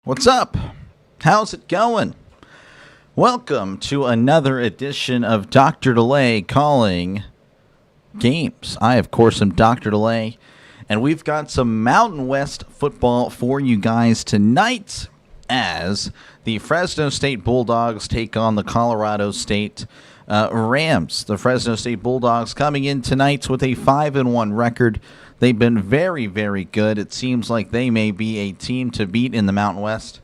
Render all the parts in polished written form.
What's up? How's it going? Welcome to another edition of DrDelay calling games. I, of course, am DrDelay, and we've got some Mountain West football for you guys tonight as the Fresno State Bulldogs take on the Colorado State Rams. The Fresno State Bulldogs coming in tonight with a 5-1 record. They've been very, very good. It seems like they may be a team to beat in the Mountain West,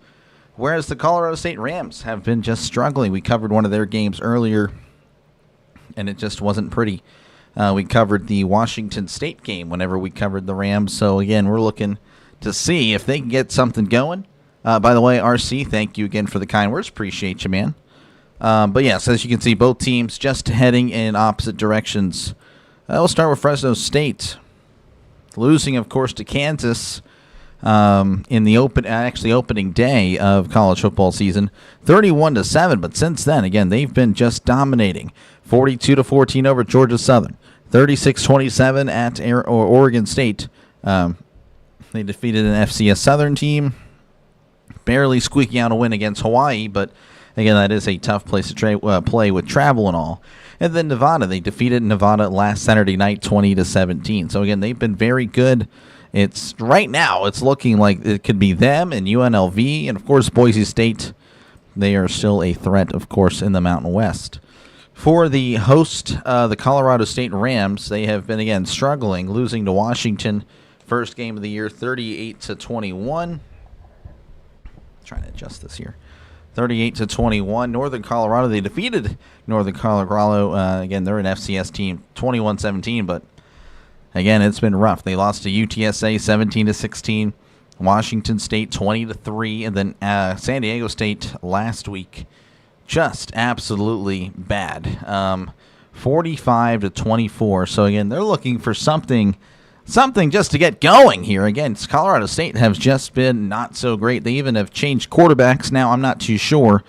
whereas the Colorado State Rams have been just struggling. We covered one of their games earlier, and it just wasn't pretty. We covered the Washington State game whenever we covered the Rams. So, again, we're looking to see if they can get something going. By the way, RC, thank you again for the kind words. Appreciate you, man. But, yes, as you can see, both teams just heading in opposite directions. We'll start with Fresno State. Losing, of course, to Kansas in the opening day of college football season, 31-7. But since then, again, they've been just dominating. 42-14 over Georgia Southern, 36-27 at Oregon State. They defeated an FCS Southern team, barely squeaking out a win against Hawaii. But again, that is a tough place to play with travel and all. And then Nevada, they defeated Nevada last Saturday night, 20-17. So again, they've been very good. It's right now, it's looking like it could be them and UNLV, and of course Boise State. They are still a threat, of course, in the Mountain West. For the host, the Colorado State Rams, they have been again struggling, losing to Washington, first game of the year, 38-21. Trying to adjust this here. 38-21. Northern Colorado, they defeated Northern Colorado. Again, they're an FCS team, 21-17, but again, it's been rough. They lost to UTSA 17-16, Washington State 20-3, and then San Diego State last week, just absolutely bad, 45-24. So again, they're looking for something just to get going here. Again, Colorado State has just been not so great. They even have changed quarterbacks now. I'm not too sure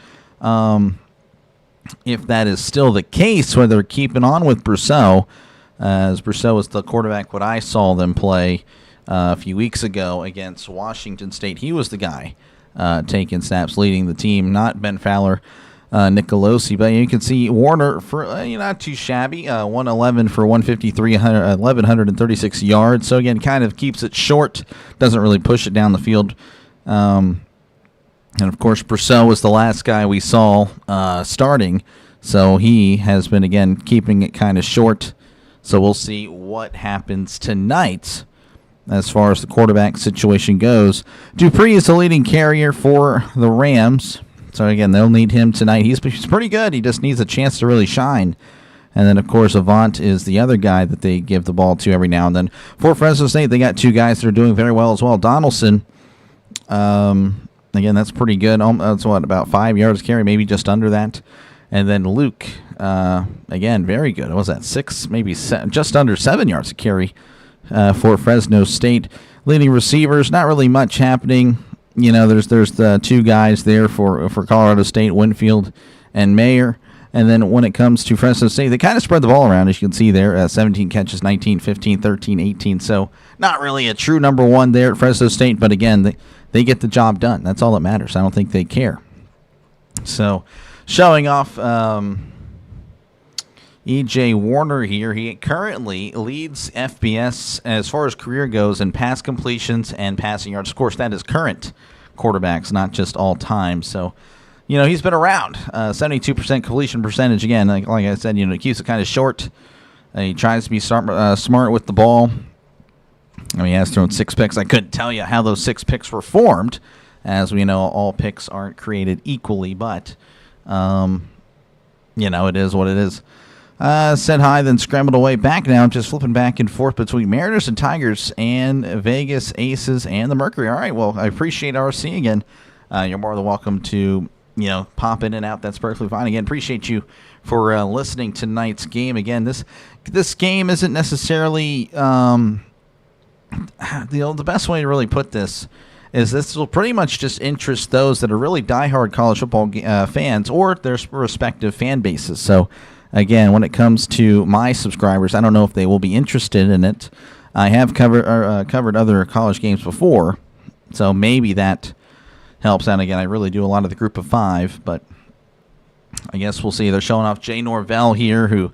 if that is still the case, whether they're keeping on with Brousseau, as Brousseau was the quarterback what I saw them play a few weeks ago against Washington State. He was the guy taking snaps, leading the team, not Ben Fowler, Nicolosi. But you can see Warner, for not too shabby, 111 for 153, 1,136 yards. So, again, kind of keeps it short, doesn't really push it down the field. And, of course, Brousseau was the last guy we saw starting. So he has been, again, keeping it kind of short. So we'll see what happens tonight as far as the quarterback situation goes. Dupree is the leading carrier for the Rams. So, again, they'll need him tonight. He's pretty good. He just needs a chance to really shine. And then, of course, Avant is the other guy that they give the ball to every now and then. For Fresno State, they got two guys that are doing very well as well. Donaldson, again, that's pretty good. That's about 5 yards carry, maybe just under that. And then Luke, again, very good. What was that, 6, maybe just under 7 yards of carry for Fresno State. Leading receivers, not really much happening. There's the two guys there for Colorado State, Winfield and Mayer. And then when it comes to Fresno State, they kind of spread the ball around, as you can see there. 17 catches, 19, 15, 13, 18. So not really a true number one there at Fresno State. But, again, they get the job done. That's all that matters. I don't think they care. So showing off E.J. Warner here. He currently leads FBS as far as career goes in pass completions and passing yards. Of course, that is current quarterbacks, not just all time. So, he's been around. 72% completion percentage. Again, like I said, he keeps it kind of short. He tries to be smart with the ball. He has thrown 6 picks. I couldn't tell you how those 6 picks were formed. As we know, all picks aren't created equally, but, it is what it is. Said hi, then scrambled away back now, just flipping back and forth between Mariners and Tigers and Vegas Aces and the Mercury. All right, well, I appreciate RC again. You're more than welcome to, pop in and out. That's perfectly fine. Again, appreciate you for listening to tonight's game. Again, this game isn't necessarily the best way to really put this is this will pretty much just interest those that are really diehard college football fans or their respective fan bases. So, again, when it comes to my subscribers, I don't know if they will be interested in it. I have covered other college games before, so maybe that helps out. Again, I really do a lot of the group of 5, but I guess we'll see. They're showing off Jay Norvell here, who,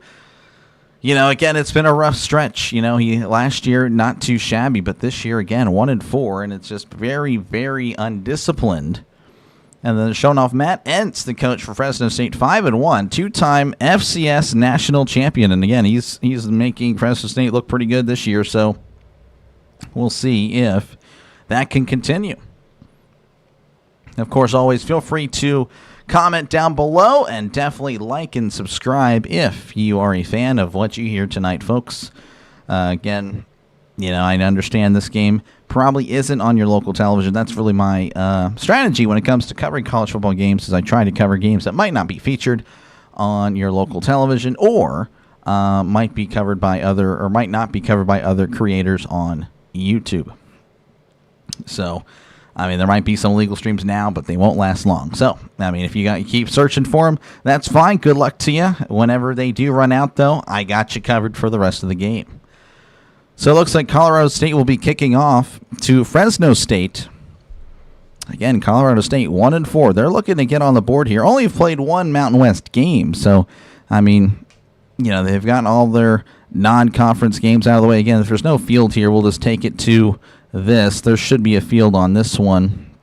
again, it's been a rough stretch. He last year not too shabby, but this year again 1-4, and it's just very, very undisciplined. And then showing off Matt Entz, the coach for Fresno State, 5-1, 2-time FCS national champion, and again he's making Fresno State look pretty good this year. So we'll see if that can continue. Of course, always feel free to comment down below and definitely like and subscribe if you are a fan of what you hear tonight, folks. Again, I understand this game probably isn't on your local television. That's really my strategy when it comes to covering college football games, is I try to cover games that might not be featured on your local television or might be covered by might not be covered by other creators on YouTube. So, there might be some illegal streams now, but they won't last long. So, if you keep searching for them, that's fine. Good luck to you. Whenever they do run out, though, I got you covered for the rest of the game. So it looks like Colorado State will be kicking off to Fresno State. Again, Colorado State 1-4. They're looking to get on the board here. Only played one Mountain West game. So, they've gotten all their non-conference games out of the way. Again, if there's no field here, we'll just take it to this. There should be a field on this one.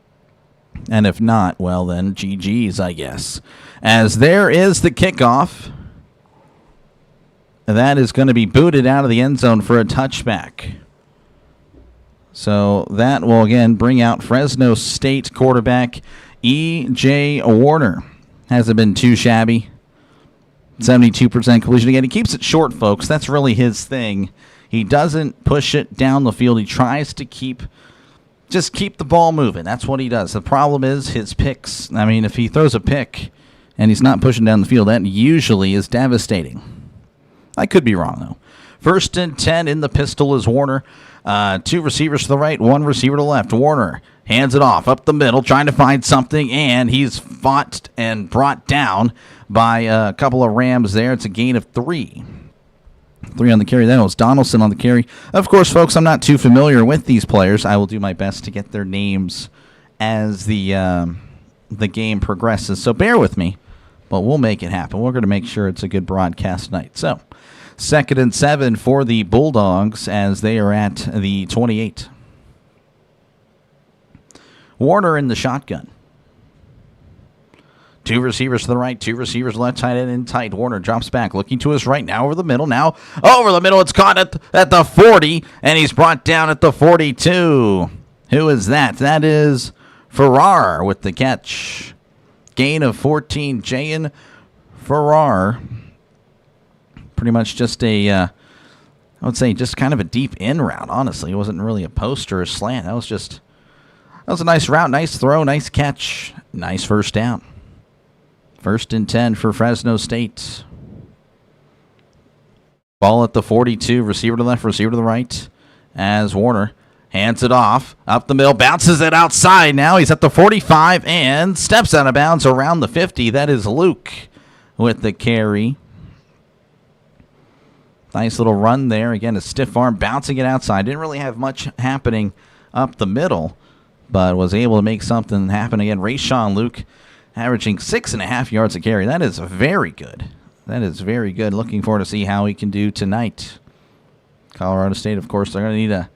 And if not, well then, GG's, I guess. As there is the kickoff. That is going to be booted out of the end zone for a touchback. So that will, again, bring out Fresno State quarterback E.J. Warner. Hasn't been too shabby. 72% completion. Again, he keeps it short, folks. That's really his thing. He doesn't push it down the field. He tries to keep the ball moving. That's what he does. The problem is his picks. If he throws a pick and he's not pushing down the field, that usually is devastating. I could be wrong, though. 1st and 10 in the pistol is Warner. 2 receivers to the right, 1 receiver to the left. Warner hands it off up the middle, trying to find something, and he's fought and brought down by a couple of Rams there. It's a gain of 3. 3 on the carry. That was Donaldson on the carry. Of course, folks, I'm not too familiar with these players. I will do my best to get their names as the game progresses, so bear with me. But we'll make it happen. We're going to make sure it's a good broadcast tonight. So, 2nd and 7 for the Bulldogs as they are at the 28. Warner in the shotgun. 2 receivers to the right, 2 receivers left, tight end in tight. Warner drops back, looking to his right, now over the middle. Now over the middle, it's caught at the 40, and he's brought down at the 42. Who is that? That is Farrar with the catch. Gain of 14, Jayan Farrar. Pretty much just I would say just kind of a deep in route, honestly. It wasn't really a post or a slant. That was a nice route, nice throw, nice catch, nice first down. 1st and 10 for Fresno State. Ball at the 42, receiver to the left, receiver to the right, as Warner hands it off, up the middle, bounces it outside. Now he's at the 45 and steps out of bounds around the 50. That is Luke with the carry. Nice little run there. Again, a stiff arm, bouncing it outside. Didn't really have much happening up the middle, but was able to make something happen. Again, Rayshawn Luke averaging 6.5 yards a carry. That is very good. That is very good. Looking forward to see how he can do tonight. Colorado State, of course, they're going to need to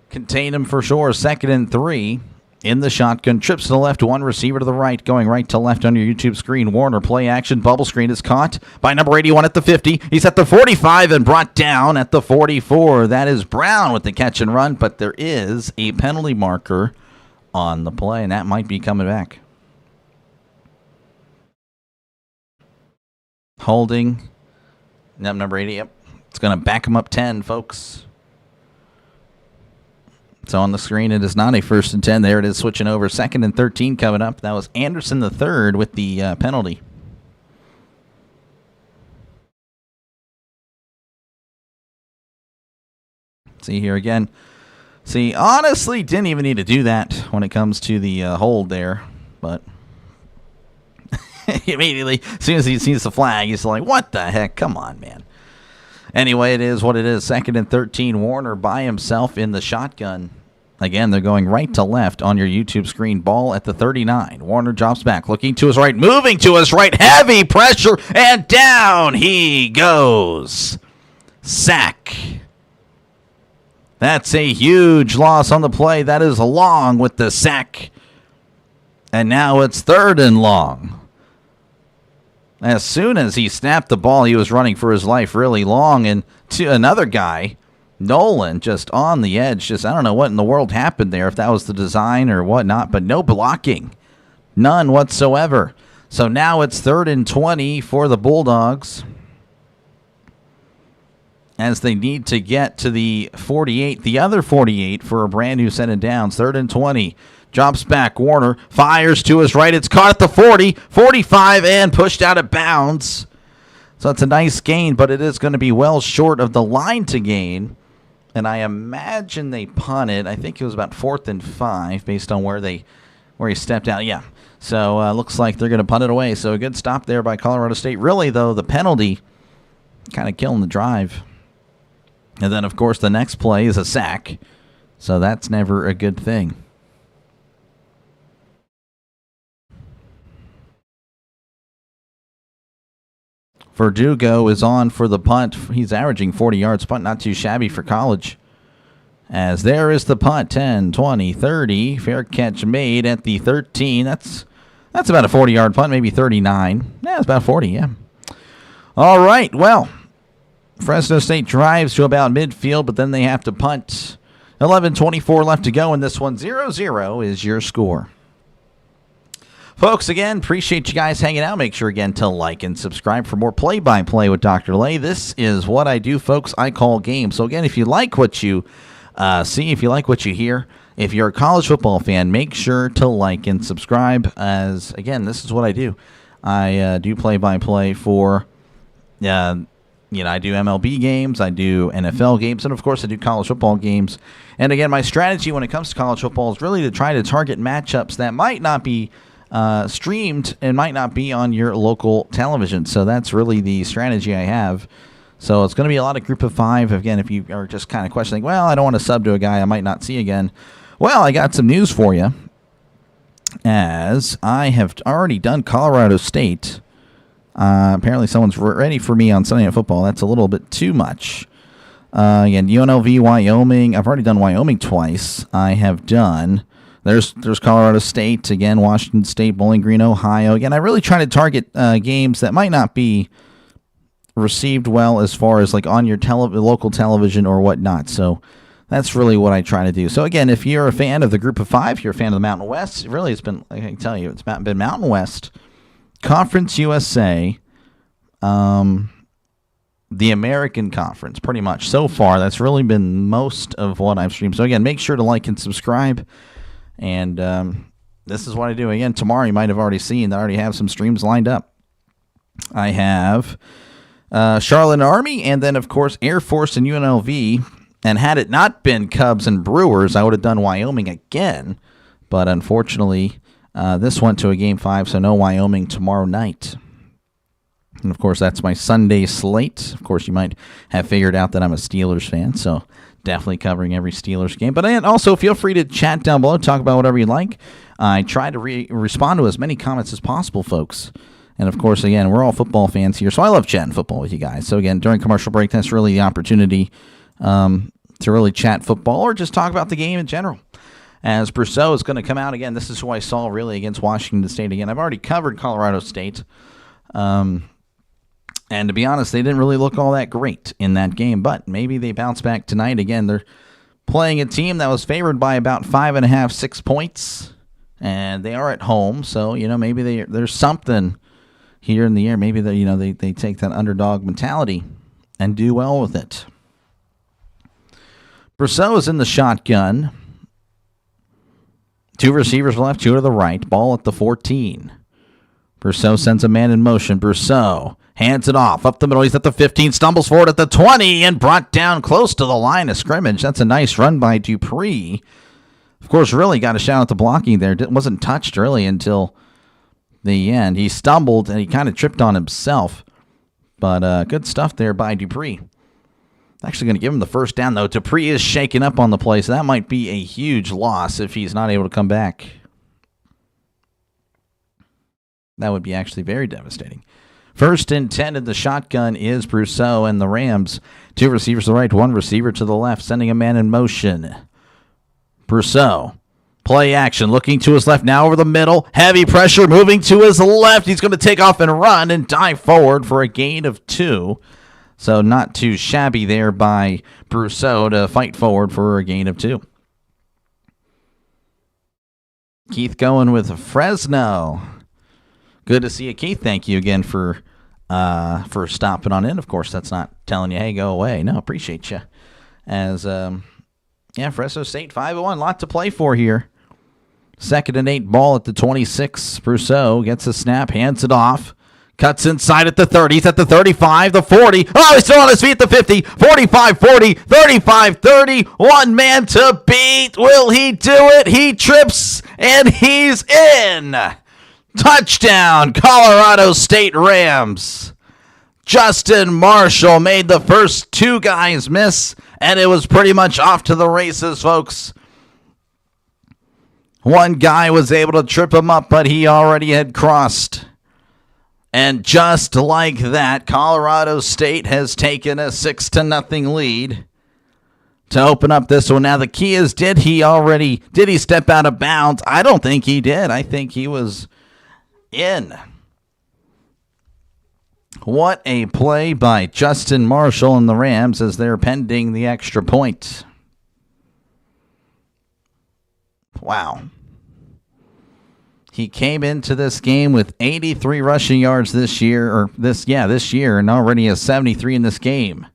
contain him for sure. 2nd and 3 in the shotgun. Trips to the left, 1 receiver to the right. Going right to left on your YouTube screen. Warner, play action. Bubble screen is caught by number 81 at the 50. He's at the 45 and brought down at the 44. That is Brown with the catch and run, but there is a penalty marker on the play, and that might be coming back. Holding. Number 80, yep. It's going to back him up 10, folks. So on the screen, it is not a 1st and 10. There it is, switching over. 2nd and 13 coming up. That was Anderson the third with the penalty. See here again. See, honestly, didn't even need to do that when it comes to the hold there. But immediately, as soon as he sees the flag, he's like, what the heck? Come on, man. Anyway, it is what it is. 2nd and 13. Warner by himself in the shotgun. Again, they're going right to left on your YouTube screen. Ball at the 39. Warner drops back, looking to his right, moving to his right. Heavy pressure, and down he goes. Sack. That's a huge loss on the play. That is long with the sack. And now it's 3rd and long. As soon as he snapped the ball, he was running for his life really long. And to another guy, Nolan, just on the edge. I don't know what in the world happened there, if that was the design or whatnot, but no blocking. None whatsoever. So now it's 3rd and 20 for the Bulldogs, as they need to get to the 48, the other 48 for a brand new set of downs. 3rd and 20. Drops back. Warner fires to his right. It's caught at the 40, 45, and pushed out of bounds. So it's a nice gain, but it is going to be well short of the line to gain. And I imagine they punted. I think it was about 4th and 5 based on where he stepped out. Yeah. So looks like they're going to punt it away. So a good stop there by Colorado State. Really, though, the penalty kind of killing the drive. And then, of course, the next play is a sack. So that's never a good thing. Verdugo is on for the punt. He's averaging 40 yards. Punt not too shabby for college. As there is the punt. 10, 20, 30. Fair catch made at the 13. That's about a 40-yard punt, maybe 39. Yeah, it's about 40, yeah. All right, well, Fresno State drives to about midfield, but then they have to punt. 11:24 left to go in this one. 0-0 is your score. Folks, again, appreciate you guys hanging out. Make sure, again, to like and subscribe for more play-by-play with Dr. Delay. This is what I do, folks. I call games. So, again, if you like what you see, if you like what you hear, if you're a college football fan, make sure to like and subscribe, as, again, this is what I do. I do play-by-play for, I do MLB games, I do NFL games, and, of course, I do college football games. And, again, my strategy when it comes to college football is really to try to target matchups that might not be streamed and might not be on your local television. So that's really the strategy I have. So it's going to be a lot of group of 5. Again, if you are just kind of questioning, well, I don't want to sub to a guy I might not see again. Well, I got some news for you, as I have already done Colorado State. Apparently someone's ready for me on Sunday Night Football. That's a little bit too much. Again, UNLV, Wyoming. I've already done Wyoming twice. I have done... There's Colorado State, again, Washington State, Bowling Green, Ohio. Again, I really try to target games that might not be received well as far as like on your local television or whatnot. So that's really what I try to do. So, again, if you're a fan of the Group of 5, you're a fan of the Mountain West, really it's been, I can tell you, it's been Mountain West, Conference USA, the American Conference, pretty much. So far, that's really been most of what I've streamed. So, again, make sure to like and subscribe. And this is what I do. Again, tomorrow you might have already seen that I already have some streams lined up. I have Charlotte Army, and then, of course, Air Force and UNLV. And had it not been Cubs and Brewers, I would have done Wyoming again. But unfortunately, this went to a Game 5, so no Wyoming tomorrow night. And, of course, that's my Sunday slate. Of course, you might have figured out that I'm a Steelers fan, so definitely covering every Steelers game. But also, feel free to chat down below, talk about whatever you like. I try to respond to as many comments as possible, folks. And, of course, again, we're all football fans here, so I love chatting football with you guys. So, again, during commercial break, that's really the opportunity to really chat football or just talk about the game in general. As Brousseau is going to come out again, this is who I saw really against Washington State again. I've already covered Colorado State. And to be honest, they didn't really look all that great in that game, but maybe they bounce back tonight. Again, they're playing a team that was favored by about 5.5, 6 points, and they are at home. So, maybe there's something here in the air. Maybe they take that underdog mentality and do well with it. Brousseau is in the shotgun. 2 receivers left, 2 to the right. Ball at the 14. Brousseau sends a man in motion. Brousseau hands it off. Up the middle. He's at the 15. Stumbles forward at the 20 and brought down close to the line of scrimmage. That's a nice run by Dupree. Of course, really got a shout at the blocking there. Wasn't touched really until the end. He stumbled and he kind of tripped on himself. But good stuff there by Dupree. Actually going to give him the first down, though. Dupree is shaken up on the play, so that might be a huge loss if he's not able to come back. That would be actually very devastating. 1st and 10 in the shotgun is Brousseau, and the Rams, 2 receivers to the right, 1 receiver to the left, sending a man in motion. Brousseau, play action, looking to his left, now over the middle, heavy pressure, moving to his left. He's going to take off and run and dive forward for a gain of 2. So not too shabby there by Brousseau to fight forward for a gain of 2. Keith going with Fresno. Good to see you, Keith. Thank you again for stopping on in. Of course, that's not telling you, hey, go away. No, appreciate you. As, Fresno State 5-1. Lot to play for here. 2nd and 8 ball at the 26. Brousseau gets a snap, hands it off. Cuts inside at the 30. He's at the 35, the 40. Oh, he's still on his feet at the 50. 45, 40, 35, 30. One man to beat. Will he do it? He trips, and he's in. Touchdown, Colorado State Rams. Justin Marshall made the first 2 guys miss, and it was pretty much off to the races, folks. One guy was able to trip him up, but he already had crossed. And just like that, Colorado State has taken a 6-0 lead to open up this one. Now, the key is, did he step out of bounds? I don't think he did. I think he was in. What a play by Justin Marshall and the Rams as they're pending the extra point. Wow. He came into this game with 83 rushing yards this year, and already has 73 in this game.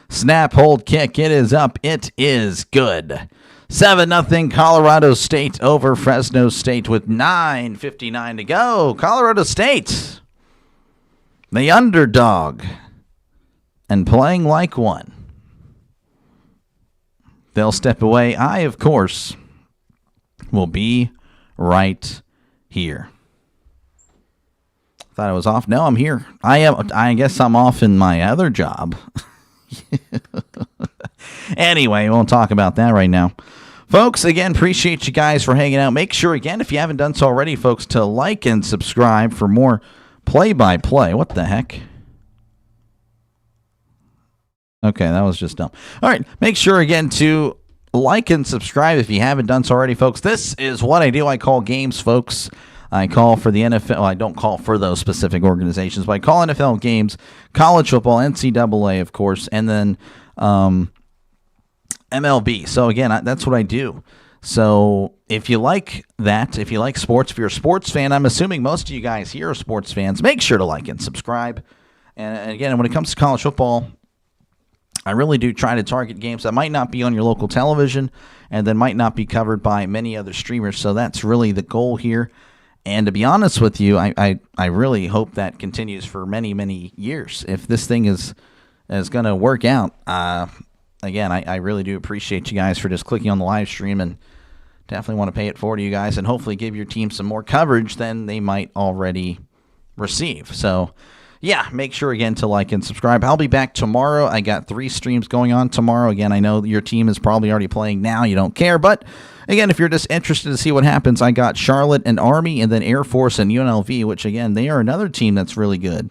Snap, hold, kick. It is up. It is good. 7-0 Colorado State over Fresno State with 9:59 to go. Colorado State, the underdog, and playing like one. They'll step away. I, of course, will be right here. Thought I was off. No, I'm here. I guess I'm off in my other job. Anyway, we won't talk about that right now. Folks, again, appreciate you guys for hanging out. Make sure, again, if you haven't done so already, folks, to like and subscribe for more play-by-play. What the heck? Okay, that was just dumb. All right, make sure, again, to like and subscribe if you haven't done so already, folks. This is what I do. I call games, folks. I call for the NFL. Well, I don't call for those specific organizations, but I call NFL games, college football, NCAA, of course, and then MLB. So, again, that's what I do. So, if you like that, if you like sports, if you're a sports fan, I'm assuming most of you guys here are sports fans, make sure to like and subscribe. And again, when it comes to college football, I really do try to target games that might not be on your local television and then might not be covered by many other streamers. So that's really the goal here. And to be honest with you, I really hope that continues for many, many years. If this thing is going to work out, again, I really do appreciate you guys for just clicking on the live stream, and definitely want to pay it forward to you guys and hopefully give your team some more coverage than they might already receive. So, yeah, make sure, again, to like and subscribe. I'll be back tomorrow. I got 3 streams going on tomorrow. Again, I know your team is probably already playing now. You don't care. But, again, if you're just interested to see what happens, I got Charlotte and Army and then Air Force and UNLV, which, again, they are another team that's really good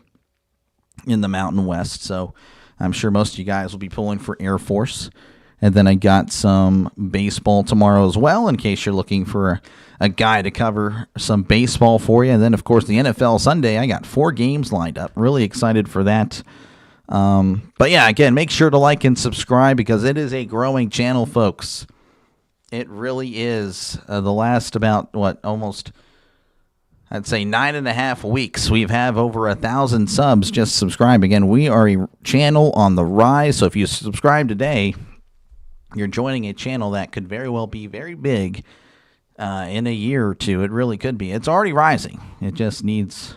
in the Mountain West. So I'm sure most of you guys will be pulling for Air Force. And then I got some baseball tomorrow as well, in case you're looking for a guy to cover some baseball for you. And then, of course, the NFL Sunday, I got 4 games lined up. Really excited for that. But, yeah, again, make sure to like and subscribe because it is a growing channel, folks. It really is. The last about, almost, I'd say 9.5 weeks, we've have over 1,000 subs just subscribe. Again, we are a channel on the rise. So if you subscribe today, you're joining a channel that could very well be very big in a year or two. It really could be. It's already rising. It just needs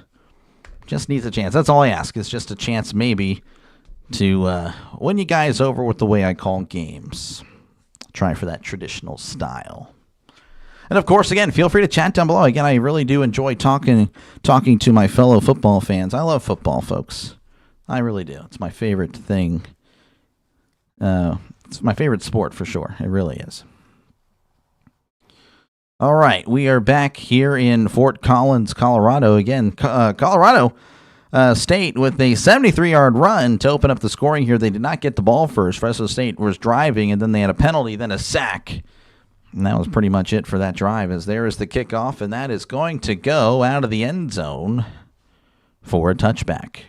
a chance. That's all I ask. It's just a chance maybe to win you guys over with the way I call games. Try for that traditional style. And, of course, again, feel free to chat down below. Again, I really do enjoy talking to my fellow football fans. I love football, folks. I really do. It's my favorite thing It's my favorite sport for sure. It really is. All right, we are back here in Fort Collins, Colorado. Again, Colorado State with a 73-yard run to open up the scoring here. They did not get the ball first. Fresno State was driving, and then they had a penalty, then a sack. And that was pretty much it for that drive, as there is the kickoff, and that is going to go out of the end zone for a touchback.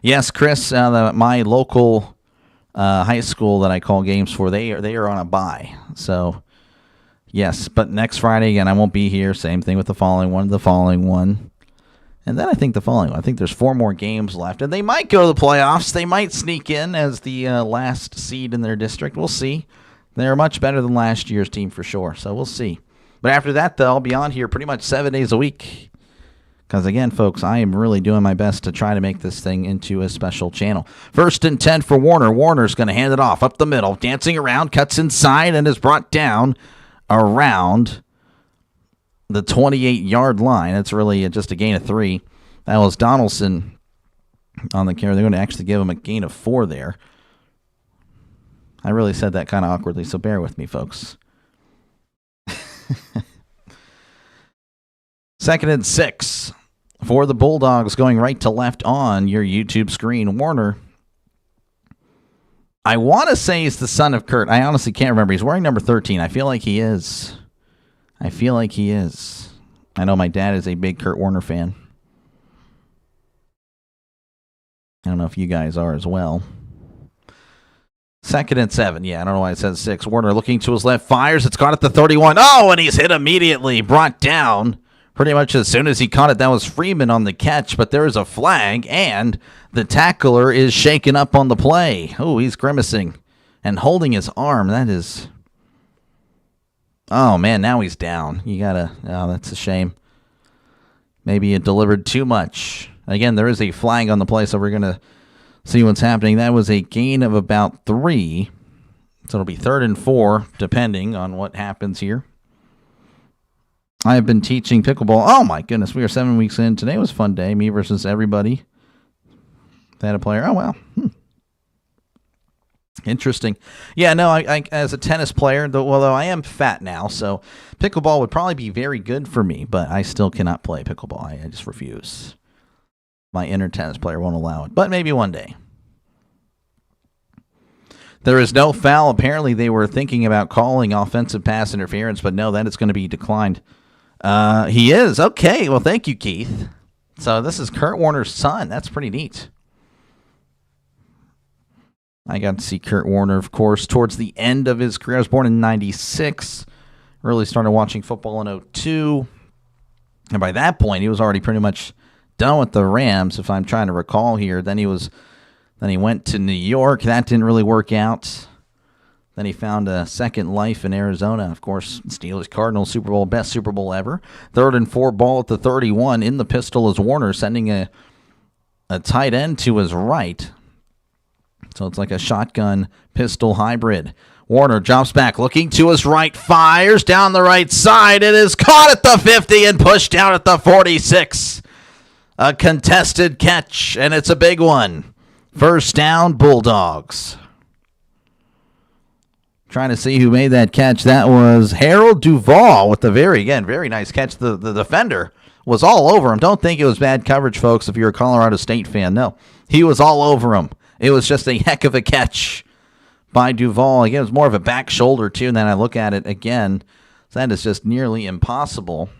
Yes, Chris, my local high school that I call games for, they are on a bye. So, yes, but next Friday, again, I won't be here. Same thing with the following one, And then I think the following one. I think there's 4 more games left, and they might go to the playoffs. They might sneak in as the last seed in their district. We'll see. They're much better than last year's team for sure, so we'll see. But after that, they'll be on here pretty much 7 days a week. Because, again, folks, I am really doing my best to try to make this thing into a special channel. 1st and 10 for Warner. Warner's going to hand it off up the middle, dancing around, cuts inside, and is brought down around the 28-yard line. It's really just a gain of 3. That was Donaldson on the carry. They're going to actually give him a gain of 4 there. I really said that kind of awkwardly, so bear with me, folks. 2nd and 6 for the Bulldogs, going right to left on your YouTube screen. Warner, I want to say he's the son of Kurt. I honestly can't remember. He's wearing number 13. I feel like he is. I know my dad is a big Kurt Warner fan. I don't know if you guys are as well. 2nd and 7. Yeah, I don't know why it says 6. Warner looking to his left, fires. It's caught at the 31. Oh, and he's hit immediately. Brought down pretty much as soon as he caught it. That was Freeman on the catch, but there is a flag, and the tackler is shaken up on the play. Oh, he's grimacing and holding his arm. That is... Oh, man, now he's down. Oh, that's a shame. Maybe it delivered too much. Again, there is a flag on the play, so we're going to see what's happening. That was a gain of about 3. So it'll be 3rd and 4, depending on what happens here. I have been teaching pickleball. Oh, my goodness. We are 7 weeks in. Today was a fun day. Me versus everybody. They had a player. Oh, wow. Interesting. Yeah, no, I as a tennis player, although I am fat now, so pickleball would probably be very good for me, but I still cannot play pickleball. I just refuse. My inner tennis player won't allow it, but maybe one day. There is no foul. Apparently, they were thinking about calling offensive pass interference, but no, that is going to be declined. He is. Okay, well, thank you, Keith. So this is Kurt Warner's son. That's pretty neat. I got to see Kurt Warner, of course, towards the end of his career. I was born in 96. Really started watching football in 02. And by that point, he was already pretty much done with the Rams, if I'm trying to recall here. Then he went to New York. That didn't really work out. Then he found a second life in Arizona. Of course, Steelers, Cardinals, Super Bowl, best Super Bowl ever. 3rd and 4 ball at the 31. In the pistol is Warner, sending a tight end to his right. So it's like a shotgun pistol hybrid. Warner jumps back, looking to his right, fires down the right side. It is caught at the 50 and pushed out at the 46. A contested catch, and it's a big one. 1st down, Bulldogs. Trying to see who made that catch. That was Harold Duvall with the very nice catch. The defender was all over him. Don't think it was bad coverage, folks, if you're a Colorado State fan. No, he was all over him. It was just a heck of a catch by Duvall. Again, it was more of a back shoulder, too, and then I look at it again. That is just nearly impossible.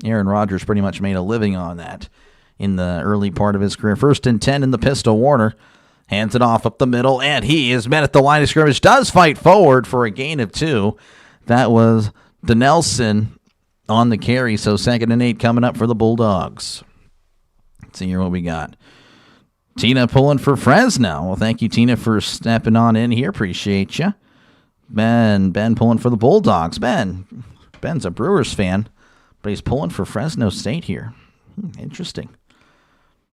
Aaron Rodgers pretty much made a living on that in the early part of his career. 1st and 10 in the pistol. Warner hands it off up the middle, and he is met at the line of scrimmage. Does fight forward for a gain of 2. That was Denelson on the carry, so 2nd and 8 coming up for the Bulldogs. Let's see here what we got. Tina pulling for Fresno. Well, thank you, Tina, for stepping on in here. Appreciate you. Ben pulling for the Bulldogs. Ben's a Brewers fan, but he's pulling for Fresno State here. Interesting.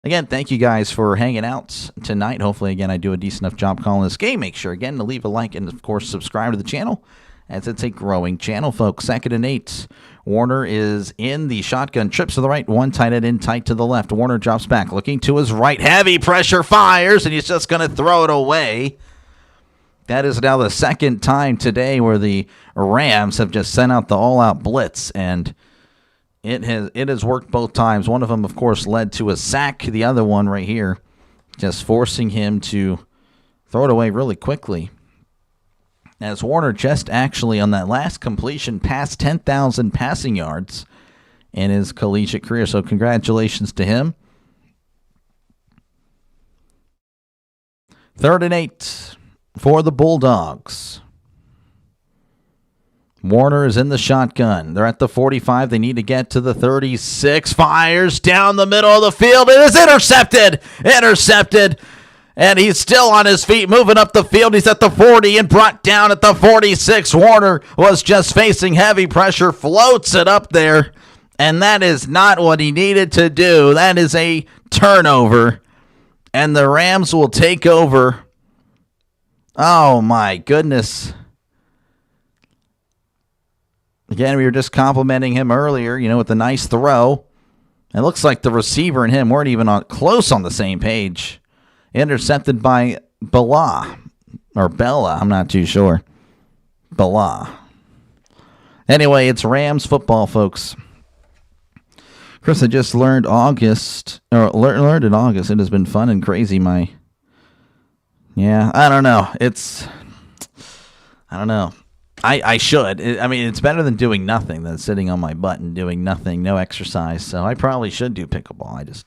Again, thank you guys for hanging out tonight. Hopefully, again, I do a decent enough job calling this game. Make sure, again, to leave a like and, of course, subscribe to the channel, as it's a growing channel, folks. 2nd and 8. Warner is in the shotgun, trips to the right, one tight end in tight to the left. Warner drops back, looking to his right, heavy pressure, fires, and he's just going to throw it away. That is now the second time today where the Rams have just sent out the all-out blitz, and it has worked both times. One of them, of course, led to a sack. The other one right here, just forcing him to throw it away really quickly. As Warner just actually on that last completion passed 10,000 passing yards in his collegiate career. So congratulations to him. 3rd and 8 for the Bulldogs. Warner is in the shotgun. They're at the 45. They need to get to the 36. Fires down the middle of the field. It is intercepted. Intercepted. And he's still on his feet, moving up the field. He's at the 40 and brought down at the 46. Warner was just facing heavy pressure, floats it up there. And that is not what he needed to do. That is a turnover. And the Rams will take over. Oh, my goodness. Again, we were just complimenting him earlier, with the nice throw. It looks like the receiver and him weren't even close on the same page. Intercepted by Bella, or Bella, I'm not too sure. Bella. Anyway, it's Rams football, folks. Chris, I just learned in August. It has been fun and crazy. I don't know. I don't know. I should. It's better than doing nothing than sitting on my butt and doing nothing, no exercise. So I probably should do pickleball.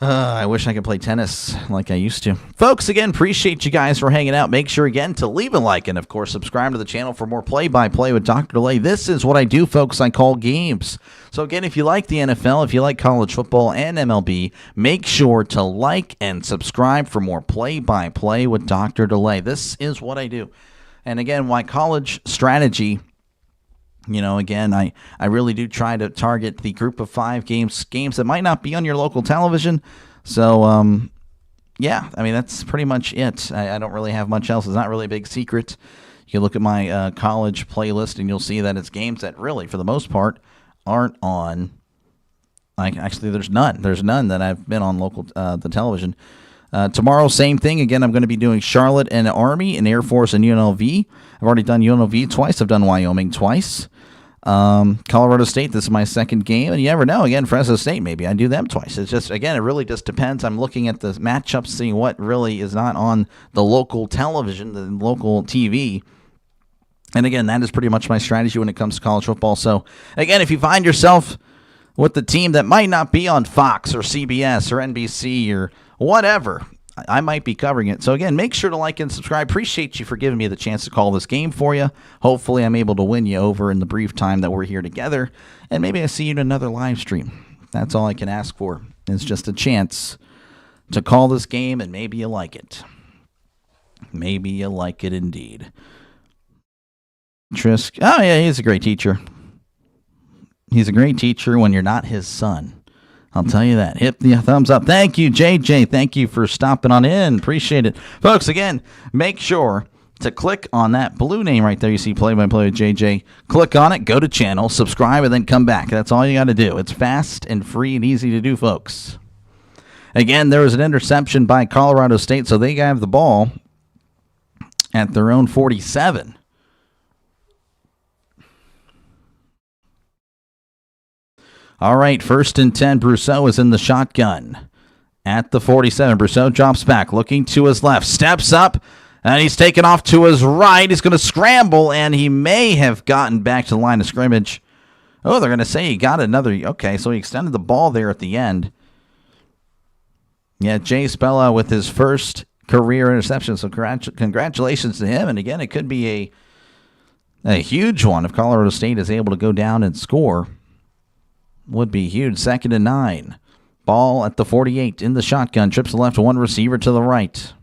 I wish I could play tennis like I used to. Folks, again, appreciate you guys for hanging out. Make sure, again, to leave a like and, of course, subscribe to the channel for more play-by-play with DrDelay. This is what I do, folks. I call games. So, again, if you like the NFL, if you like college football and MLB, make sure to like and subscribe for more play-by-play with DrDelay. This is what I do. And, again, my college strategy, again, I really do try to target the group of 5 games that might not be on your local television. So, that's pretty much it. I don't really have much else. It's not really a big secret. You can look at my college playlist, and you'll see that it's games that really, for the most part, aren't on. Actually, there's none. There's none that I've been on local the television. Tomorrow, same thing. Again, I'm going to be doing Charlotte and Army and Air Force and UNLV. I've already done UNLV twice. I've done Wyoming twice. Colorado State, this is my second game. And you never know. Again, Fresno State, maybe I do them twice. It's just, again, it really just depends. I'm looking at the matchups, seeing what really is not on the local television, the local TV. And again, that is pretty much my strategy when it comes to college football. So, again, if you find yourself with the team that might not be on Fox or CBS or NBC or whatever, I might be covering it. So, again, make sure to like and subscribe. Appreciate you for giving me the chance to call this game for you. Hopefully, I'm able to win you over in the brief time that we're here together. And maybe I see you in another live stream. That's all I can ask for. It's just a chance to call this game, and maybe you like it. Maybe you like it indeed. Trisk. Oh, yeah, he's a great teacher. He's a great teacher when you're not his son. I'll tell you that. Hit the thumbs up. Thank you, JJ. Thank you for stopping on in. Appreciate it. Folks, again, make sure to click on that blue name right there. You see play-by-play with JJ. Click on it, go to channel, subscribe, and then come back. That's all you got to do. It's fast and free and easy to do, folks. Again, there was an interception by Colorado State, so they have the ball at their own 47. All right, 1st and 10. Brousseau is in the shotgun at the 47. Brousseau drops back, looking to his left, steps up, and he's taken off to his right. He's going to scramble, and he may have gotten back to the line of scrimmage. Oh, they're going to say he got another. Okay, so he extended the ball there at the end. Yeah, Jay Spella with his first career interception, so congratulations to him. And again, it could be a huge one if Colorado State is able to go down and score. Would be huge. 2nd and 9. Ball at the 48 in the shotgun. Trips to the left, one receiver to the right.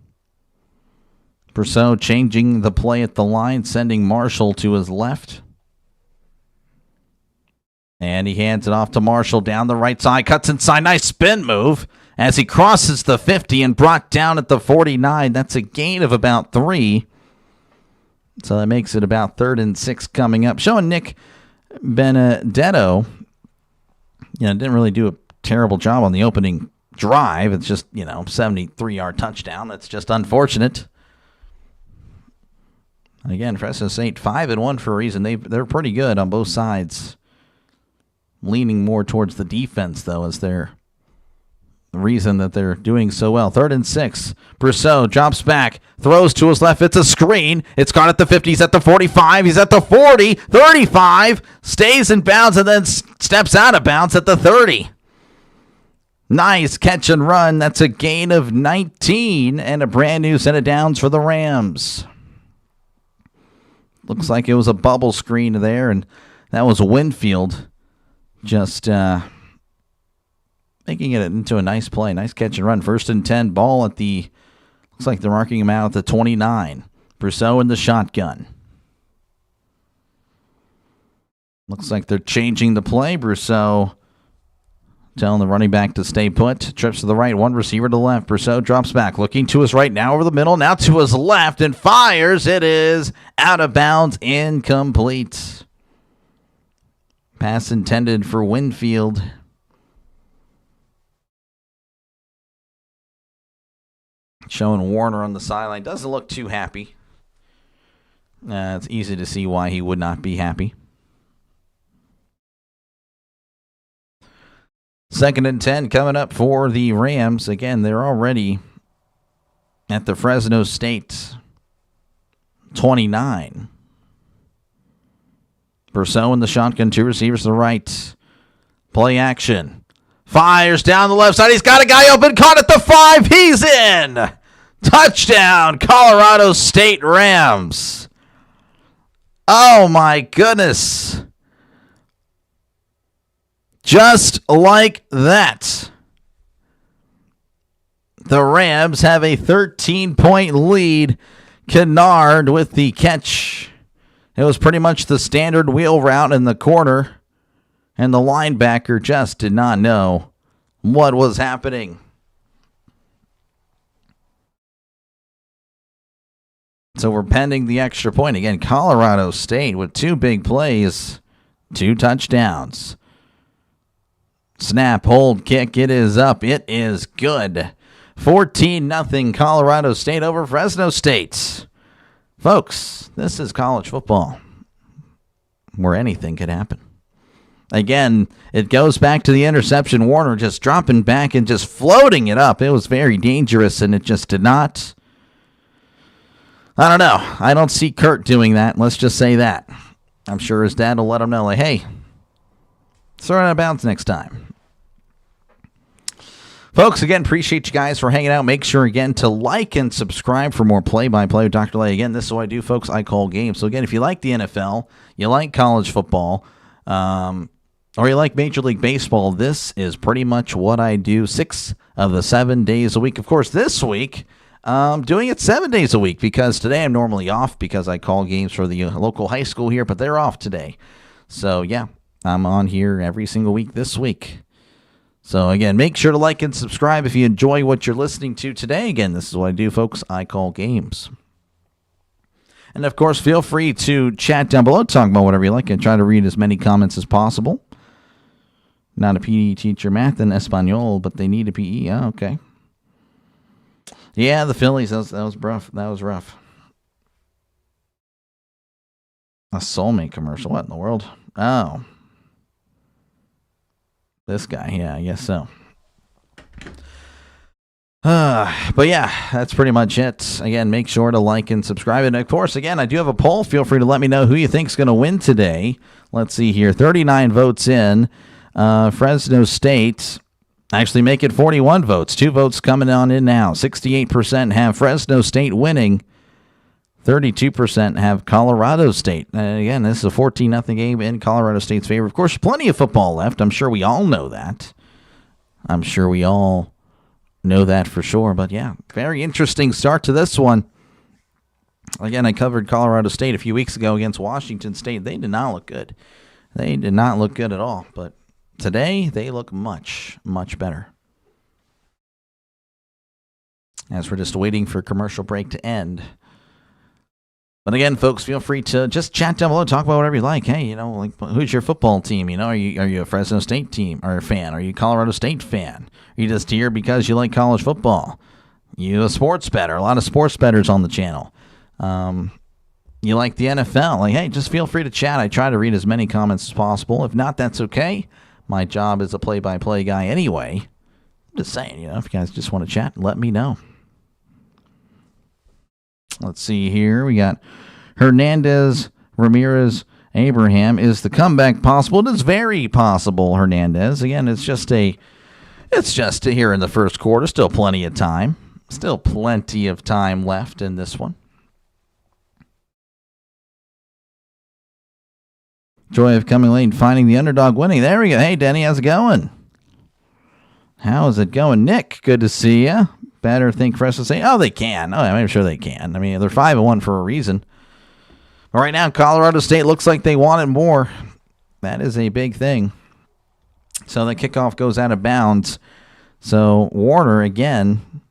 Brousseau changing the play at the line, sending Marshall to his left. And he hands it off to Marshall down the right side. Cuts inside. Nice spin move as he crosses the 50 and brought down at the 49. That's a gain of about 3. So that makes it about 3rd and 6 coming up. Showing Nick Benedetto, didn't really do a terrible job on the opening drive. It's just, 73-yard touchdown. That's just unfortunate. Again, Fresno State 5-1 for a reason. They're pretty good on both sides. Leaning more towards the defense, though, as the reason that they're doing so well. 3rd and 6. Brousseau drops back, throws to his left. It's a screen. It's caught at the 50. He's at the 45. He's at the 40. 35. Stays in bounds and then steps out of bounds at the 30. Nice catch and run. That's a gain of 19 and a brand new set of downs for the Rams. Looks like it was a bubble screen there, and that was Winfield just making it into a nice play. Nice catch and run. 1st and 10, ball at the, looks like they're marking him out at the 29. Brousseau in the shotgun. Looks like they're changing the play. Brousseau telling the running back to stay put. Trips to the right, one receiver to the left. Brousseau drops back, looking to his right, now over the middle, now to his left, and fires. It is out of bounds, incomplete. Pass intended for Winfield. Showing Warner on the sideline. Doesn't look too happy. It's easy to see why he would not be happy. 2nd and 10 coming up for the Rams. Again, they're already at the Fresno State 29. Brousseau in the shotgun, 2 receivers to the right. Play action. Fires down the left side. He's got a guy open. Caught at the 5. He's in. Touchdown, Colorado State Rams. Oh, my goodness. Just like that. The Rams have a 13-point lead. Kennard with the catch. It was pretty much the standard wheel route in the corner, and the linebacker just did not know what was happening. So we're pending the extra point. Again, Colorado State with 2 big plays, 2 touchdowns. Snap, hold, kick. It is up. It is good. 14-0 Colorado State over Fresno State. Folks, this is college football where anything could happen. Again, it goes back to the interception. Warner just dropping back and just floating it up. It was very dangerous, and it just did not. I don't know. I don't see Kurt doing that. Let's just say that. I'm sure his dad will let him know, like, hey, throw it out of bounds next time. Folks, again, appreciate you guys for hanging out. Make sure, again, to like and subscribe for more play-by-play with Dr. Lay. Again, this is what I do, folks. I call games. So, again, if you like the NFL, you like college football, or you like Major League Baseball, this is pretty much what I do 6 of the 7 days a week. Of course, this week, I'm doing it 7 days a week because today I'm normally off because I call games for the local high school here, but they're off today. So, yeah, I'm on here every single week this week. So, again, make sure to like and subscribe if you enjoy what you're listening to today. Again, this is what I do, folks. I call games. And, of course, feel free to chat down below, talk about whatever you like, and try to read as many comments as possible. Not a PE teacher, math and Espanol, but they need a PE. Oh, okay. Yeah, the Phillies, that was rough. That was rough. A Soulmate commercial. What in the world? Oh. This guy, yeah, I guess so. But yeah, that's pretty much it. Again, make sure to like and subscribe. And of course, again, I do have a poll. Feel free to let me know who you think's going to win today. Let's see here. 39 votes in. Fresno State actually make it 41 votes. 2 votes coming on in now. 68% have Fresno State winning. 32% have Colorado State. And again, this is a 14-0 game in Colorado State's favor. Of course, plenty of football left. I'm sure we all know that. I'm sure we all know that for sure. But yeah, very interesting start to this one. Again, I covered Colorado State a few weeks ago against Washington State. They did not look good. They did not look good at all. But today, they look much, much better. As we're just waiting for commercial break to end. But again, folks, feel free to just chat down below, talk about whatever you like. Hey, like who's your football team? Are you a Fresno State team or a fan? Are you a Colorado State fan? Are you just here because you like college football? You a sports bettor? A lot of sports bettors on the channel. You like the NFL? Hey, just feel free to chat. I try to read as many comments as possible. If not, that's okay. My job is a play-by-play guy anyway. I'm just saying, if you guys just want to chat, let me know. Let's see here. We got Hernandez, Ramirez, Abraham. Is the comeback possible? It is very possible, Hernandez. Again, it's just here in the first quarter. Still plenty of time. Still plenty of time left in this one. Joy of coming late and finding the underdog winning. There we go. Hey, Denny, how's it going? How is it going? Nick, good to see you. Better think Fresno State. Oh, they can. Oh, I'm sure they can. I mean, they're 5-1 for a reason. But right now, Colorado State looks like they wanted more. That is a big thing. So the kickoff goes out of bounds. So Warner, again,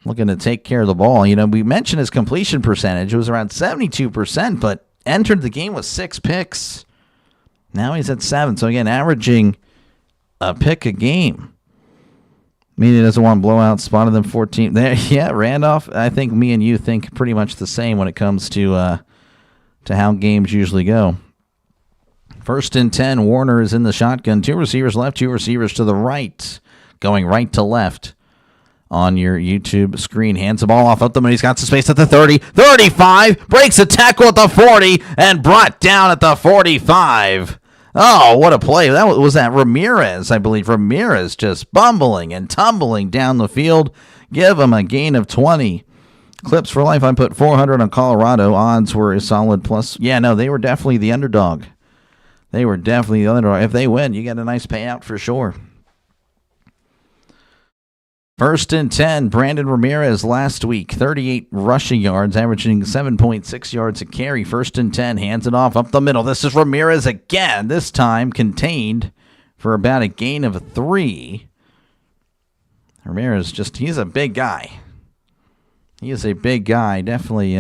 looking to take care of the ball. We mentioned his completion percentage. It was around 72%, but entered the game with 6 picks. Now he's at 7. So, again, averaging a pick a game. Meaning he doesn't want blowout. Spotted them 14. There, yeah, Randolph. I think me and you think pretty much the same when it comes to how games usually go. 1st and 10. Warner is in the shotgun. 2 receivers left, 2 receivers to the right. Going right to left on your YouTube screen. Hands the ball off up the middle. He's got some space at the 30, 35. Breaks a tackle at the 40 and brought down at the 45. Oh, what a play. That was Ramirez, I believe. Ramirez just bumbling and tumbling down the field. Give him a gain of 20. Clips for life. I put 400 on Colorado. Odds were a solid plus. Yeah, no, they were definitely the underdog. They were definitely the underdog. If they win, you get a nice payout for sure. 1st and 10, Brandon Ramirez last week, 38 rushing yards, averaging 7.6 yards a carry. 1st and 10, hands it off up the middle. This is Ramirez again, this time contained for about a gain of 3. Ramirez he's a big guy. He is a big guy. Definitely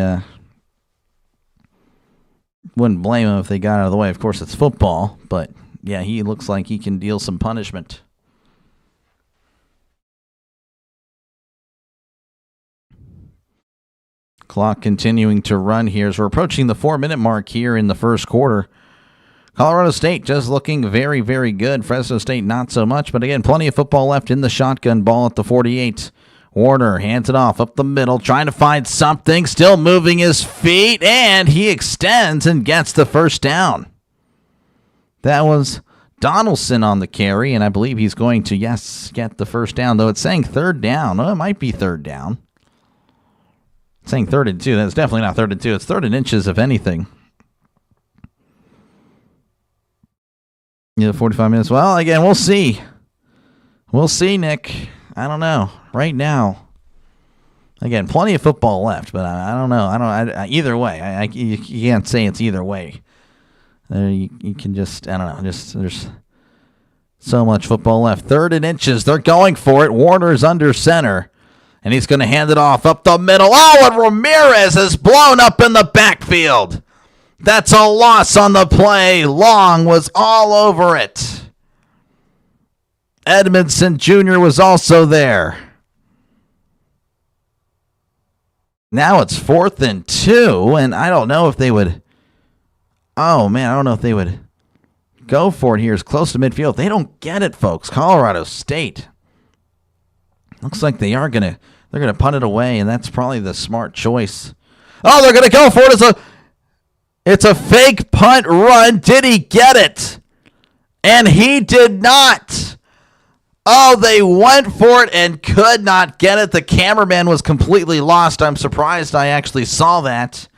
wouldn't blame him if they got out of the way. Of course, it's football, but yeah, he looks like he can deal some punishment. Clock continuing to run here as we're approaching the 4-minute mark here in the first quarter. Colorado State just looking very, very good. Fresno State not so much, but again, plenty of football left in the shotgun. Ball at the 48. Warner hands it off up the middle, trying to find something, still moving his feet, and he extends and gets the first down. That was Donaldson on the carry, and I believe he's going to, get the first down, though it's saying 3rd down. Oh, it might be 3rd down. It's saying 3rd and 2. That's definitely not 3rd and 2. It's 3rd and inches, if anything. 45 minutes. Well, again, we'll see. We'll see, Nick. I don't know. Right now, again, plenty of football left, but I don't know. Either way, you can't say it's either way. You can just, I don't know. There's so much football left. 3rd and inches. They're going for it. Warner's under center. And he's going to hand it off up the middle. Oh, and Ramirez is blown up in the backfield. That's a loss on the play. Long was all over it. Edmondson Jr. was also there. Now it's 4th and 2, and I don't know if they would. Oh, man, I don't know if they would go for it here. It's close to midfield. They don't get it, folks. Colorado State. Looks like they're gonna punt it away, and that's probably the smart choice. Oh, they're gonna go for it. It's a fake punt run. Did he get it? And he did not. Oh, they went for it and could not get it. The cameraman was completely lost. I'm surprised I actually saw that.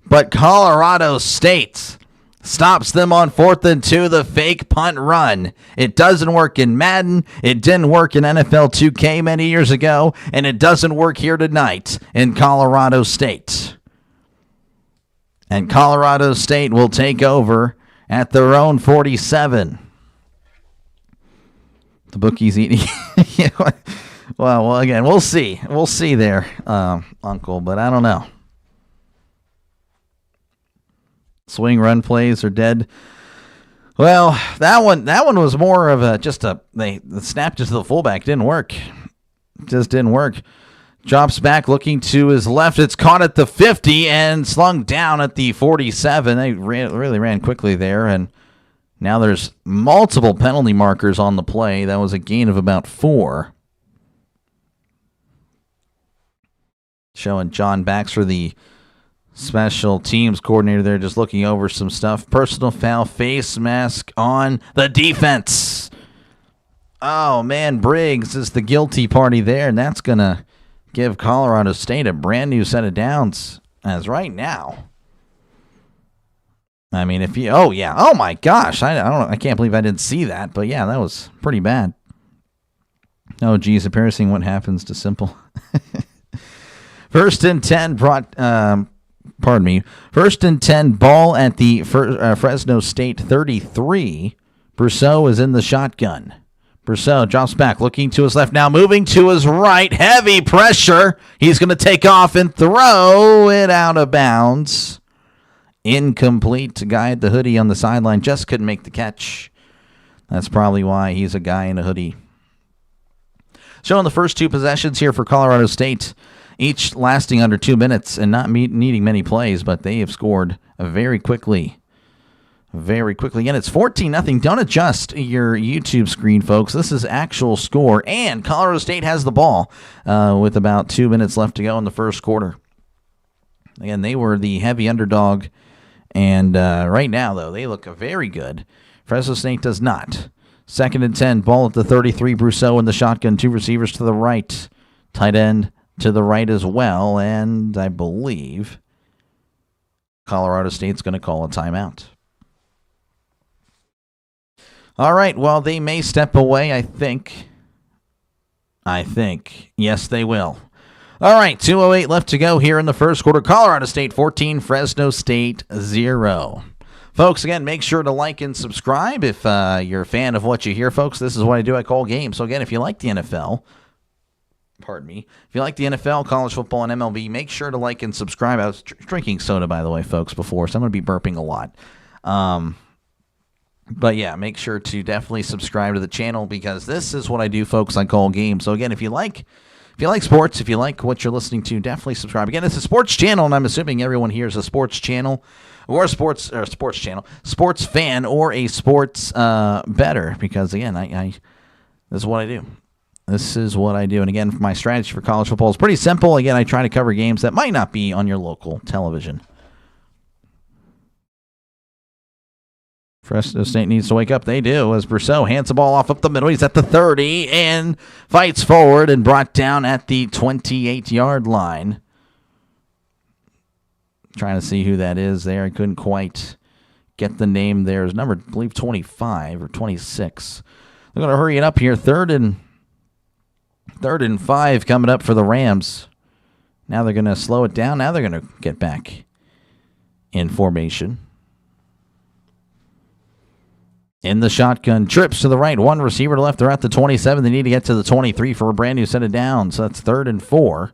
But Colorado State stops them on 4th and 2, the fake punt run. It doesn't work in Madden. It didn't work in NFL 2K many years ago. And it doesn't work here tonight in Colorado State. And Colorado State will take over at their own 47. The bookies eating. Well, again, we'll see. We'll see there, Uncle, but I don't know. Swing run plays are dead. Well, that one was more of the snap just to the fullback didn't work. Just didn't work. Drops back looking to his left. It's caught at the 50 and slung down at the 47. They really ran quickly there, and now there's multiple penalty markers on the play. That was a gain of about 4. Showing John Baxter, the special teams coordinator there, just looking over some stuff. Personal foul, face mask on the defense. Oh, man, Briggs is the guilty party there, and that's going to give Colorado State a brand new set of downs as right now. I mean, oh my gosh, I can't believe I didn't see that, but yeah, that was pretty bad. Oh, geez, embarrassing what happens to Simple. First and 10 First and 10, ball at the Fresno State 33. Brousseau is in the shotgun. Brousseau drops back, looking to his left, now moving to his right. Heavy pressure. He's going to take off and throw it out of bounds. Incomplete. Guy at the hoodie on the sideline just couldn't make the catch. That's probably why he's a guy in a hoodie. Showing the first 2 possessions here for Colorado State, each lasting under 2 minutes and not needing many plays, but they have scored very quickly. Very quickly. Again, it's 14-0. Don't adjust your YouTube screen, folks. This is actual score, and Colorado State has the ball with about 2 minutes left to go in the first quarter. Again, they were the heavy underdog, and right now, though, they look very good. Fresno State does not. Second and 10, ball at the 33. Brousseau in the shotgun, 2 receivers to the right. Tight end to the right as well, and I believe Colorado State's going to call a timeout. All right, well, they may step away, I think. Yes, they will. All right, 2:08 left to go here in the first quarter. Colorado State 14, Fresno State 0. Folks, again, make sure to like and subscribe if you're a fan of what you hear, folks. This is what I do. I call games. So, again, if you like the NFL, if you like the NFL, college football, and MLB, make sure to like and subscribe. I was drinking soda, by the way, folks, before, so I'm going to be burping a lot. But, yeah, make sure to definitely subscribe to the channel because this is what I do, folks. I call games. So, again, if you like sports, if you like what you're listening to, definitely subscribe. Again, it's a sports channel, and I'm assuming everyone here is a sports channel or a sports fan or a sports bettor because, again, this is what I do. This is what I do. And, again, my strategy for college football is pretty simple. Again, I try to cover games that might not be on your local television. Fresno State needs to wake up. They do, as Brousseau hands the ball off up the middle. He's at the 30 and fights forward and brought down at the 28-yard line. Trying to see who that is there. I couldn't quite get the name there. It's number, I believe, 25 or 26. They're going to hurry it up here. Third and 5 coming up for the Rams. Now they're going to slow it down. Now they're going to get back in formation. In the shotgun, trips to the right, 1 receiver to left. They're at the 27. They need to get to the 23 for a brand new set of downs. So that's 3rd and 4.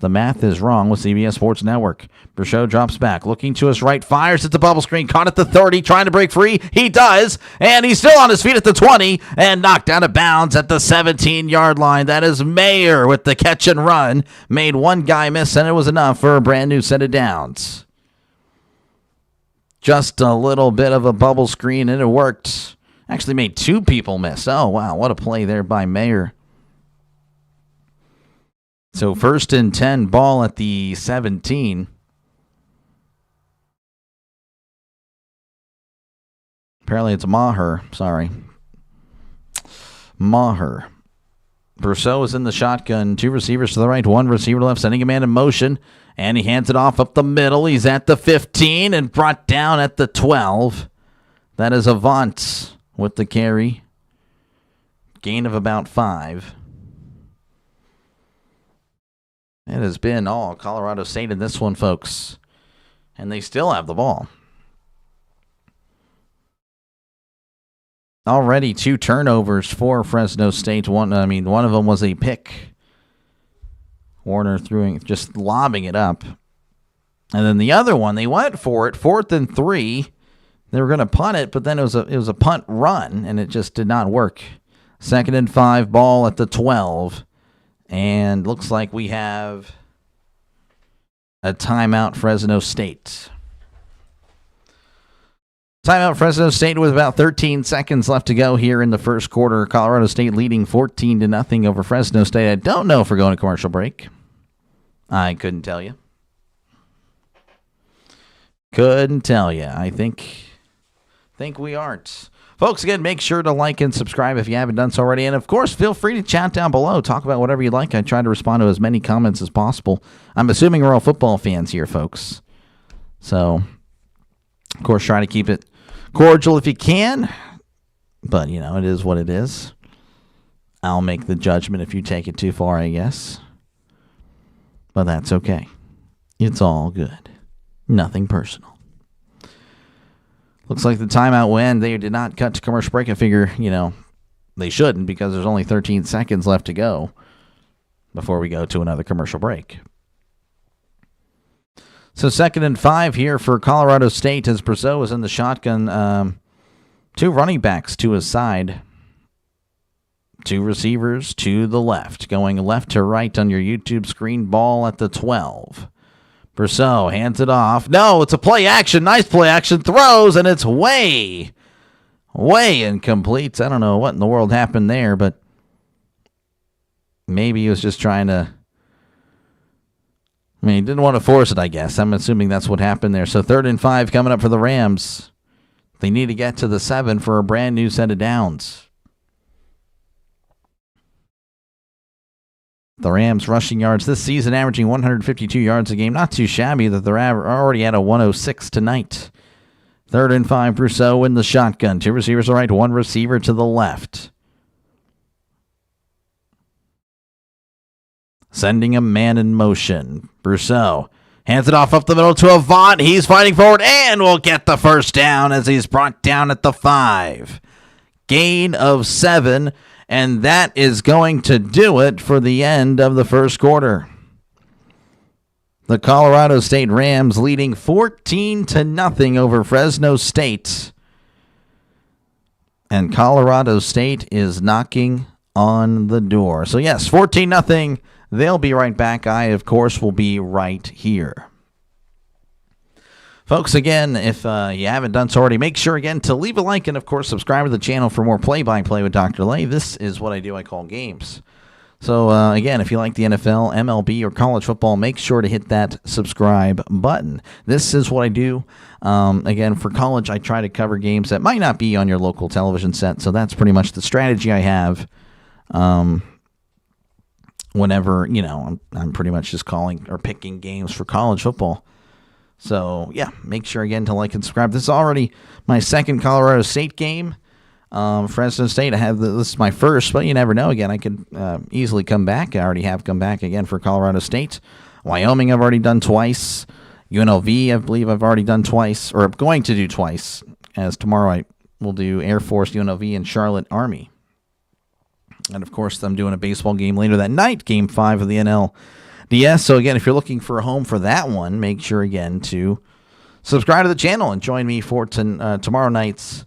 The math is wrong with CBS Sports Network. Brousseau drops back, looking to his right, fires at the bubble screen, caught at the 30, trying to break free. He does, and he's still on his feet at the 20, and knocked out of bounds at the 17-yard line. That is Mayer with the catch and run. Made one guy miss, and it was enough for a brand new set of downs. Just a little bit of a bubble screen, and it worked. Actually made 2 people miss. Oh, wow, what a play there by Mayer. So 1st and 10, ball at the 17. Apparently it's Maher. Sorry. Maher. Brousseau is in the shotgun. 2 receivers to the right, 1 receiver to left, sending a man in motion. And he hands it off up the middle. He's at the 15 and brought down at the 12. That is Avant with the carry. Gain of about 5. It has been all Colorado State in this one, folks. And they still have the ball. Already 2 turnovers for Fresno State. One of them was a pick. Warner just lobbing it up. And then the other one, they went for it, 4th and 3. They were going to punt it, but then it was a punt run, and it just did not work. 2nd and 5, ball at the 12. And looks like we have a timeout, Fresno State. Timeout, Fresno State with about 13 seconds left to go here in the first quarter. Colorado State leading 14-0 over Fresno State. I don't know if we're going to commercial break. I couldn't tell you. Couldn't tell you. I think we aren't. Folks, again, make sure to like and subscribe if you haven't done so already. And, of course, feel free to chat down below. Talk about whatever you like. I try to respond to as many comments as possible. I'm assuming we're all football fans here, folks. So, of course, try to keep it cordial if you can. But, it is what it is. I'll make the judgment if you take it too far, I guess. But that's okay. It's all good. Nothing personal. Looks like the timeout will end. They did not cut to commercial break. I figure, they shouldn't because there's only 13 seconds left to go before we go to another commercial break. So 2nd and 5 here for Colorado State as Brazeau is in the shotgun. 2 running backs to his side. 2 receivers to the left. Going left to right on your YouTube screen. Ball at the 12. Brazeau hands it off. No, it's a play action. Nice play action. Throws, and it's way incomplete. I don't know what in the world happened there, but maybe he was just trying to... he didn't want to force it, I guess. I'm assuming that's what happened there. So 3rd and 5 coming up for the Rams. They need to get to the 7 for a brand new set of downs. The Rams rushing yards this season averaging 152 yards a game. Not too shabby that they're already at a 106 tonight. 3rd and 5, Brazeau in the shotgun. 2 receivers to the right, 1 receiver to the left. Sending a man in motion. Brazeau hands it off up the middle to Avant. He's fighting forward and will get the first down as he's brought down at the 5. Gain of 7. And that is going to do it for the end of the first quarter. The Colorado State Rams leading 14-0 over Fresno State. And Colorado State is knocking on the door. So yes, 14-0. They'll be right back. I, of course, will be right here. Folks, again, if you haven't done so already, make sure, again, to leave a like and, of course, subscribe to the channel for more play-by-play with DrDelay. This is what I do. I call games. So, again, if you like the NFL, MLB, or college football, make sure to hit that subscribe button. This is what I do. Again, for college, I try to cover games that might not be on your local television set, so that's pretty much the strategy I have. Whenever, I'm pretty much just calling or picking games for college football. So, yeah, make sure, again, to like and subscribe. This is already my 2nd Colorado State game. Fresno State, this is my first, but you never know. Again, I could easily come back. I already have come back again for Colorado State. Wyoming, I've already done twice. UNLV, I believe I've already done twice, or I'm going to do twice, as tomorrow I will do Air Force, UNLV, and Charlotte Army. And, of course, I'm doing a baseball game later that night, Game 5 of the NLDS. So, again, if you're looking for a home for that one, make sure, again, to subscribe to the channel and join me for tomorrow night's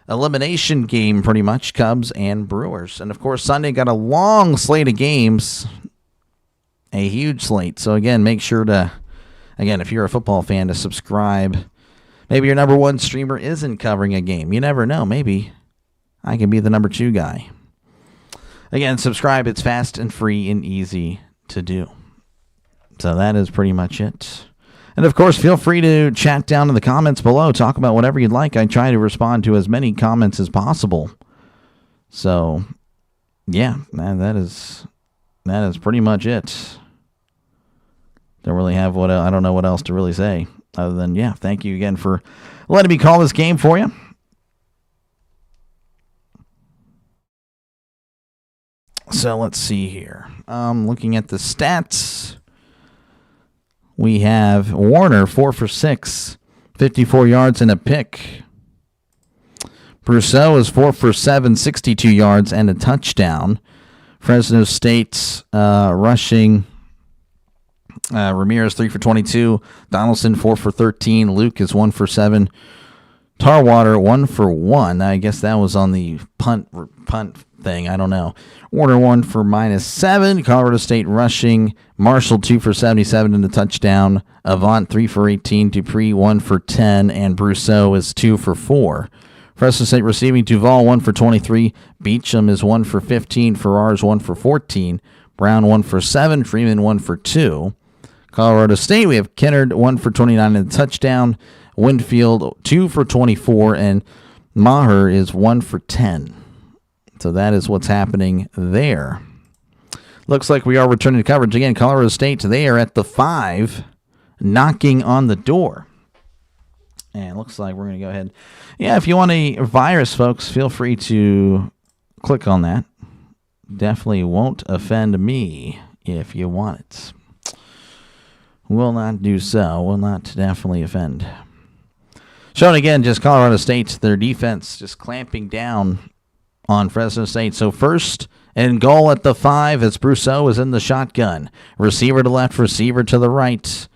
elimination game, pretty much, Cubs and Brewers. And, of course, Sunday got a long slate of games, a huge slate. So, again, make sure to, again, if you're a football fan, to subscribe. Maybe your number 1 streamer isn't covering a game. You never know. Maybe I can be the number 2 guy. Again, subscribe. It's fast and free and easy to do. So that is pretty much it. And, of course, feel free to chat down in the comments below. Talk about whatever you'd like. I try to respond to as many comments as possible. So, yeah, man, that is pretty much it. Don't really have I don't know what else to really say other than, yeah, thank you again for letting me call this game for you. So let's see here. Looking at the stats. We have Warner, 4 for 6, 54 yards and a pick. Brazeau is 4 for 7, 62 yards and a touchdown. Fresno State's rushing Ramirez 3 for 22. Donaldson 4 for 13. Luke is 1 for 7. Tarwater 1 for 1. I guess that was on the punt thing. I don't know. Warner 1 for -7. Colorado State rushing. Marshall 2 for 77 in the touchdown. Avant 3 for 18. Dupree 1 for 10. And Brousseau is 2 for 4. Fresno State receiving. Duval 1 for 23. Beecham is 1 for 15. Farrar's 1 for 14. Brown 1 for 7. Freeman 1 for 2. Colorado State, we have Kennard 1 for 29 in the touchdown. Winfield 2 for 24. And Maher is 1 for 10. So that is what's happening there. Looks like we are returning to coverage again. Colorado State, they are at the 5, knocking on the door. And it looks like we're going to go ahead. Yeah, if you want a virus, folks, feel free to click on that. Definitely won't offend me if you want it. Will not do so. Will not definitely offend. Showing again, just Colorado State, their defense just clamping down on Fresno State. So first and goal at the 5 as Brousseau is in the shotgun. Receiver to left, receiver to the right.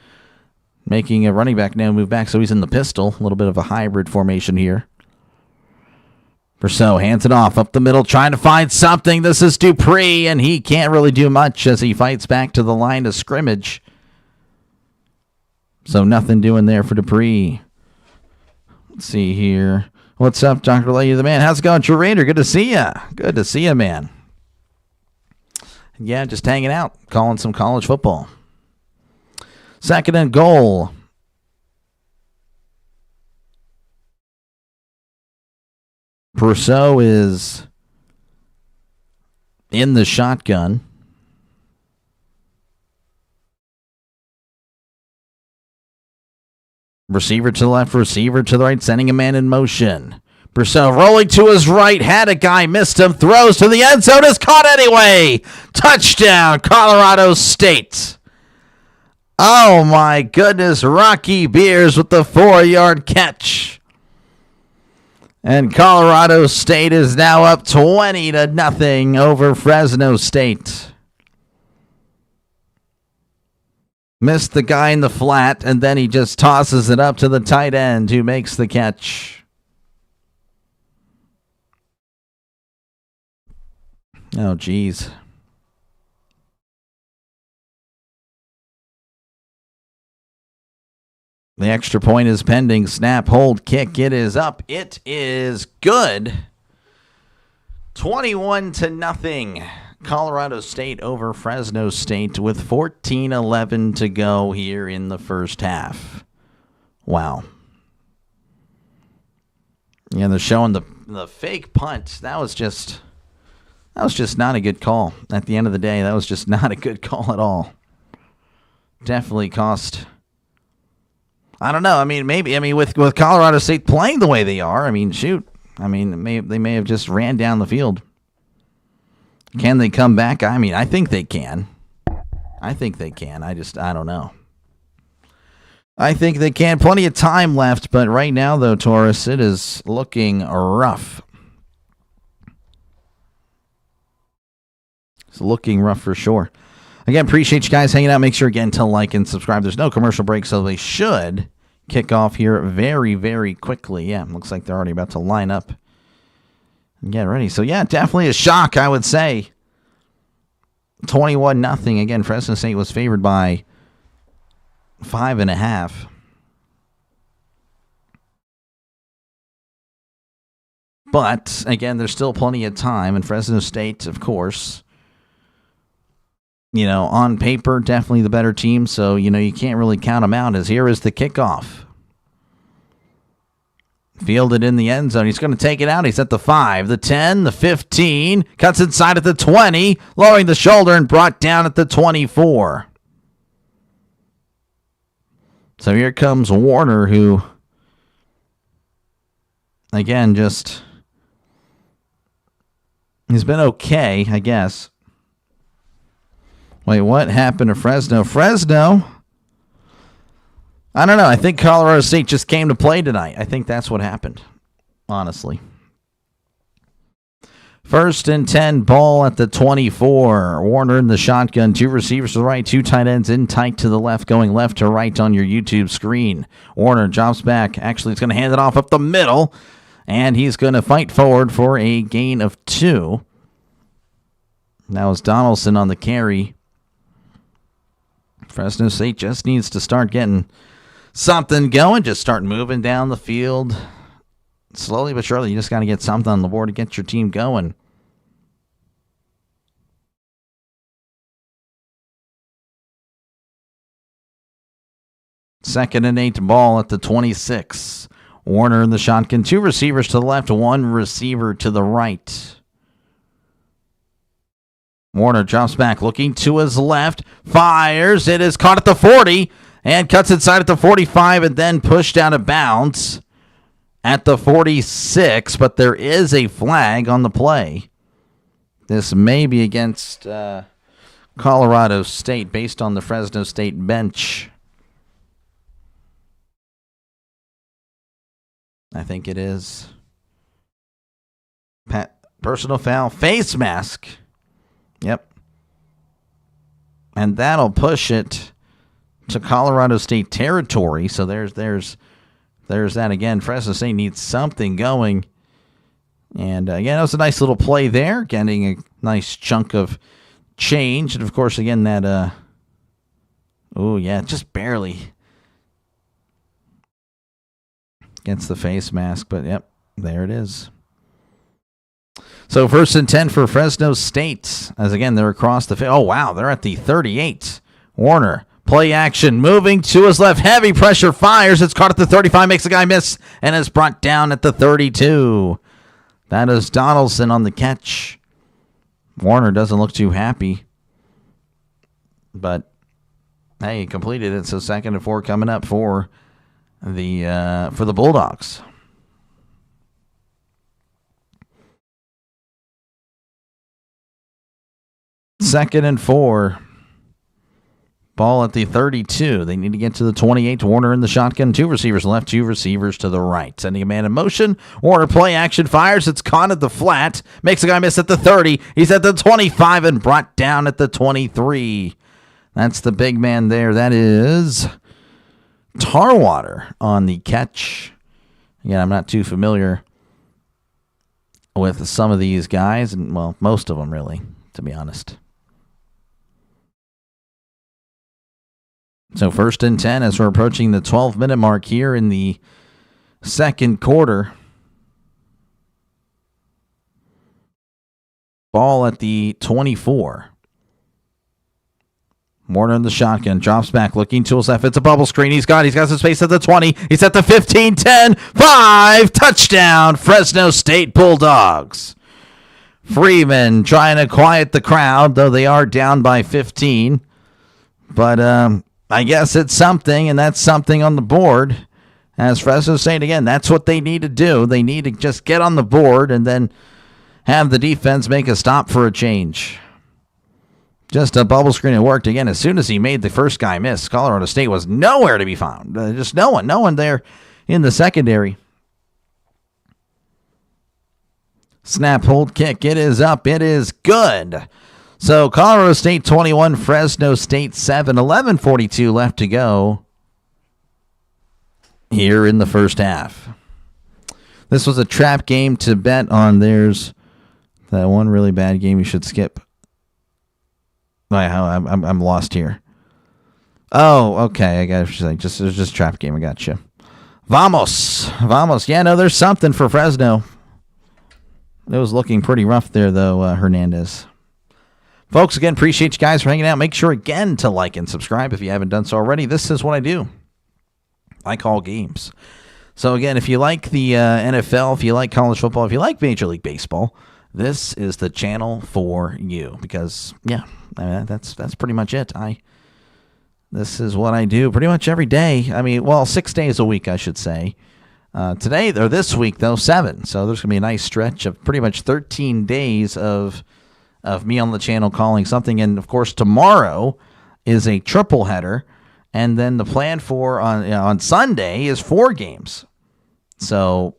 Making a running back now move back, so he's in the pistol. A little bit of a hybrid formation here. Brousseau hands it off up the middle, trying to find something. This is Dupree, and he can't really do much as he fights back to the line of scrimmage. So nothing doing there for Dupree. Let's see here. What's up, Dr. DrDelay? You're the man. How's it going, True Raider? Good to see ya. Good to see ya, man. Yeah, just hanging out, calling some college football. Second and goal. Brousseau is in the shotgun. Receiver to the left, receiver to the right, sending a man in motion. Brousseau rolling to his right, had a guy, missed him, throws to the end zone, is caught anyway. Touchdown, Colorado State. Oh my goodness, Rocky Beers with the 4-yard catch. And Colorado State is now up 20-0 over Fresno State. Missed the guy in the flat, and then he just tosses it up to the tight end who makes the catch. Oh, geez. The extra point is pending. Snap, hold, kick. It is up. It is good. 21-0. Colorado State over Fresno State with 14:11 to go here in the first half. Wow. Yeah, they're showing the fake punt. That was just not a good call. At the end of the day, that was just not a good call at all. Definitely cost. I don't know. I mean, maybe. I mean, with Colorado State playing the way they are, I mean, shoot. I mean, they may have just ran down the field. Can they come back? I mean, I think they can. I don't know. I think they can. Plenty of time left, but right now, though, Taurus, it is looking rough. It's looking rough for sure. Again, appreciate you guys hanging out. Make sure, again, to like and subscribe. There's no commercial break, so they should kick off here very, very quickly. Yeah, looks like they're already about to line up and get ready. So, yeah, definitely a shock, I would say. 21-0. Again, Fresno State was favored by 5.5. But, again, there's still plenty of time. And Fresno State, of course, you know, on paper, definitely the better team. So, you know, you can't really count them out as here is the kickoff. Fielded in the end zone. He's going to take it out. He's at the 5, the 10, the 15. Cuts inside at the 20. Lowering the shoulder and brought down at the 24. So here comes Warner, who, again, just, he's been okay, I guess. Wait, what happened to Fresno? Fresno? I don't know. I think Colorado State just came to play tonight. I think that's what happened, honestly. First and 10, ball at the 24. Warner in the shotgun. 2 receivers to the right, 2 tight ends in tight to the left, going left to right on your YouTube screen. Warner drops back. Actually, it's going to hand it off up the middle, and he's going to fight forward for a gain of 2. Now it's Donaldson on the carry. Fresno State just needs to start getting something going. Just start moving down the field. Slowly but surely, you just got to get something on the board to get your team going. Second and 8, ball at the 26. Warner in the shotgun. 2 receivers to the left, 1 receiver to the right. Warner drops back, looking to his left, fires. It is caught at the 40 and cuts inside at the 45 and then pushed out of bounds at the 46, but there is a flag on the play. This may be against Colorado State based on the Fresno State bench. I think it is. Personal foul, face mask. Yep. And that'll push it to Colorado State territory. So there's that again. Fresno State needs something going. And again, it was a nice little play there, getting a nice chunk of change. And of course, again, that just barely against the face mask, but yep, there it is. So first and 10 for Fresno State, as again, they're across the field. Oh, wow, they're at the 38. Warner, play action, moving to his left, heavy pressure, fires. It's caught at the 35, makes the guy miss, and is brought down at the 32. That is Donaldson on the catch. Warner doesn't look too happy, but hey, he completed it, so 2nd and 4 coming up for the Bulldogs. Second and 4. Ball at the 32. They need to get to the 28. Warner in the shotgun. 2 receivers left, 2 receivers to the right. Sending a man in motion. Warner play action, fires. It's caught at the flat. Makes a guy miss at the 30. He's at the 25 and brought down at the 23. That's the big man there. That is Tarwater on the catch. Again, I'm not too familiar with some of these guys, and well, most of them really, to be honest. So first and 10 as we're approaching the 12-minute mark here in the second quarter. Ball at the 24. Warner in the shotgun, drops back, looking to his left. It's a bubble screen. He's got some space at the 20. He's at the 15, 10, 5. Touchdown, Fresno State Bulldogs. Freeman trying to quiet the crowd, though they are down by 15. But I guess it's something, and that's something on the board. As Fresno State, again, that's what they need to do. They need to just get on the board and then have the defense make a stop for a change. Just a bubble screen. It worked again. As soon as he made the first guy miss, Colorado State was nowhere to be found. Just no one there in the secondary. Snap, hold, kick. It is up. It is good. So Colorado State 21, Fresno State 7. 11:42 left to go here in the first half. This was a trap game to bet on. There's that one really bad game you should skip. I'm lost here. Oh, okay. I got it. Just trap game. I got you. Vamos. Yeah, no, there's something for Fresno. It was looking pretty rough there, though, Hernandez. Folks, again, appreciate you guys for hanging out. Make sure, again, to like and subscribe if you haven't done so already. This is what I do. I call games. So, again, if you like the NFL, if you like college football, if you like Major League Baseball, this is the channel for you. Because, yeah, that's pretty much it. This is what I do pretty much every day. 6 days a week, I should say. Today, or this week, though, 7. So there's going to be a nice stretch of pretty much 13 days of me on the channel calling something. And, of course, tomorrow is a triple header. And then the plan for on Sunday is 4 games. So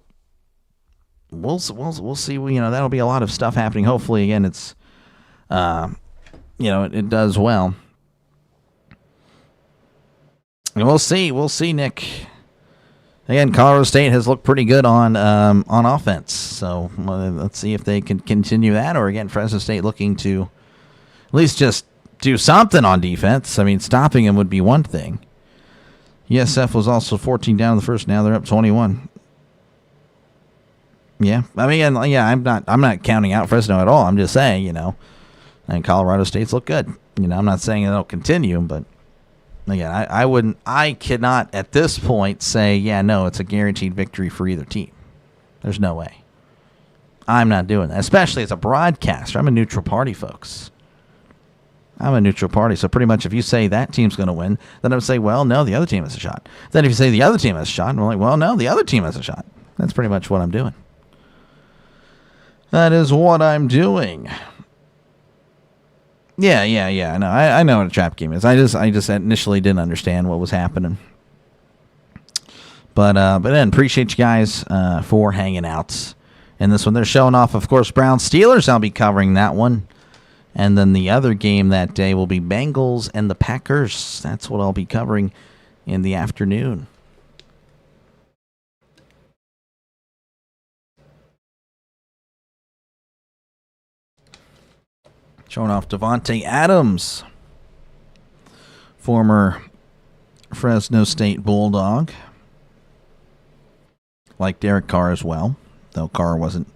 we'll see. That'll be a lot of stuff happening. Hopefully, again, it's it does well. And we'll see, Nick. Again, Colorado State has looked pretty good on offense. So let's see if they can continue that, or again, Fresno State looking to at least just do something on defense. I mean, stopping them would be one thing. USF was also 14 down in the first. Now they're up 21. Yeah, I mean, I'm not counting out Fresno at all. I'm just saying, and Colorado State's look good. I'm not saying it'll continue, but again, I cannot at this point say, it's a guaranteed victory for either team. There's no way. I'm not doing that, especially as a broadcaster. I'm a neutral party, folks. I'm a neutral party, so pretty much if you say that team's going to win, then I would say, well, no, the other team has a shot. Then if you say the other team has a shot, I'm like, well, no, the other team has a shot. That's pretty much what I'm doing. That is what I'm doing. Yeah. I know what a trap game is. I just initially didn't understand what was happening. But then appreciate you guys for hanging out in this one. They're showing off, of course, Browns Steelers. I'll be covering that one. And then the other game that day will be Bengals and the Packers. That's what I'll be covering in the afternoon. Showing off Devontae Adams, former Fresno State Bulldog. Like Derek Carr as well, though Carr wasn't.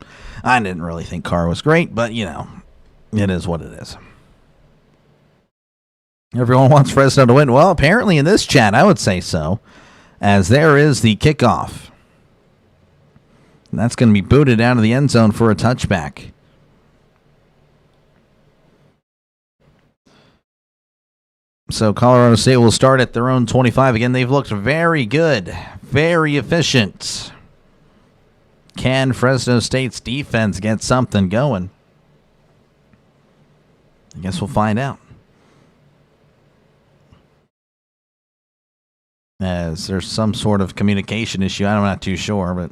I didn't really think Carr was great, but it is what it is. Everyone wants Fresno to win. Well, apparently in this chat, I would say so, as there is the kickoff. And that's going to be booted out of the end zone for a touchback. So Colorado State will start at their own 25. Again, they've looked very good, very efficient. Can Fresno State's defense get something going? I guess we'll find out. As there's some sort of communication issue. I'm not too sure, but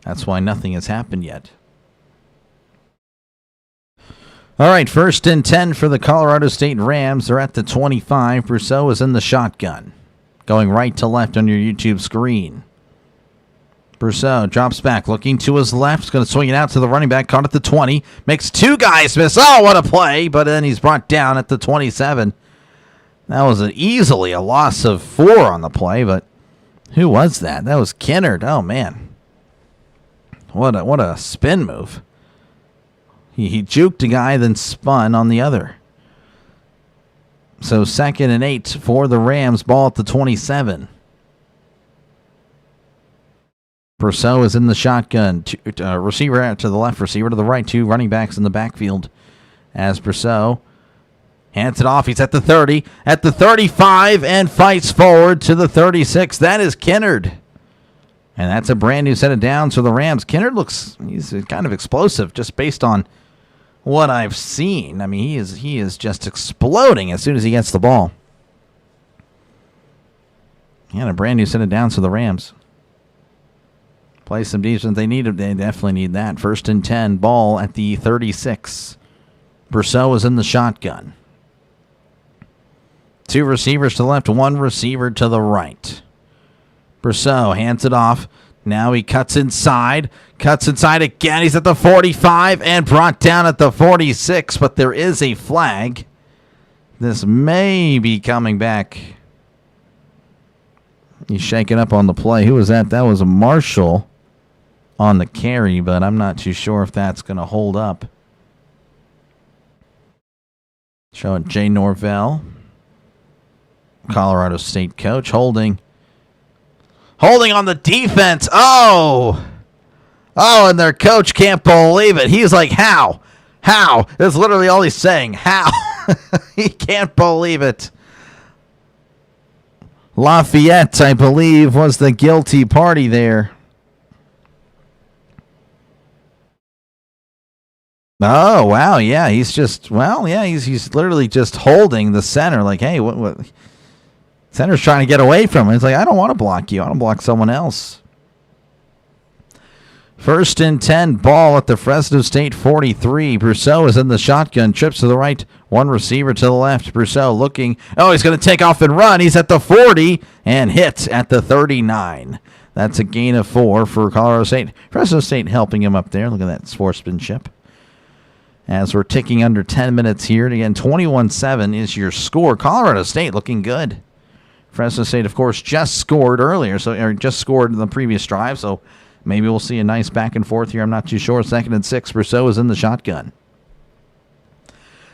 that's why nothing has happened yet. All right, 1st and 10 for the Colorado State Rams. They're at the 25. Brousseau is in the shotgun, going right to left on your YouTube screen. Brousseau drops back, looking to his left. He's going to swing it out to the running back, caught at the 20. Makes two guys miss. Oh, what a play. But then he's brought down at the 27. That was easily a loss of 4 on the play, but who was that? That was Kennard. Oh, man. What a spin move. He juked a guy, then spun on the other. So 2nd and 8 for the Rams. Ball at the 27. Brousseau is in the shotgun. Receiver out to the left, receiver to the right. 2 running backs in the backfield. As Brousseau hands it off. He's at the 30, at the 35, and fights forward to the 36. That is Kennard. And that's a brand new set of downs for the Rams. Kennard he's kind of explosive just based on what I've seen. I mean, he is just exploding as soon as he gets the ball. And a brand new set of downs for the Rams. Play some defense. They definitely need that. 1st and 10, ball at the 36. Brousseau is in the shotgun. 2 receivers to the left, 1 receiver to the right. Brousseau hands it off. Now he cuts inside again. He's at the 45 and brought down at the 46, but there is a flag. This may be coming back. He's shaking up on the play. Who was that? That was a Marshall on the carry, but I'm not too sure if that's going to hold up. Showing Jay Norvell, Colorado State coach, holding on the defense. Oh, and their coach can't believe it. He's like, how? That's literally all he's saying. How? He can't believe it. Lafayette, I believe, was the guilty party there. Oh, wow, yeah, he's literally just holding the center like, hey, what? Center's trying to get away from him. He's like, I don't want to block you. I want to block someone else. First and 10, ball at the Fresno State 43. Brousseau is in the shotgun, trips to the right, one receiver to the left. Brousseau looking, oh, he's going to take off and run. He's at the 40 and hits at the 39. That's a gain of 4 for Colorado State. Fresno State helping him up there. Look at that sportsmanship. As we're ticking under 10 minutes here. And again, 21-7 is your score. Colorado State looking good. Fresno State, of course, just scored earlier, or just scored in the previous drive, so maybe we'll see a nice back and forth here. I'm not too sure. 2nd and 6. Brousseau is in the shotgun.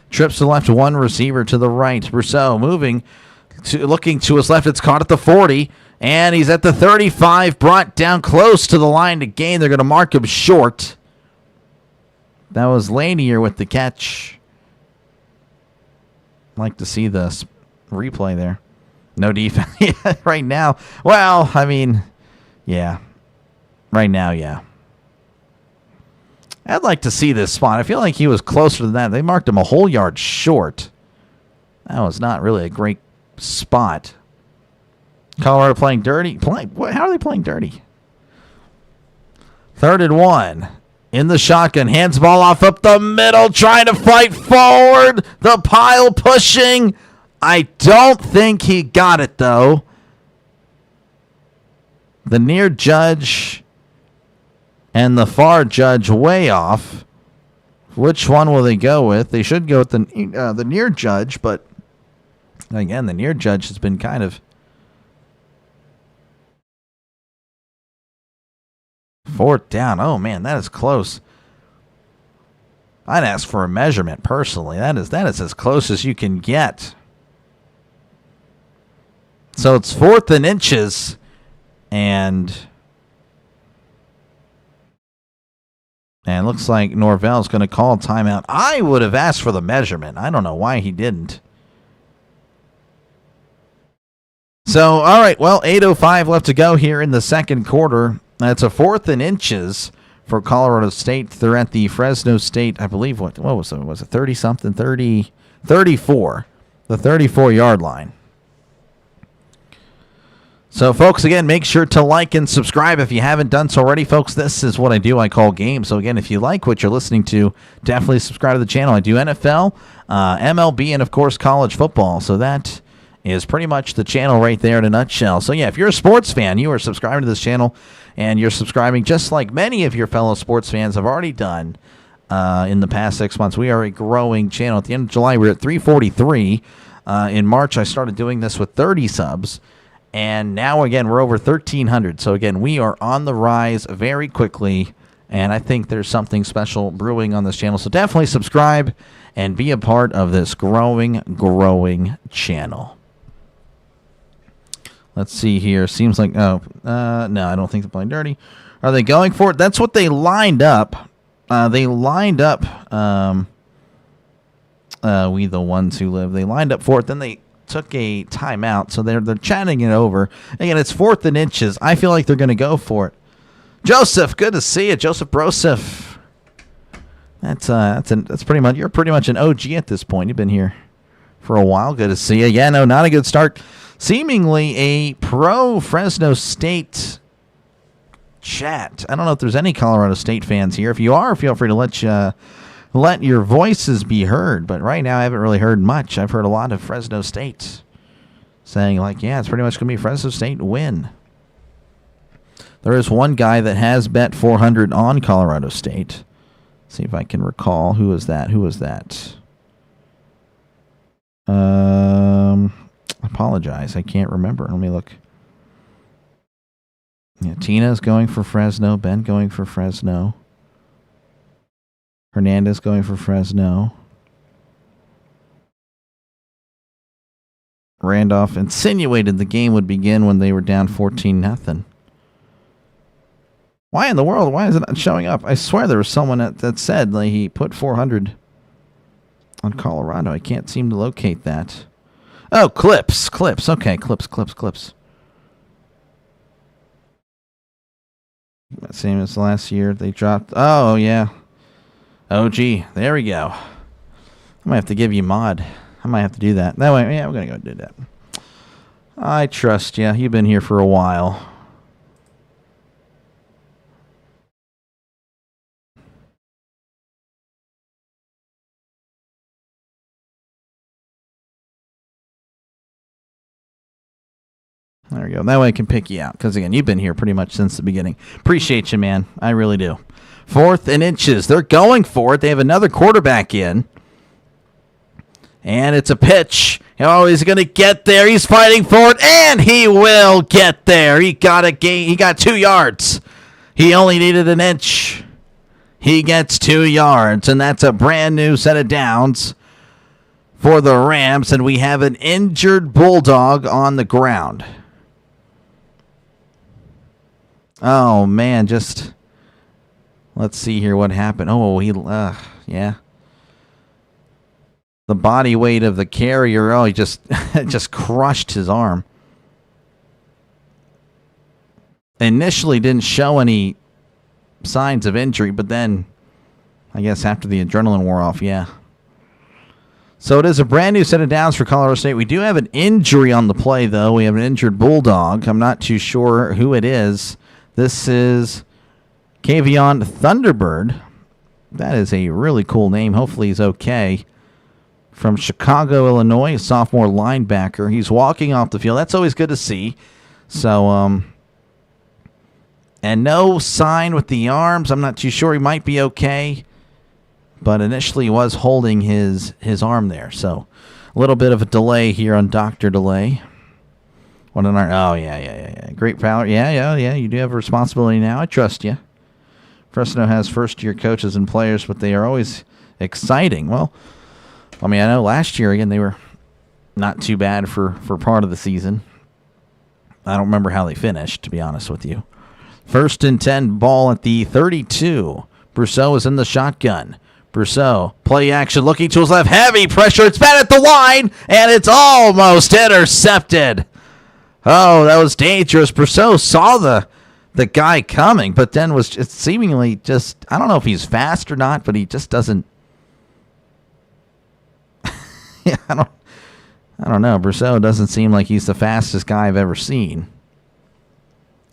Trips to the left, one receiver to the right. Brousseau moving, looking to his left. It's caught at the 40, and he's at the 35, brought down close to the line to gain. They're going to mark him short. That was Lanier with the catch. Like to see the replay there. No defense right now. Well, I mean, yeah. Right now, yeah. I'd like to see this spot. I feel like he was closer than that. They marked him a whole yard short. That was not really a great spot. Colorado playing dirty. How are they playing dirty? 3rd and 1. In the shotgun. Hands ball off up the middle. Trying to fight forward. The pile pushing. I don't think he got it, though. The near judge and the far judge way off. Which one will they go with? They should go with the near judge, but again, the near judge has been kind of 4th down. Oh man, that is close. I'd ask for a measurement personally. That is as close as you can get. So it's 4th and inches, and it looks like Norvell's going to call a timeout. I would have asked for the measurement. I don't know why he didn't. So, all right, well, 8:05 left to go here in the second quarter. It's a 4th and inches for Colorado State. They're at the Fresno State, I believe, what was it? Was it 30-something? 34. The 34-yard line. So, folks, again, make sure to like and subscribe if you haven't done so already. Folks, this is what I do. I call games. So, again, if you like what you're listening to, definitely subscribe to the channel. I do NFL, MLB, and, of course, college football. So that is pretty much the channel right there in a nutshell. So, yeah, if you're a sports fan, you are subscribing to this channel, and you're subscribing just like many of your fellow sports fans have already done in the past 6 months. We are a growing channel. At the end of July, we were at 343. In March, I started doing this with 30 subs. And now, again, we're over 1,300. So, again, we are on the rise very quickly. And I think there's something special brewing on this channel. So definitely subscribe and be a part of this growing channel. Let's see here. Seems like, no, I don't think they're playing dirty. Are they going for it? That's what they lined up. We the ones who live. They lined up for it. Then they took a timeout, so they're chatting it over. Again, it's 4th and inches. I feel like they're going to go for it. Joseph, good to see you, Joseph Broseph. That's pretty much, you're pretty much an OG at this point. You've been here for a while. Good to see you. Yeah, no, not a good start. Seemingly a pro Fresno State chat. I don't know if there's any Colorado State fans here. If you are, feel free to let your voices be heard. But right now, I haven't really heard much. I've heard a lot of Fresno State saying, like, yeah, it's pretty much going to be Fresno State win. There is one guy that has bet 400 on Colorado State. Let's see if I can recall. Who was that? I apologize. I can't remember. Let me look. Yeah, Tina's going for Fresno. Ben going for Fresno. Hernandez going for Fresno. Randolph insinuated the game would begin when they were down 14-0. Why in the world? Why is it not showing up? I swear there was someone that said like, he put 400 on Colorado. I can't seem to locate that. Oh, clips. Okay, clips. Same as last year. They dropped. Oh, yeah. OG. There we go. I might have to give you mod. I might have to do that. That way, yeah, we're going to go do that. I trust you. You've been here for a while. There we go. That way I can pick you out. Because, again, you've been here pretty much since the beginning. Appreciate you, man. I really do. 4th and inches. They're going for it. They have another quarterback in. And it's a pitch. Oh, he's going to get there. He's fighting for it. And he will get there. He got 2 yards. He only needed an inch. He gets 2 yards. And that's a brand new set of downs for the Rams. And we have an injured Bulldog on the ground. Oh, man, just let's see here what happened. Oh, yeah. The body weight of the carrier, he just just crushed his arm. Initially didn't show any signs of injury, but then I guess after the adrenaline wore off, yeah. So it is a brand new set of downs for Colorado State. We do have an injury on the play, though. We have an injured Bulldog. I'm not too sure who it is. This is Kavion Thunderbird. That is a really cool name. Hopefully he's okay. From Chicago, Illinois, a sophomore linebacker. He's walking off the field. That's always good to see. So, and no sign with the arms. I'm not too sure. He might be okay. But initially he was holding his arm there. So, a little bit of a delay here on DrDelay. Yeah. Great power. Yeah. You do have a responsibility now. I trust you. Fresno has first-year coaches and players, but they are always exciting. Well, I mean, I know last year, again, they were not too bad for part of the season. I don't remember how they finished, to be honest with you. 1st and 10, ball at the 32. Brousseau is in the shotgun. Brousseau, play action, looking to his left, heavy pressure. It's bad at the line, and it's almost intercepted. Oh, that was dangerous. Brousseau saw the guy coming, but then was just seemingly just, I don't know if he's fast or not, but he just doesn't. Yeah, I don't know. Brousseau doesn't seem like he's the fastest guy I've ever seen.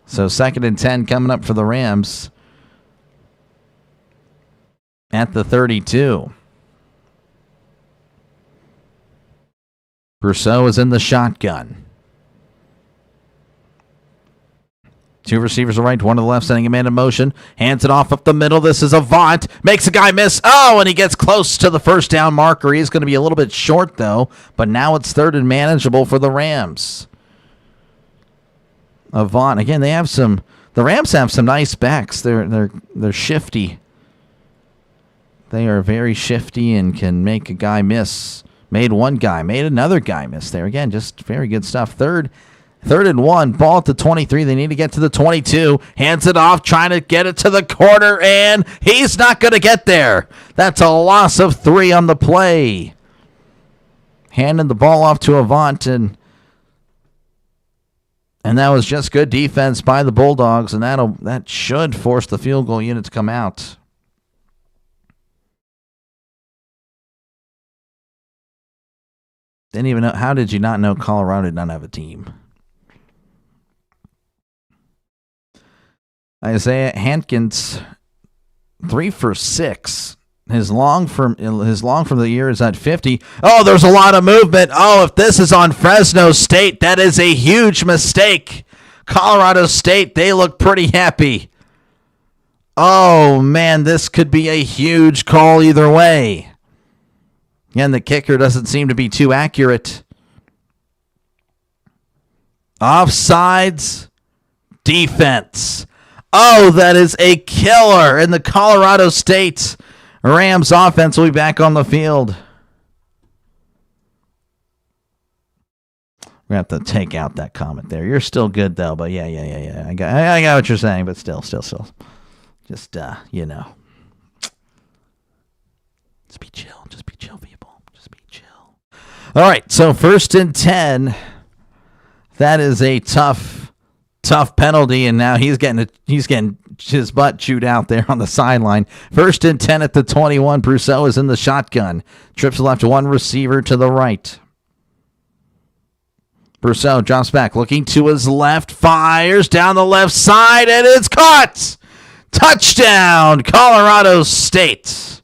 So 2nd and 10 coming up for the Rams at the 32. Brousseau is in the shotgun. 2 receivers to right, 1 to the left, sending a man in motion. Hands it off up the middle. This is Avant. Makes a guy miss. Oh, and he gets close to the first down marker. He's going to be a little bit short, though. But now it's 3rd and manageable for the Rams. Avant. Again, the Rams have some nice backs. They're shifty. They are very shifty and can make a guy miss. Made one guy. Made another guy miss there. Again, just very good stuff. 3rd and 1, ball at the 23. They need to get to the 22. Hands it off, trying to get it to the corner, and he's not going to get there. That's a loss of 3 on the play. Handing the ball off to Avant, and that was just good defense by the Bulldogs, and that should force the field goal unit to come out. Didn't even know. How did you not know Colorado did not have a team? Isaiah Hankins, 3 for 6. His long from the year is at 50. Oh, there's a lot of movement. Oh, if this is on Fresno State, that is a huge mistake. Colorado State, they look pretty happy. Oh, man, this could be a huge call either way. Again, the kicker doesn't seem to be too accurate. Offsides, defense. Oh, that is a killer. And the Colorado State Rams offense will be back on the field. We're going to have to take out that comment there. You're still good, though. But yeah. I got what you're saying, but still. Just, Just be chill. Just be chill, people. Just be chill. All right, so 1st and 10. That is a tough penalty, and now he's getting his butt chewed out there on the sideline. 1st and 10 at the 21. Brousseau is in the shotgun. Trips left, 1 receiver to the right. Brousseau drops back, looking to his left, fires down the left side, and it's caught! Touchdown, Colorado State.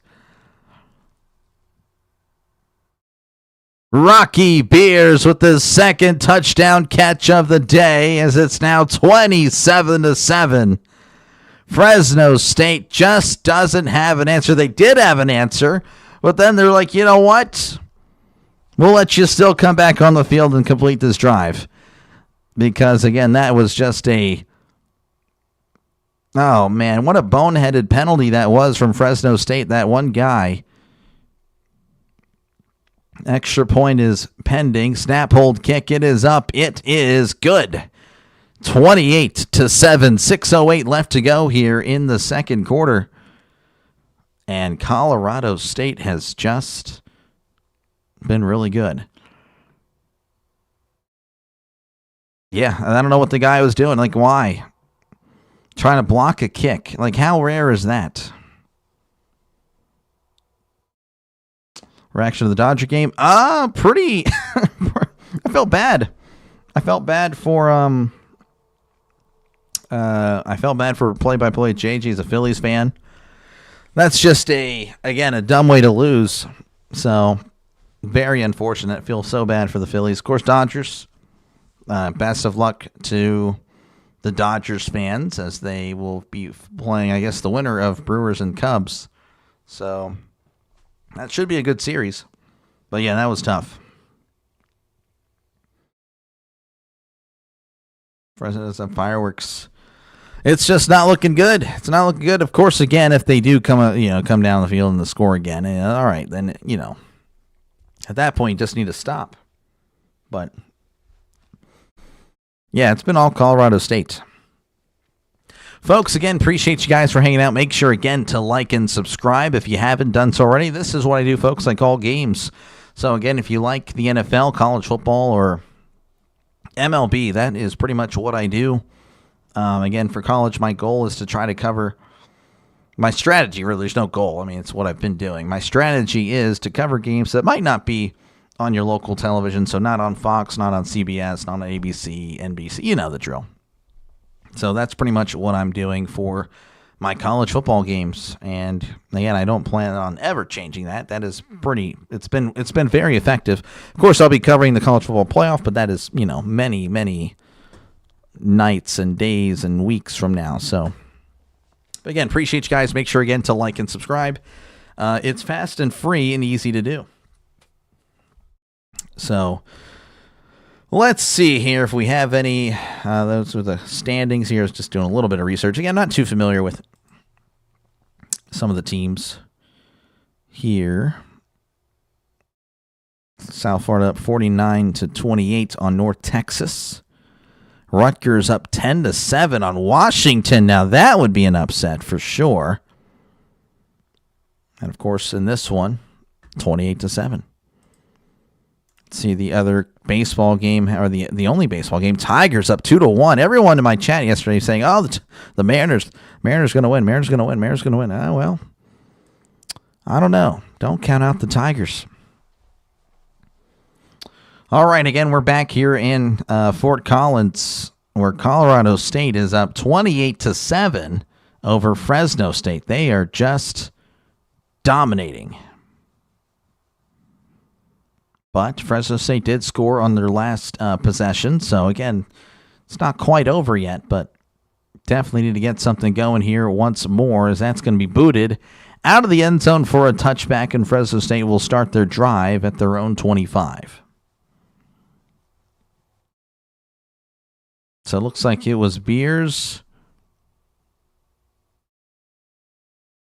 Rocky Beers with the second touchdown catch of the day, as it's now 27-7. Fresno State just doesn't have an answer. They did have an answer, but then they're like, you know what? We'll let you still come back on the field and complete this drive. Because, again, that was just oh, man, what a boneheaded penalty that was from Fresno State. That one guy. Extra point is pending. Snap, hold, kick. It is up. It is good. 28-7. 6:08 left to go here in the second quarter. And Colorado State has just been really good. Yeah, I don't know what the guy was doing. Like, why? Trying to block a kick. Like, how rare is that? Reaction to the Dodger game. Pretty. I felt bad. I felt bad for play-by-play JG. He's a Phillies fan. That's just a dumb way to lose. So, very unfortunate. I feel so bad for the Phillies. Of course, Dodgers. Best of luck to the Dodgers fans as they will be playing, I guess, the winner of Brewers and Cubs. So, that should be a good series. But, yeah, that was tough. Fresno some fireworks. It's just not looking good. It's not looking good. Of course, again, if they do come down the field and the score again, all right, then, at that point, you just need to stop. But, yeah, it's been all Colorado State. Folks, again, appreciate you guys for hanging out. Make sure, again, to like and subscribe if you haven't done so already. This is what I do, folks. I call games. So, again, if you like the NFL, college football, or MLB, that is pretty much what I do. Again, for college, my goal is to try to cover my strategy. Really, there's no goal. I mean, it's what I've been doing. My strategy is to cover games that might not be on your local television, so not on Fox, not on CBS, not on ABC, NBC. You know the drill. So that's pretty much what I'm doing for my college football games. And again, I don't plan on ever changing that. That is it's been very effective. Of course, I'll be covering the college football playoff, but that is, many, many nights and days and weeks from now. So, again, appreciate you guys. Make sure, again, to like and subscribe. It's fast and free and easy to do. So, let's see here if we have any. Those are the standings here. I was just doing a little bit of research. Again, I'm not too familiar with some of the teams here. South Florida up 49-28 on North Texas. Rutgers up 10-7 on Washington. Now that would be an upset for sure. And of course, in this one, 28-7. See the other baseball game, or the only baseball game. Tigers up 2-1. Everyone in my chat yesterday saying, "Oh, the Mariners going to win. Mariners going to win. Mariners going to win." Oh, well, I don't know. Don't count out the Tigers. All right, again, we're back here in Fort Collins, where Colorado State is up 28-7 over Fresno State. They are just dominating. But Fresno State did score on their last possession. So, again, it's not quite over yet, but definitely need to get something going here once more, as that's going to be booted out of the end zone for a touchback, and Fresno State will start their drive at their own 25. So it looks like it was Beers.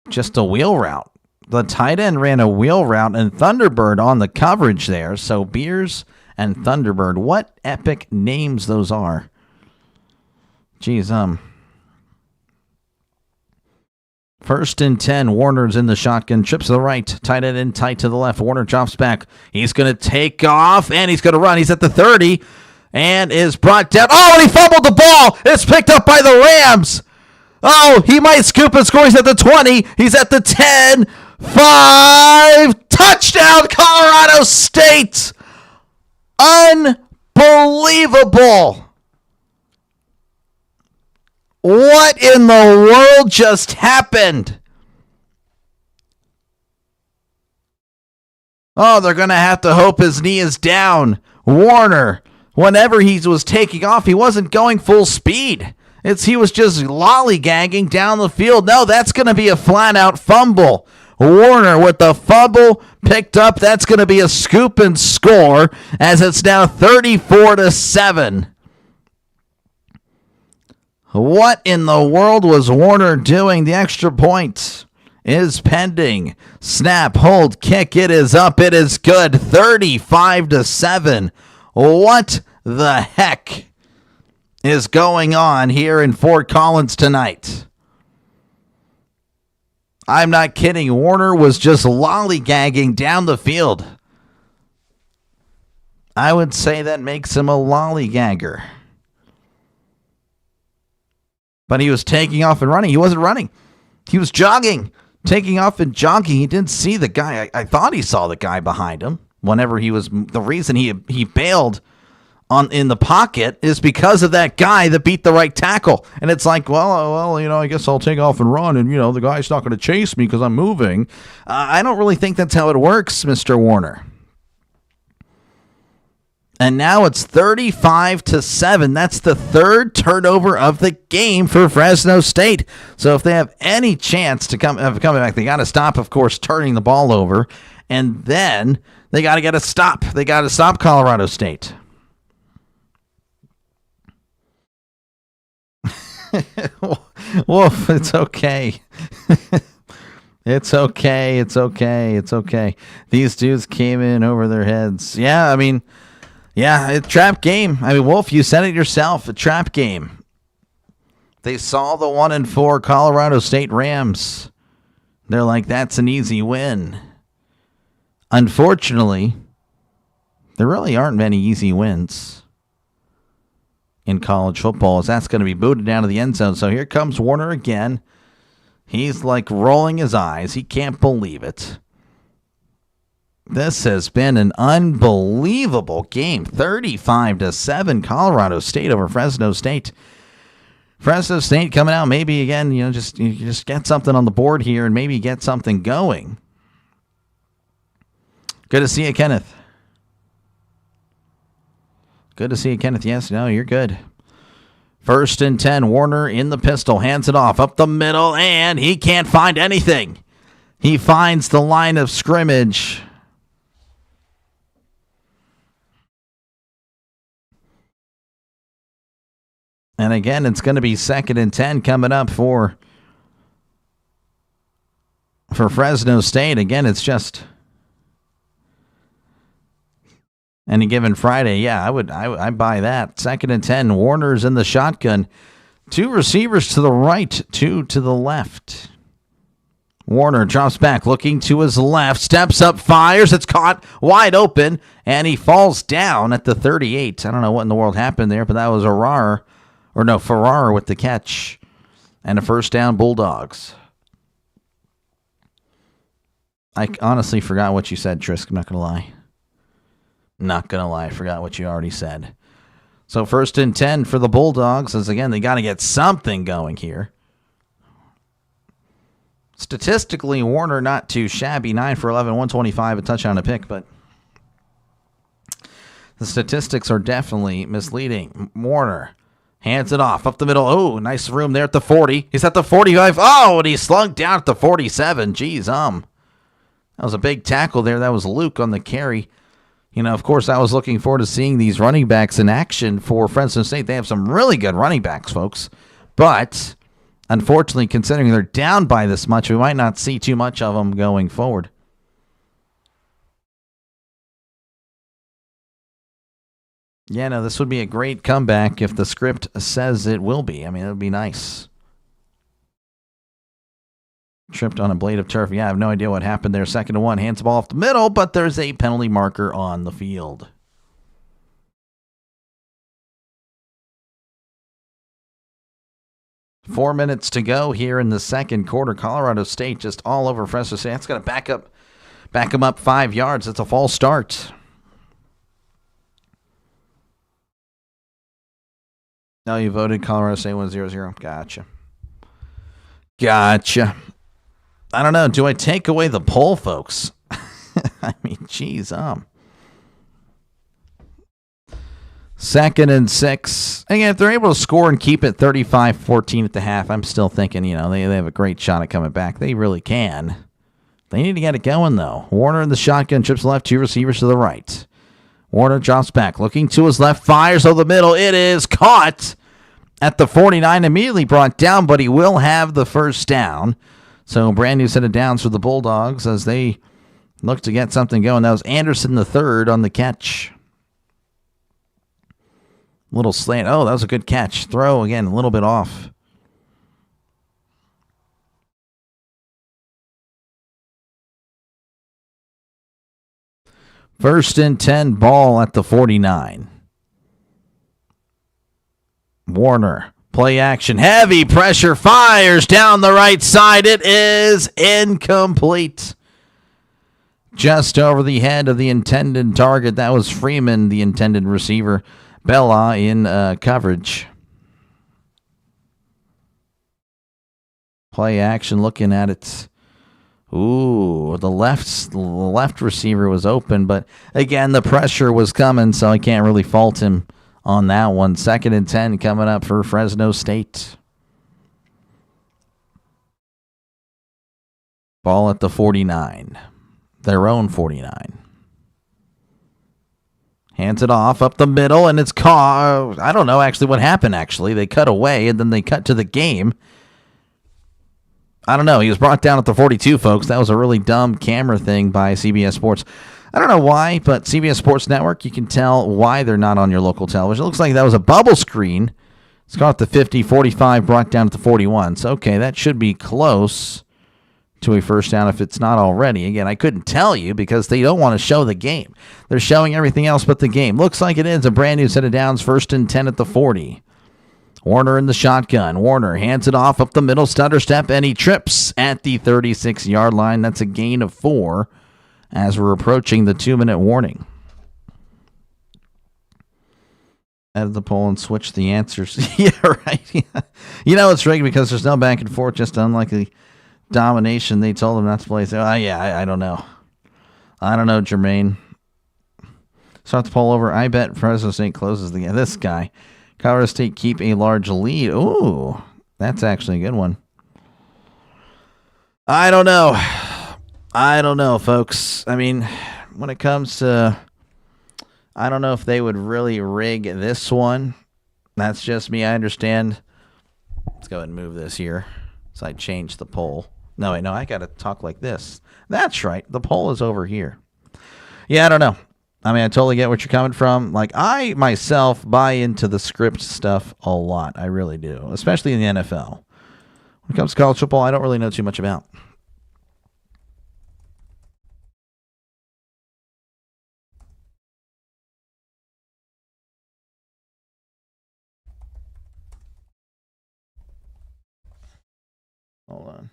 Just a wheel route. The tight end ran a wheel route, and Thunderbird on the coverage there. So Beers and Thunderbird. What epic names those are. Geez, 1st and 10. Warner's in the shotgun. Trips to the right. Tight end in tight to the left. Warner drops back. He's going to take off, and he's going to run. He's at the 30 and is brought down. Oh, and he fumbled the ball. It's picked up by the Rams. Oh, he might scoop and score. He's at the 20. He's at the 10. 5. Touchdown, Colorado State. Unbelievable. What in the world just happened? Oh, they're going to have to hope his knee is down. Warner, whenever he was taking off, he wasn't going full speed. He was just lollygagging down the field. No, that's going to be a flat-out fumble. Warner with the fumble picked up. That's going to be a scoop and score as it's now 34-7. What in the world was Warner doing? The extra point is pending. Snap, hold, kick. It is up. It is good. 35-7. What the heck is going on here in Fort Collins tonight? I'm not kidding. Warner was just lollygagging down the field. I would say that makes him a lollygagger. But he was taking off and running. He wasn't running. He was jogging, taking off and jogging. He didn't see the guy. I thought he saw the guy behind him. Whenever he was, the reason he bailed in the pocket is because of that guy that beat the right tackle. And it's like, well, I guess I'll take off and run, and the guy's not going to chase me because I'm moving. I don't really think that's how it works, Mr. Warner. And now it's 35-7. That's the third turnover of the game for Fresno State. So if they have any chance to come back, they got to stop, of course, turning the ball over. And then they got to get a stop. They got to stop Colorado State. Wolf, it's okay. It's okay. It's okay. It's okay. These dudes came in over their heads. Yeah, a trap game. Wolf, you said it yourself, a trap game. They saw the 1-4 Colorado State Rams. They're like, that's an easy win. Unfortunately, there really aren't many easy wins in college football, as that's going to be booted down to the end zone. So here comes Warner again. He's like rolling his eyes. He can't believe it. This has been an unbelievable game. 35-7, Colorado State over Fresno State. Fresno State coming out, maybe again, just get something on the board here and maybe get something going. Good to see you, Kenneth. Good to see you, Kenneth. Yes, no, you're good. 1st and 10, Warner in the pistol, hands it off up the middle, and he can't find anything. He finds the line of scrimmage. And again, it's going to be 2nd and 10 coming up for Fresno State. Again, it's just any given Friday. Yeah, I buy that. 2nd and 10. Warner's in the shotgun. 2 receivers to the right, 2 to the left. Warner drops back, looking to his left, steps up, fires. It's caught wide open, and he falls down at the 38. I don't know what in the world happened there, but that was Farrar with the catch. And a 1st down, Bulldogs. I honestly forgot what you said, Trisk. I'm not going to lie. I forgot what you already said. So 1st and 10 for the Bulldogs, as again, they got to get something going here. Statistically, Warner not too shabby. 9 for 11, 125, a touchdown, a pick, but the statistics are definitely misleading. Warner hands it off up the middle. Oh, nice room there at the 40. He's at the 45. Oh, and he slung down at the 47. Jeez, that was a big tackle there. That was Luke on the carry. Of course, I was looking forward to seeing these running backs in action for Fresno State. They have some really good running backs, folks. But unfortunately, considering they're down by this much, we might not see too much of them going forward. Yeah, no, this would be a great comeback if the script says it will be. It would be nice. Tripped on a blade of turf. Yeah, I have no idea what happened there. 2nd and 1, hands the ball off the middle, but there's a penalty marker on the field. Four minutes to go here in the second quarter. Colorado State just all over Fresno State. That's going to back them up 5 yards. It's a false start. No, you voted Colorado State 1-0-0. Gotcha. I don't know. Do I take away the poll, folks? I mean, geez, 2nd and 6. Again, if they're able to score and keep it 35-14 at the half, I'm still thinking, they have a great shot at coming back. They really can. They need to get it going, though. Warner in the shotgun, trips left, 2 receivers to the right. Warner drops back, looking to his left, fires over the middle. It is caught at the 49, immediately brought down, but he will have the first down. So brand new set of downs for the Bulldogs as they look to get something going. That was Anderson the third on the catch. Little slant. Oh, that was a good catch. Throw, again, a little bit off. First and 10, ball at the 49. Warner, play action, heavy pressure, fires down the right side. It is incomplete. Just over the head of the intended target. That was Freeman, the intended receiver. Bella in coverage. Play action, looking at it. Ooh, the left receiver was open, but again, the pressure was coming, so I can't really fault him on that one. 2nd and 10 coming up for Fresno State. Ball at the 49. Their own 49. Hands it off up the middle, and it's caught. I don't know actually what happened, actually. They cut away, and then they cut to the game. I don't know. He was brought down at the 42, folks. That was a really dumb camera thing by CBS Sports. I don't know why, but CBS Sports Network, you can tell why they're not on your local television. It looks like that was a bubble screen. It's caught at the 50, 45, brought down at the 41. So, okay, that should be close to a first down if it's not already. Again, I couldn't tell you because they don't want to show the game. They're showing everything else but the game. Looks like it is a brand new set of downs. 1st and 10 at the 40. Warner in the shotgun. Warner hands it off up the middle, stutter step, and he trips at the 36-yard line. That's a gain of 4 as we're approaching the 2-minute warning. Add the poll and switch the answers. Yeah, right. Yeah. It's rigged because there's no back and forth, just unlikely domination. They told him not to play. So, I don't know. I don't know, Jermaine. Start the poll over. I bet Fresno State closes the game. This guy. Colorado State keep a large lead. Ooh, that's actually a good one. I don't know, folks. I mean, when it comes to, I don't know if they would really rig this one. That's just me. I understand. Let's go ahead and move this here. So I changed the poll. No, wait, no, I got to talk like this. That's right. The poll is over here. Yeah, I don't know. I mean, I totally get what you're coming from. Like, I myself buy into the script stuff a lot. I really do, especially in the NFL. When it comes to college football, I don't really know too much about. Hold on.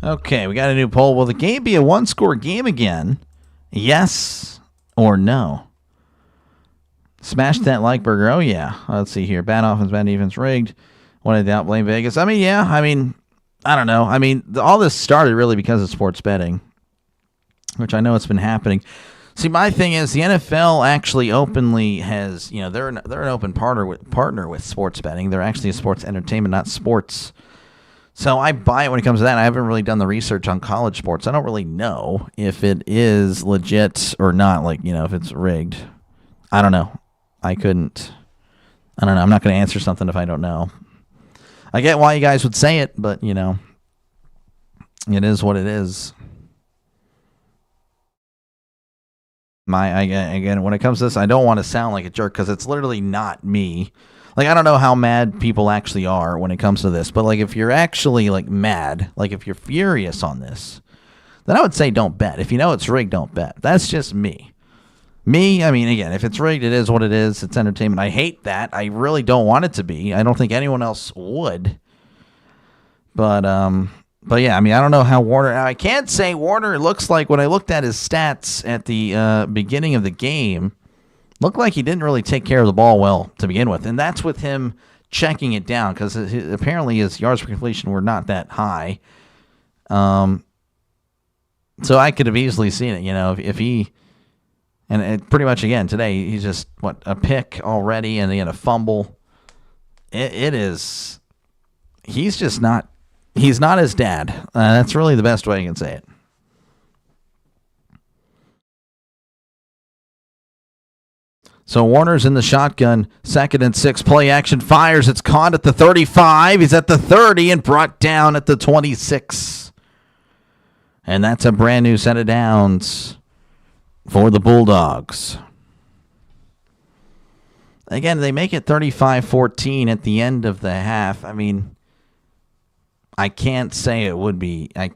Okay, we got a new poll. Will the game be a one-score game again? Yes or no? Smash that like burger. Oh, yeah. Let's see here. Bad offense, bad defense, rigged. When in doubt, blame Vegas. I mean, yeah. I mean, I don't know. I mean, all this started really because of sports betting, which I know it's been happening. See, my thing is the NFL actually openly has, they're an open partner with sports betting. They're actually a sports entertainment, not sports. So I buy it when it comes to that. I haven't really done the research on college sports. I don't really know if it is legit or not, if it's rigged. I don't know. I don't know. I'm not going to answer something if I don't know. I get why you guys would say it, but, it is what it is. Again, when it comes to this, I don't want to sound like a jerk because it's literally not me. I don't know how mad people actually are when it comes to this, but if you're actually mad, if you're furious on this, then I would say don't bet. If you know it's rigged, don't bet. That's just me. I mean, again, if it's rigged, it is what it is. It's entertainment. I hate that. I really don't want it to be. I don't think anyone else would. But But yeah, I mean, I don't know how Warner. I can't say Warner. It looks like when I looked at his stats at the beginning of the game, looked like he didn't really take care of the ball well to begin with, and that's with him checking it down because apparently his yards per completion were not that high. So I could have easily seen it, if he, and it pretty much again today he's just a pick already, and he had a fumble. He's not his dad. That's really the best way I can say it. So Warner's in the shotgun, 2nd and 6, play action, fires, it's caught at the 35, he's at the 30 and brought down at the 26. And that's a brand new set of downs for the Bulldogs. Again, they make it 35-14 at the end of the half. I mean, I can't say it would be. I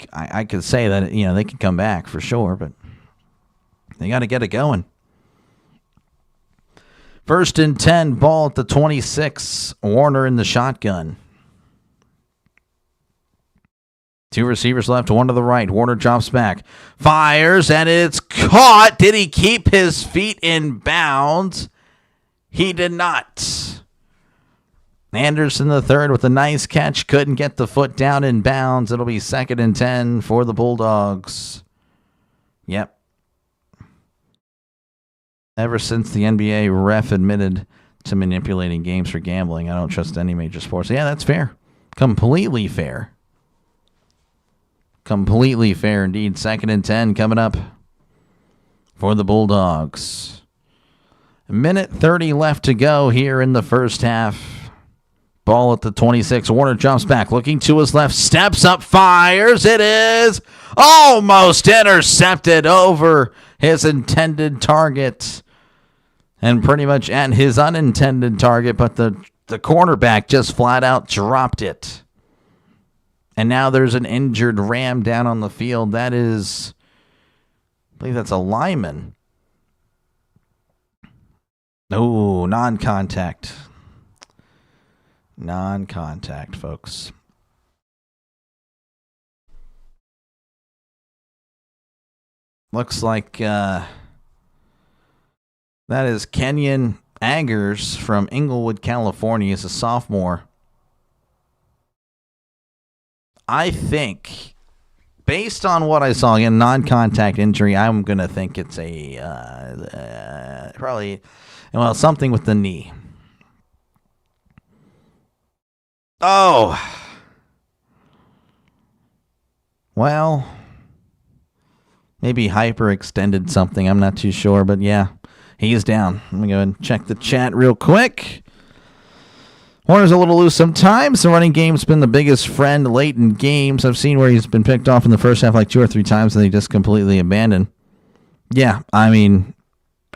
could say that, they can come back for sure, but they got to get it going. 1st and 10, ball at the 26. Warner in the shotgun. 2 receivers left, 1 to the right. Warner drops back, fires, and it's caught. Did he keep his feet in bounds? He did not. Anderson the third with a nice catch. Couldn't get the foot down in bounds. It'll be 2nd and 10 for the Bulldogs. Yep. Ever since the NBA ref admitted to manipulating games for gambling, I don't trust any major sports. Yeah, that's fair. Completely fair. Completely fair indeed. 2nd and 10 coming up for the Bulldogs. 1:30 left to go here in the first half. Ball at the 26. Warner jumps back, looking to his left, steps up, fires. It is almost intercepted over his intended target. And pretty much at his unintended target, but the cornerback just flat out dropped it. And now there's an injured Ram down on the field. That is, I believe that's a lineman. Oh, non-contact. Non-contact, folks. Looks like that is Kenyon Aggers from Inglewood, California. He's a sophomore. I think, based on what I saw, again, non-contact injury, I'm going to think it's probably, something with the knee. Oh. Well, maybe hyperextended something. I'm not too sure, but yeah, he's down. Let me go ahead and check the chat real quick. Warner's a little loose sometimes. The running game's been the biggest friend late in games. I've seen where he's been picked off in the first half like 2 or 3 times and they just completely abandoned. Yeah, I mean,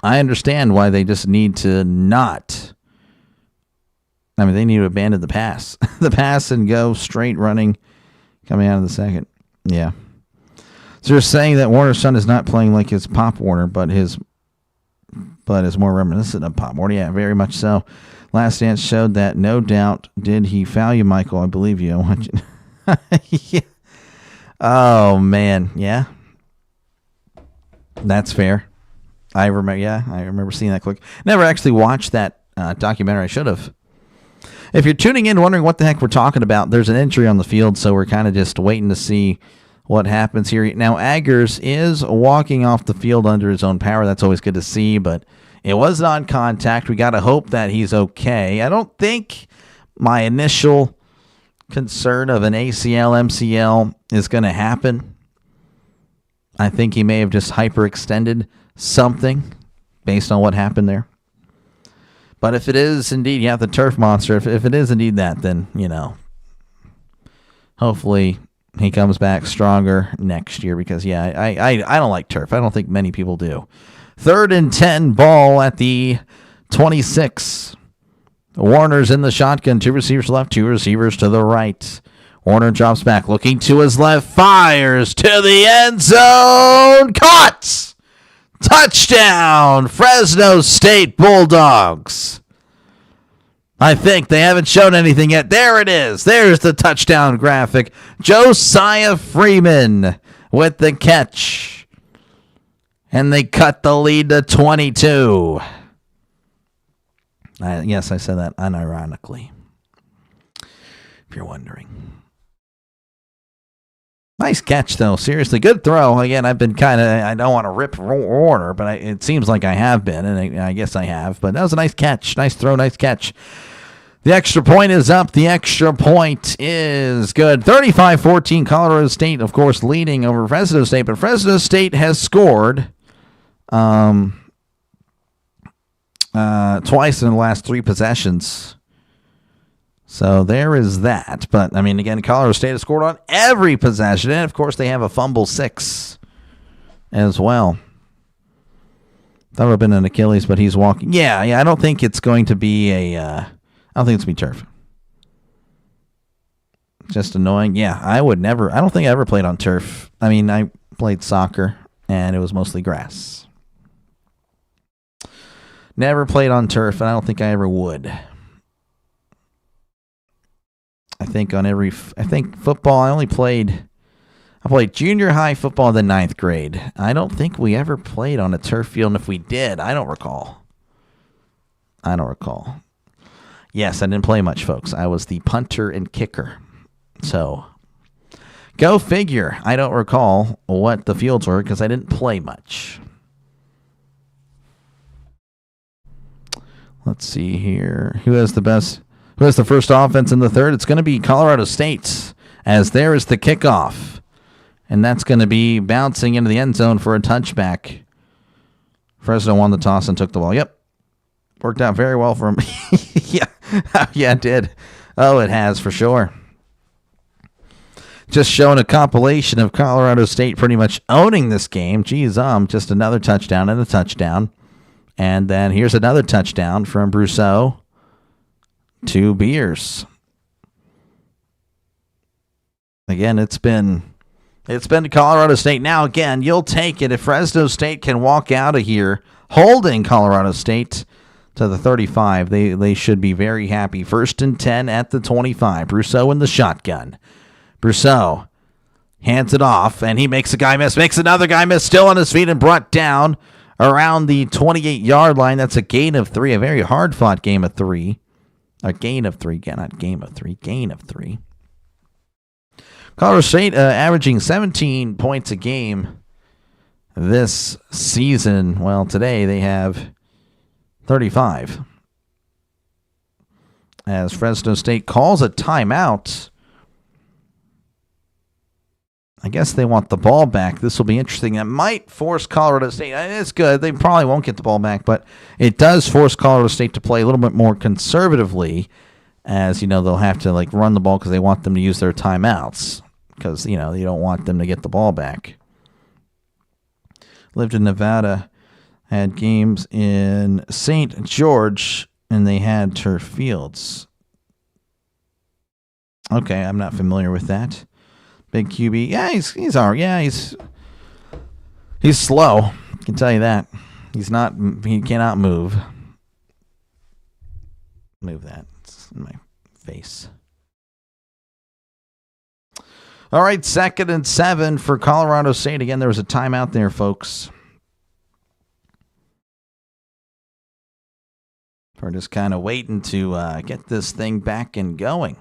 I understand why they just need to not. I mean, they need to abandon the pass. The pass and go straight running coming out of the second. Yeah. So you're saying that Warner's son is not playing like his Pop Warner, but is more reminiscent of Pop Warner. Yeah, very much so. Last Dance showed that, no doubt. Did he foul you, Michael? I believe you. I want you. Yeah. Oh, man. Yeah. That's fair. I remember seeing that clip. Never actually watched that documentary. I should have. If you're tuning in wondering what the heck we're talking about, there's an injury on the field, so we're kind of just waiting to see what happens here. Now, Aggers is walking off the field under his own power. That's always good to see, but it was non-contact. We got to hope that he's okay. I don't think my initial concern of an ACL, MCL is going to happen. I think he may have just hyperextended something based on what happened there. But if it is indeed, the turf monster, if it is indeed that, then, hopefully he comes back stronger next year because, I don't like turf. I don't think many people do. 3rd and 10, ball at the 26. Warner's in the shotgun. 2 receivers left, 2 receivers to the right. Warner drops back, looking to his left, fires to the end zone. Caught! Touchdown, Fresno State Bulldogs. I think they haven't shown anything yet. There it is. There's the touchdown graphic. Josiah Freeman with the catch. And they cut the lead to 22. Yes, I said that unironically, if you're wondering. Nice catch, though. Seriously, good throw. Again, I've been I don't want to rip Warner, but it seems like I have been, and I guess I have. But that was a nice catch. Nice throw, nice catch. The extra point is up. The extra point is good. 35-14, Colorado State, of course, leading over Fresno State. But Fresno State has scored twice in the last 3 possessions. So there is that. But, I mean, again, Colorado State has scored on every possession. And, of course, they have a fumble 6 as well. That would have been an Achilles, but he's walking. Yeah, I don't think it's going to be I don't think it's going to be turf. Just annoying. Yeah, I don't think I ever played on turf. I mean, I played soccer, and it was mostly grass. Never played on turf, and I don't think I ever would. I think football, I played junior high football in the 9th grade. I don't think we ever played on a turf field, and if we did, I don't recall. Yes, I didn't play much, folks. I was the punter and kicker. So, go figure. I don't recall what the fields were because I didn't play much. Let's see here. Who has the first offense in the third? It's going to be Colorado State, as there is the kickoff. And that's going to be bouncing into the end zone for a touchback. Fresno won the toss and took the ball. Yep. Worked out very well for him. Yeah, it did. Oh, it has for sure. Just showing a compilation of Colorado State pretty much owning this game. Geez, just another touchdown and a touchdown. And then here's another touchdown from Brousseau to Beers. Again, it's been Colorado State. Now, again, you'll take it if Fresno State can walk out of here holding Colorado State to the 35. They should be very happy. 1st and 10 at the 25. Brousseau in the shotgun. Brousseau hands it off, and he makes a guy miss, makes another guy miss, still on his feet and brought down around the 28-yard line. That's a gain of 3, a very hard-fought game of 3. A gain of 3, not game of 3, gain of 3. Colorado State averaging 17 points a game this season. Well, today they have 35. As Fresno State calls a timeout. I guess they want the ball back. This will be interesting. That might force Colorado State. It's good. They probably won't get the ball back, but it does force Colorado State to play a little bit more conservatively, as, they'll have to run the ball because they want them to use their timeouts because, you don't want them to get the ball back. Lived in Nevada, had games in St. George, and they had turf fields. Okay, I'm not familiar with that. Big QB. Yeah, he's all right. Yeah, he's slow. I can tell you that. He cannot move. Move that. It's in my face. All right, 2nd and 7 for Colorado State. Again, there was a timeout there, folks. We're just kind of waiting to get this thing back and going.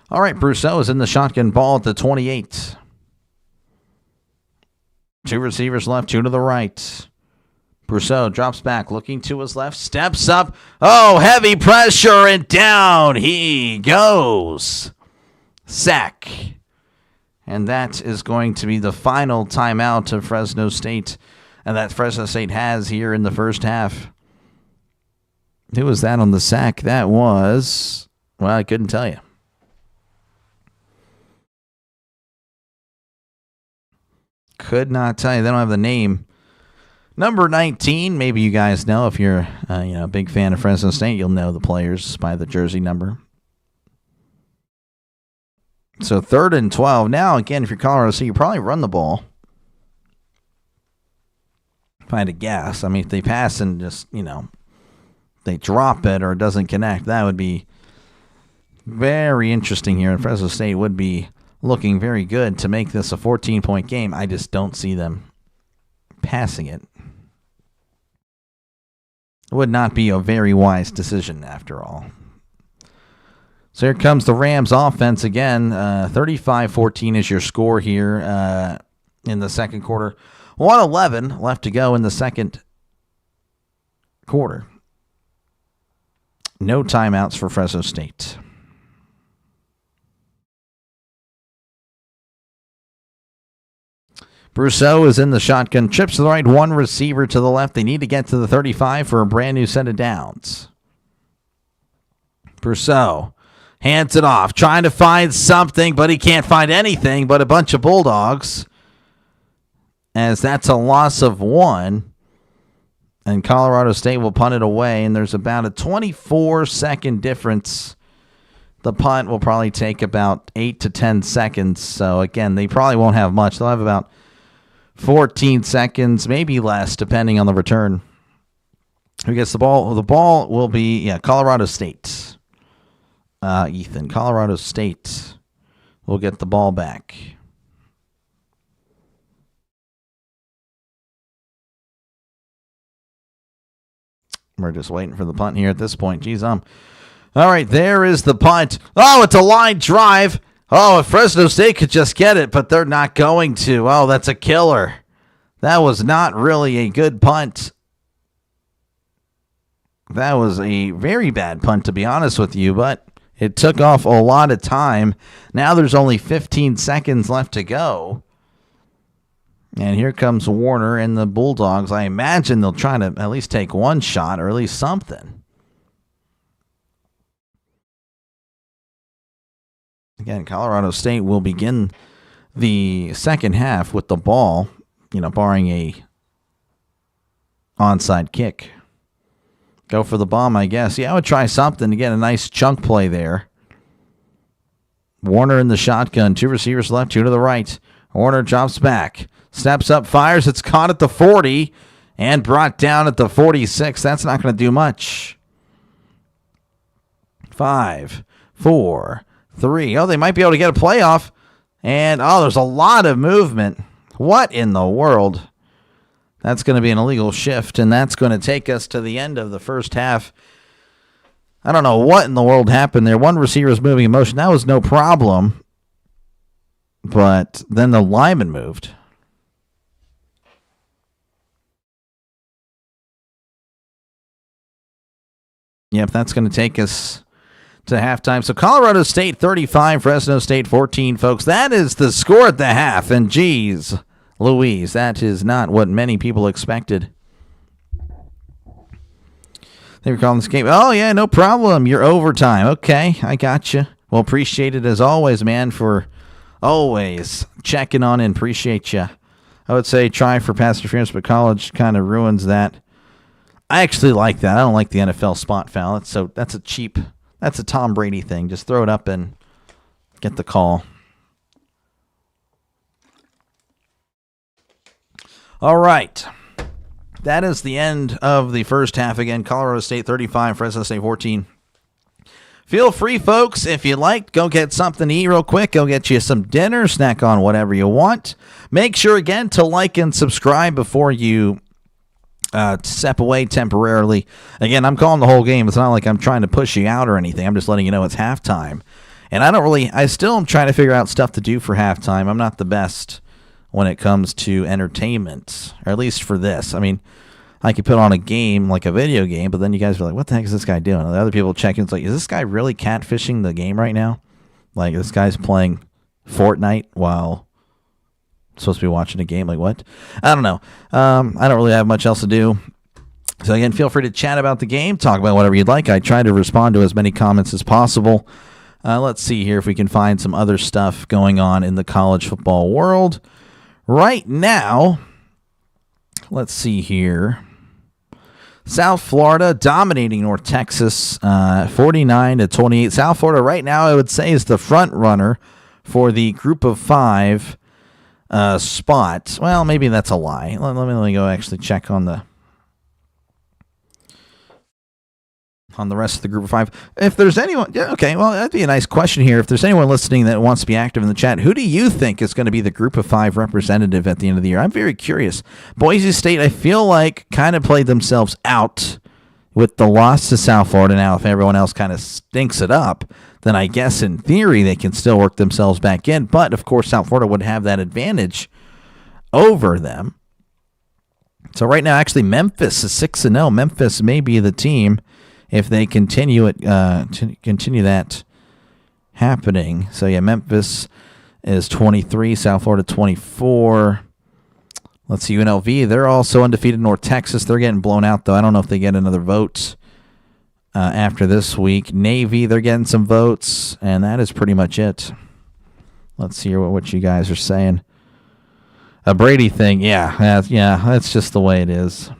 All right, Brousseau is in the shotgun ball at the 28. 2 receivers left, 2 to the right. Brousseau drops back, looking to his left, steps up. Oh, heavy pressure, and down he goes. Sack. And that is going to be the final timeout of Fresno State, and that Fresno State has here in the first half. Who was that on the sack? That was, well, I couldn't tell you. Could not tell you. They don't have the name. Number 19, maybe you guys know. If you're a big fan of Fresno State, you'll know the players by the jersey number. So 3rd and 12. Now, again, if you're Colorado State, you probably run the ball. if I had to guess. I mean, if they pass and just, they drop it or it doesn't connect, that would be very interesting here. And Fresno State would be looking very good to make this a 14-point game. I just don't see them passing it. It would not be a very wise decision after all. So here comes the Rams offense again. 35-14 is your score here in the second quarter. 1:11 left to go in the second quarter. No timeouts for Fresno State. Brousseau is in the shotgun. Trips to the right, one receiver to the left. They need to get to the 35 for a brand new set of downs. Brousseau hands it off, trying to find something, but he can't find anything but a bunch of Bulldogs, as that's a loss of 1. And Colorado State will punt it away, and there's about a 24-second difference. The punt will probably take about 8 to 10 seconds. So, again, they probably won't have much. They'll have about 14 seconds, maybe less, depending on the return. Who gets the ball? The ball will be, Colorado State. Colorado State will get the ball back. We're just waiting for the punt here at this point. Geez, all right, there is the punt. Oh, it's a line drive. Oh, if Fresno State could just get it, but they're not going to. Oh, that's a killer. That was not really a good punt. That was a very bad punt, to be honest with you, but it took off a lot of time. Now there's only 15 seconds left to go. And here comes Warner and the Bulldogs. I imagine they'll try to at least take one shot or at least something. Again, Colorado State will begin the second half with the ball, barring a onside kick. Go for the bomb, I guess. Yeah, I would try something to get a nice chunk play there. Warner in the shotgun. 2 receivers left, 2 to the right. Warner drops back. Steps up, fires. It's caught at the 40 and brought down at the 46. That's not going to do much. 5, 4, 3. Oh, they might be able to get a playoff. And, there's a lot of movement. What in the world? That's going to be an illegal shift, and that's going to take us to the end of the first half. I don't know what in the world happened there. One receiver was moving in motion. That was no problem. But then the lineman moved. Yep, that's going to take us to halftime. So Colorado State 35, Fresno State 14, folks. That is the score at the half. And geez, Louise, that is not what many people expected. They were calling this game. Oh, yeah, no problem. You're overtime. Okay, I got you. Well, appreciate it as always, man, for always checking on in. Appreciate you. I would say try for pass interference, but college kind of ruins that. I actually like that. I don't like the NFL spot foul. That's a Tom Brady thing. Just throw it up and get the call. All right. That is the end of the first half. Again, Colorado State 35, Fresno State 14. Feel free, folks, if you like, go get something to eat real quick. Go get you some dinner, snack on whatever you want. Make sure, again, to like and subscribe before you step away temporarily. Again, I'm calling the whole game. It's not like I'm trying to push you out or anything. I'm just letting you know it's halftime. And I still am trying to figure out stuff to do for halftime. I'm not the best when it comes to entertainment, or at least for this. I mean, I could put on a game, like a video game, but then you guys are like, what the heck is this guy doing? And the other people check in, it's like, is this guy really catfishing the game right now? Like, this guy's playing Fortnite while supposed to be watching a game. Like, what? I don't know. I don't really have much else to do. So, again, feel free to chat about the game, talk about whatever you'd like. I try to respond to as many comments as possible. Let's see here if we can find some other stuff going on in the college football world. Right now, let's see here. South Florida dominating North Texas, 49-28. South Florida right now, I would say, is the front runner for the Group of 5 spot. Well, maybe that's a lie. Let me go actually check on the rest of the group of 5. If there's anyone, yeah, okay, well, that'd be a nice question here. If there's anyone listening that wants to be active in the chat, who do you think is going to be the group of 5 representative at the end of the year? I'm very curious. Boise State, I feel like, kind of played themselves out with the loss to South Florida. Now, if everyone else kind of stinks it up, then I guess in theory they can still work themselves back in. But, of course, South Florida would have that advantage over them. So right now, actually, Memphis is 6-0. Memphis may be the team if they continue that happening. So, yeah, Memphis is 23, South Florida 24. Let's see, UNLV, they're also undefeated. North Texas, they're getting blown out, though. I don't know if they get another vote after this week. Navy, they're getting some votes, and that is pretty much it. Let's see what you guys are saying. A Brady thing, yeah, that's just the way it is.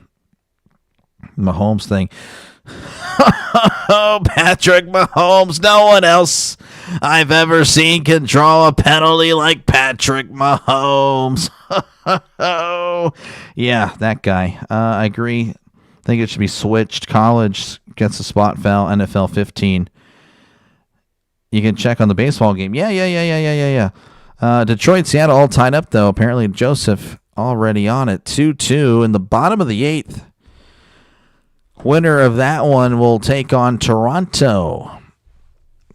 Mahomes thing. Oh, Patrick Mahomes. No one else I've ever seen can draw a penalty like Patrick Mahomes. Yeah, that guy. I agree. I think it should be switched. College gets a spot foul. NFL 15. You can check on the baseball game. Yeah. Detroit, Seattle all tied up, though. Apparently, Joseph already on it. 2-2 in the bottom of the 8th. Winner of that one will take on Toronto.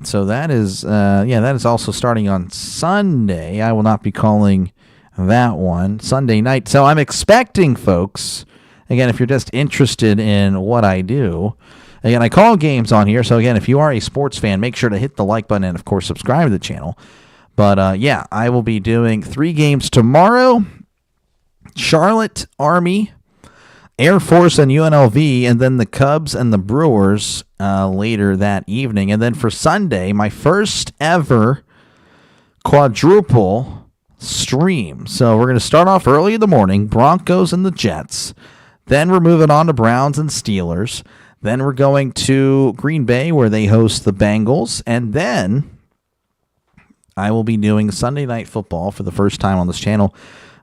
So that is, that is also starting on Sunday. I will not be calling that one Sunday night. So I'm expecting, folks, again, if you're just interested in what I do, again, I call games on here. So again, if you are a sports fan, make sure to hit the like button and, of course, subscribe to the channel. But I will be doing 3 games tomorrow. Charlotte, Army, Air Force, and UNLV, and then the Cubs and the Brewers later that evening. And then for Sunday, my first ever quadruple stream. So we're going to start off early in the morning, Broncos and the Jets. Then we're moving on to Browns and Steelers. Then we're going to Green Bay where they host the Bengals. And then I will be doing Sunday Night Football for the first time on this channel.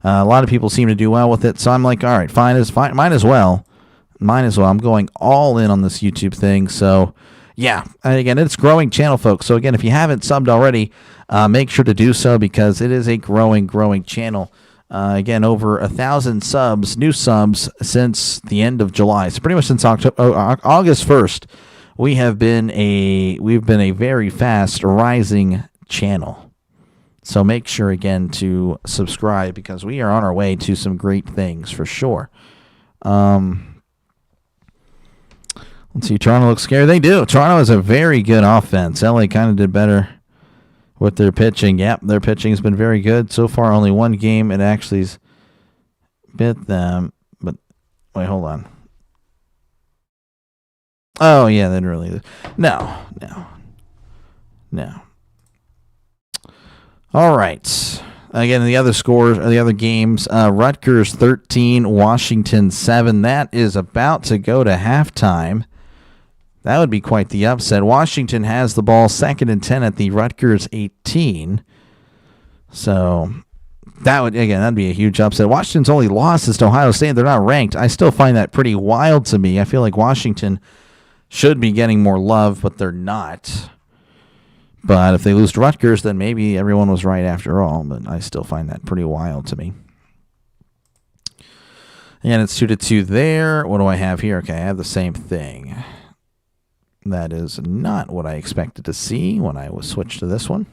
A lot of people seem to do well with it, so I'm like, all right, fine, might as well. I'm going all in on this YouTube thing. So, yeah, and again, it's a growing channel, folks. So, again, if you haven't subbed already, make sure to do so because it is a growing channel. Again, over 1,000 subs, new subs since the end of July. So, pretty much since August 1st, we've been a very fast rising channel. So make sure, again, to subscribe because we are on our way to some great things for sure. Let's see. Toronto looks scary. They do. Toronto is a very good offense. LA kind of did better with their pitching. Yep, their pitching has been very good. So far, only one game it actually's bit them. But, wait, hold on. Oh, yeah, they didn't really. No. All right. Again, the other scores, or the other games, Rutgers 13, Washington 7. That is about to go to halftime. That would be quite the upset. Washington has the ball 2nd and 10 at the Rutgers 18. So that'd be a huge upset. Washington's only loss is to Ohio State. They're not ranked. I still find that pretty wild to me. I feel like Washington should be getting more love, but they're not. But if they lose to Rutgers, then maybe everyone was right after all. But I still find that pretty wild to me. And it's 2-2 there. What do I have here? Okay, I have the same thing. That is not what I expected to see when I was switched to this one.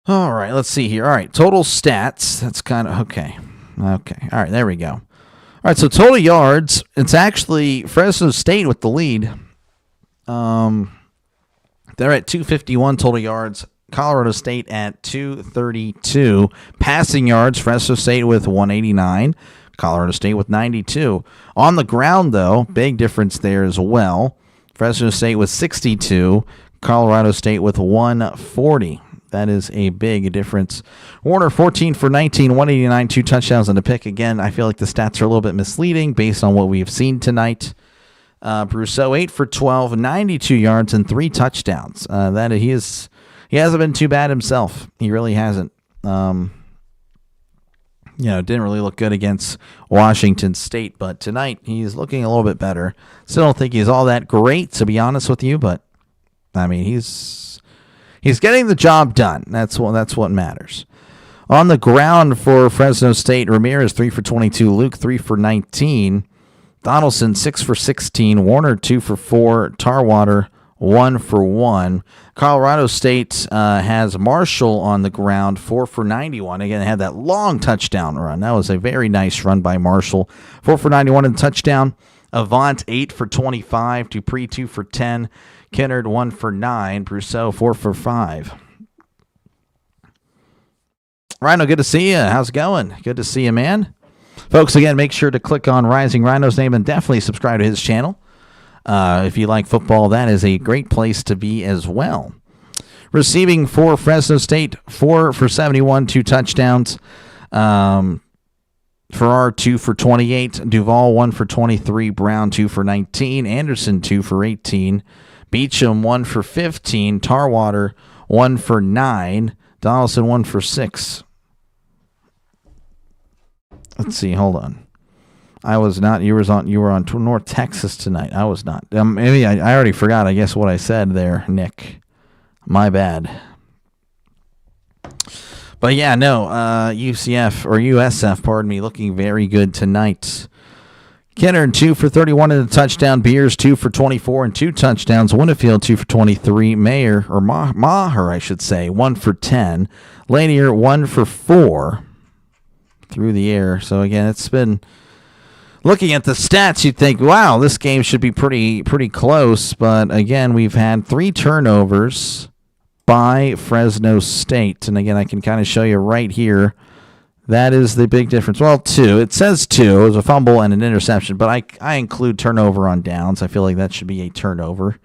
All right, let's see here. All right, total stats. That's kind of okay. Okay, all right, there we go. All right, so total yards. It's actually Fresno State with the lead. They're at 251 total yards. Colorado State at 232. Passing yards, Fresno State with 189. Colorado State with 92. On the ground, though, big difference there as well. Fresno State with 62. Colorado State with 140. That is a big difference. Warner, 14 for 19, 189, 2 touchdowns and a pick. Again, I feel like the stats are a little bit misleading based on what we've seen tonight. Brousseau, 8 for 12, 92 yards and 3 touchdowns. He is he hasn't been too bad himself. He really hasn't. Didn't really look good against Washington State, but tonight he's looking a little bit better. Still don't think he's all that great, to be honest with you, but I mean, he's getting the job done. That's what matters. On the ground for Fresno State, Ramirez 3 for 22, Luke 3 for 19, Donaldson 6 for 16, Warner 2 for 4, Tarwater 1 for 1. Colorado State has Marshall on the ground 4 for 91. Again, had that long touchdown run. That was a very nice run by Marshall. 4 for 91 in touchdown. Avant 8 for 25, Dupree 2 for 10, Kennard 1 for 9, Brousseau 4 for 5. Rhino, good to see you. How's it going? Good to see you, man. Folks, again, make sure to click on Rising Rhino's name and definitely subscribe to his channel. If you like football, that is a great place to be as well. Receiving for Fresno State, 4 for 71, 2 touchdowns. Farrar 2 for 28, Duval 1 for 23, Brown 2 for 19, Anderson 2 for 18, Beecham 1 for 15, Tarwater 1 for 9, Donaldson 1 for 6. Let's see, hold on. I was not. You were on North Texas tonight. I was not. Maybe I already forgot, I guess, what I said there, Nick. My bad. But yeah, no, USF, pardon me, looking very good tonight. Kennard 2 for 31 and a touchdown. Beers 2 for 24 and 2 touchdowns. Winfield 2 for 23. Maher, I should say, 1 for 10. Lanier 1 for 4 through the air. So again, it's been, looking at the stats, you'd think, wow, this game should be pretty close. But again, we've had 3 turnovers by Fresno State. And again, I can kind of show you right here. That is the big difference. Well, 2. It says 2. It was a fumble and an interception, but I include turnover on downs. I feel like that should be a turnover.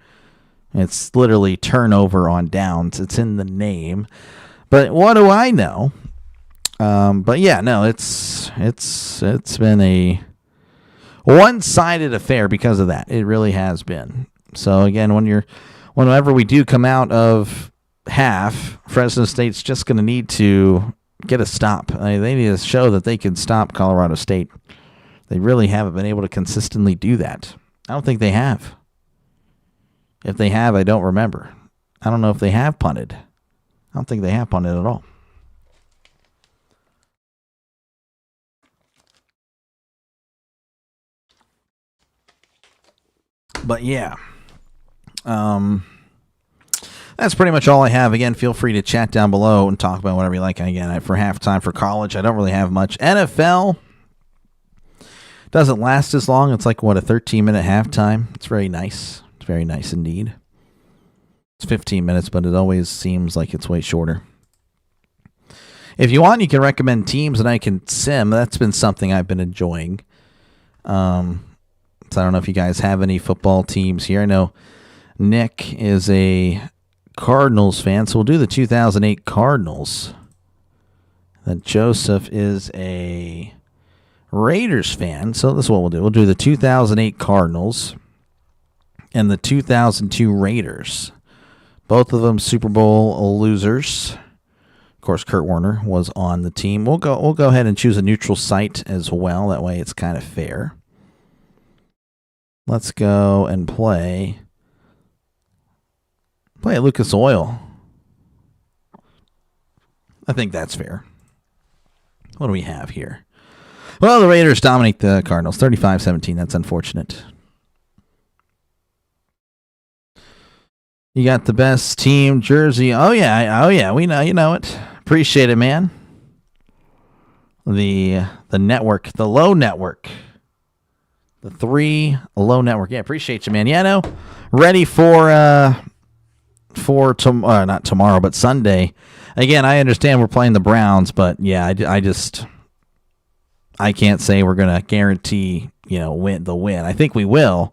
It's literally turnover on downs. It's in the name. But what do I know? But yeah, no, it's been a one-sided affair because of that. It really has been. So again, whenever we do come out of half, Fresno State's just going to need to get a stop. They need to show that they can stop Colorado State. They really haven't been able to consistently do that. I don't think they have. If they have, I don't remember. I don't know if they have punted. I don't think they have punted at all. But yeah, that's pretty much all I have. Again, feel free to chat down below and talk about whatever you like. Again, for halftime for college, I don't really have much. NFL doesn't last as long. It's like, a 13-minute halftime. It's very nice. It's very nice indeed. It's 15 minutes, but it always seems like it's way shorter. If you want, you can recommend teams and I can sim. That's been something I've been enjoying. So I don't know if you guys have any football teams here. I know Nick is a Cardinals fan, so we'll do the 2008 Cardinals. Then Joseph is a Raiders fan, so this is what we'll do. We'll do the 2008 Cardinals and the 2002 Raiders. Both of them Super Bowl losers. Of course, Kurt Warner was on the team. We'll go ahead and choose a neutral site as well. That way it's kind of fair. Let's go and play at Lucas Oil. I think that's fair. What do we have here? Well, the Raiders dominate the Cardinals, 35-17. That's unfortunate. You got the best team jersey. Oh yeah. We know, you know it. Appreciate it, man. The network, the low network. The 3 low network. Yeah, appreciate you, man. Yeah, no. Ready for not tomorrow, but Sunday. Again, I understand we're playing the Browns, but yeah, I can't say we're gonna guarantee, win. I think we will,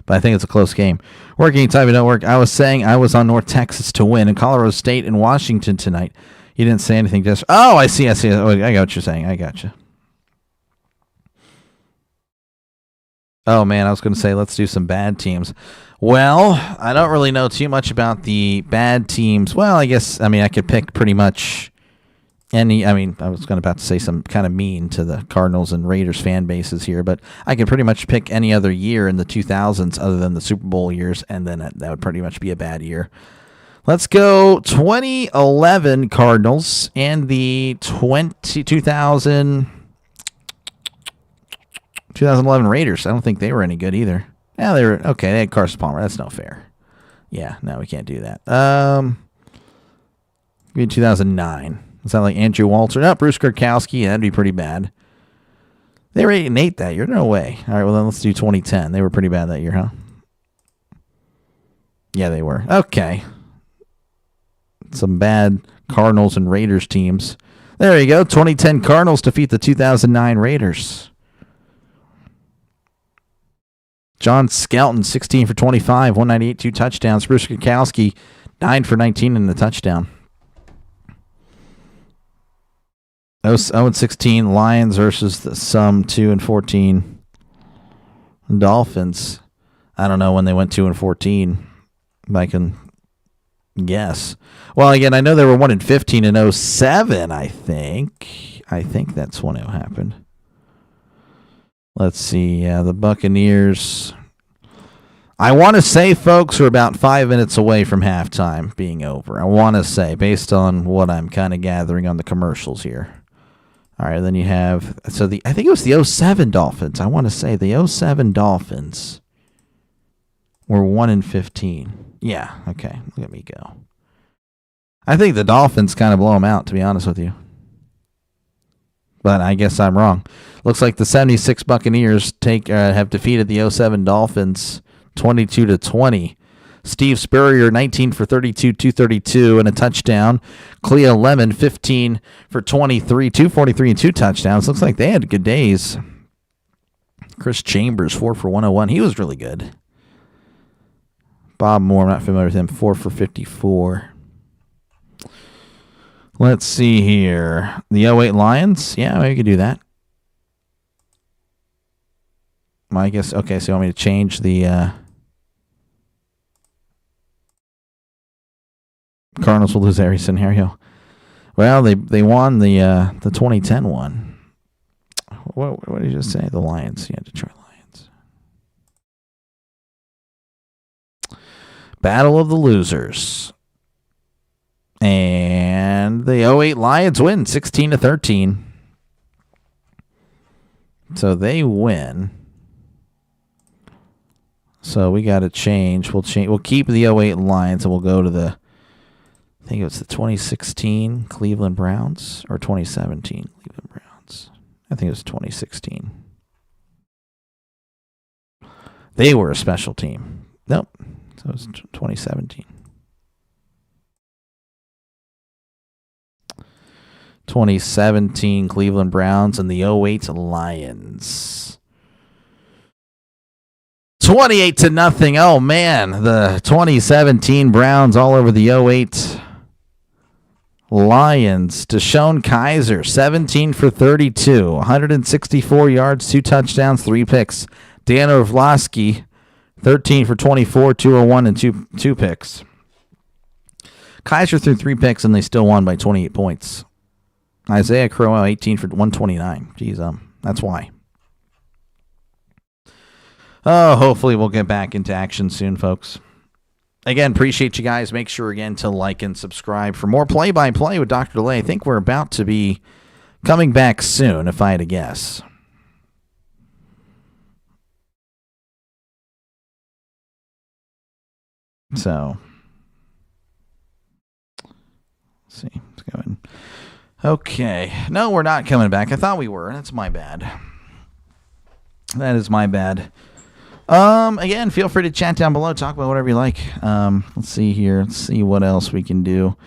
but I think it's a close game. Working time don't work. I was saying I was on North Texas to win, and Colorado State and Washington tonight. You didn't say anything. Just I see. Oh, I got what you're saying. I got you. Oh man, I was going to say let's do some bad teams. Well, I don't really know too much about the bad teams. Well, I could pick pretty much any. I was about to say some kind of mean to the Cardinals and Raiders fan bases here, but I could pretty much pick any other year in the 2000s other than the Super Bowl years, and then that would pretty much be a bad year. Let's go 2011 Cardinals and the 2011 Raiders. I don't think they were any good either. Yeah, they were okay. They had Carson Palmer. That's no fair. Yeah, no, we can't do that. Maybe 2009. Is that like Andrew Walter? No, Bruce Kurkowski. That'd be pretty bad. They were 8-8 that year. No way. All right, well then let's do 2010. They were pretty bad that year, huh? Yeah, they were. Okay. Some bad Cardinals and Raiders teams. There you go. 2010 Cardinals defeat the 2009 Raiders. John Skelton, 16 for 25, 198, 2 touchdowns. Bruce Kurkowski, 9 for 19 in the touchdown. 0-16 Lions versus the 2-14 Dolphins. I don't know when they went 2-14. I can guess. Well, again, I know they were 1-15 in 2007, I think. I think that's when it happened. Let's see. The Buccaneers. I want to say, folks, we're about 5 minutes away from halftime being over. I want to say, based on what I'm kind of gathering on the commercials here. All right, then you have, I think it was the 2007 Dolphins. I want to say the 2007 Dolphins were 1-15. Yeah, okay, look at me go. I think the Dolphins kind of blow them out, to be honest with you. But I guess I'm wrong. Looks like the 76 Buccaneers have defeated the 2007 Dolphins 22-20. Steve Spurrier, 19 for 32, 232, and a touchdown. Clea Lemon, 15 for 23, 243, and 2 touchdowns. Looks like they had good days. Chris Chambers, 4 for 101. He was really good. Bob Moore, I'm not familiar with him, 4 for 54. Let's see here. The 08 Lions. Yeah, we could do that. I guess, okay, so you want me to change the Cardinals will lose every scenario. Well, they won the 2010 one. What did you just say? The Lions. Yeah, Detroit Lions. Battle of the losers. And the 08 Lions win 16-13. So they win. So we got to change. We'll keep the 08 Lions and we'll go to the, I think it was the 2016 Cleveland Browns or 2017 Cleveland Browns. I think it was 2016. They were a special team. Nope. So it was 2017. 2017 Cleveland Browns and the 08 Lions. 28-0. Oh, man. The 2017 Browns all over the 08 Lions. Deshaun Kaiser, 17 for 32, 164 yards, 2 touchdowns, 3 picks. Dan Orlovsky, 13 for 24, 201, and two picks. Kaiser threw 3 picks, and they still won by 28 points. Isaiah Crowell, 18 for 129. Jeez, that's why. Oh, hopefully we'll get back into action soon, folks. Again, appreciate you guys. Make sure, again, to like and subscribe for more play-by-play with DrDelay. I think we're about to be coming back soon, if I had to guess. So, let's see. Let's go ahead. Okay. No, we're not coming back. I thought we were. That's my bad. That is my bad. Again, feel free to chat down below. Talk about whatever you like. Let's see here. Let's see what else we can do.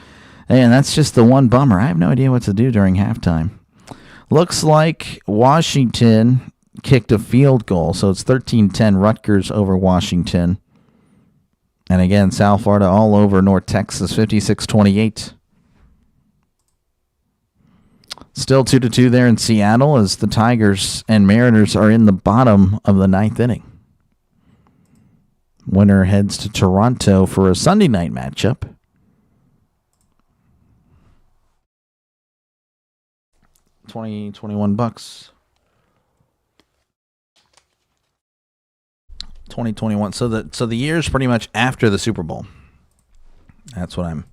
And that's just the one bummer. I have no idea what to do during halftime. Looks like Washington kicked a field goal. So it's 13-10 Rutgers over Washington. And again, South Florida all over North Texas, 56-28. Still 2-2 there in Seattle as the Tigers and Mariners are in the bottom of the 9th inning. Winner heads to Toronto for a Sunday night matchup. $21. 2021. So the year's pretty much after the Super Bowl. That's what I'm.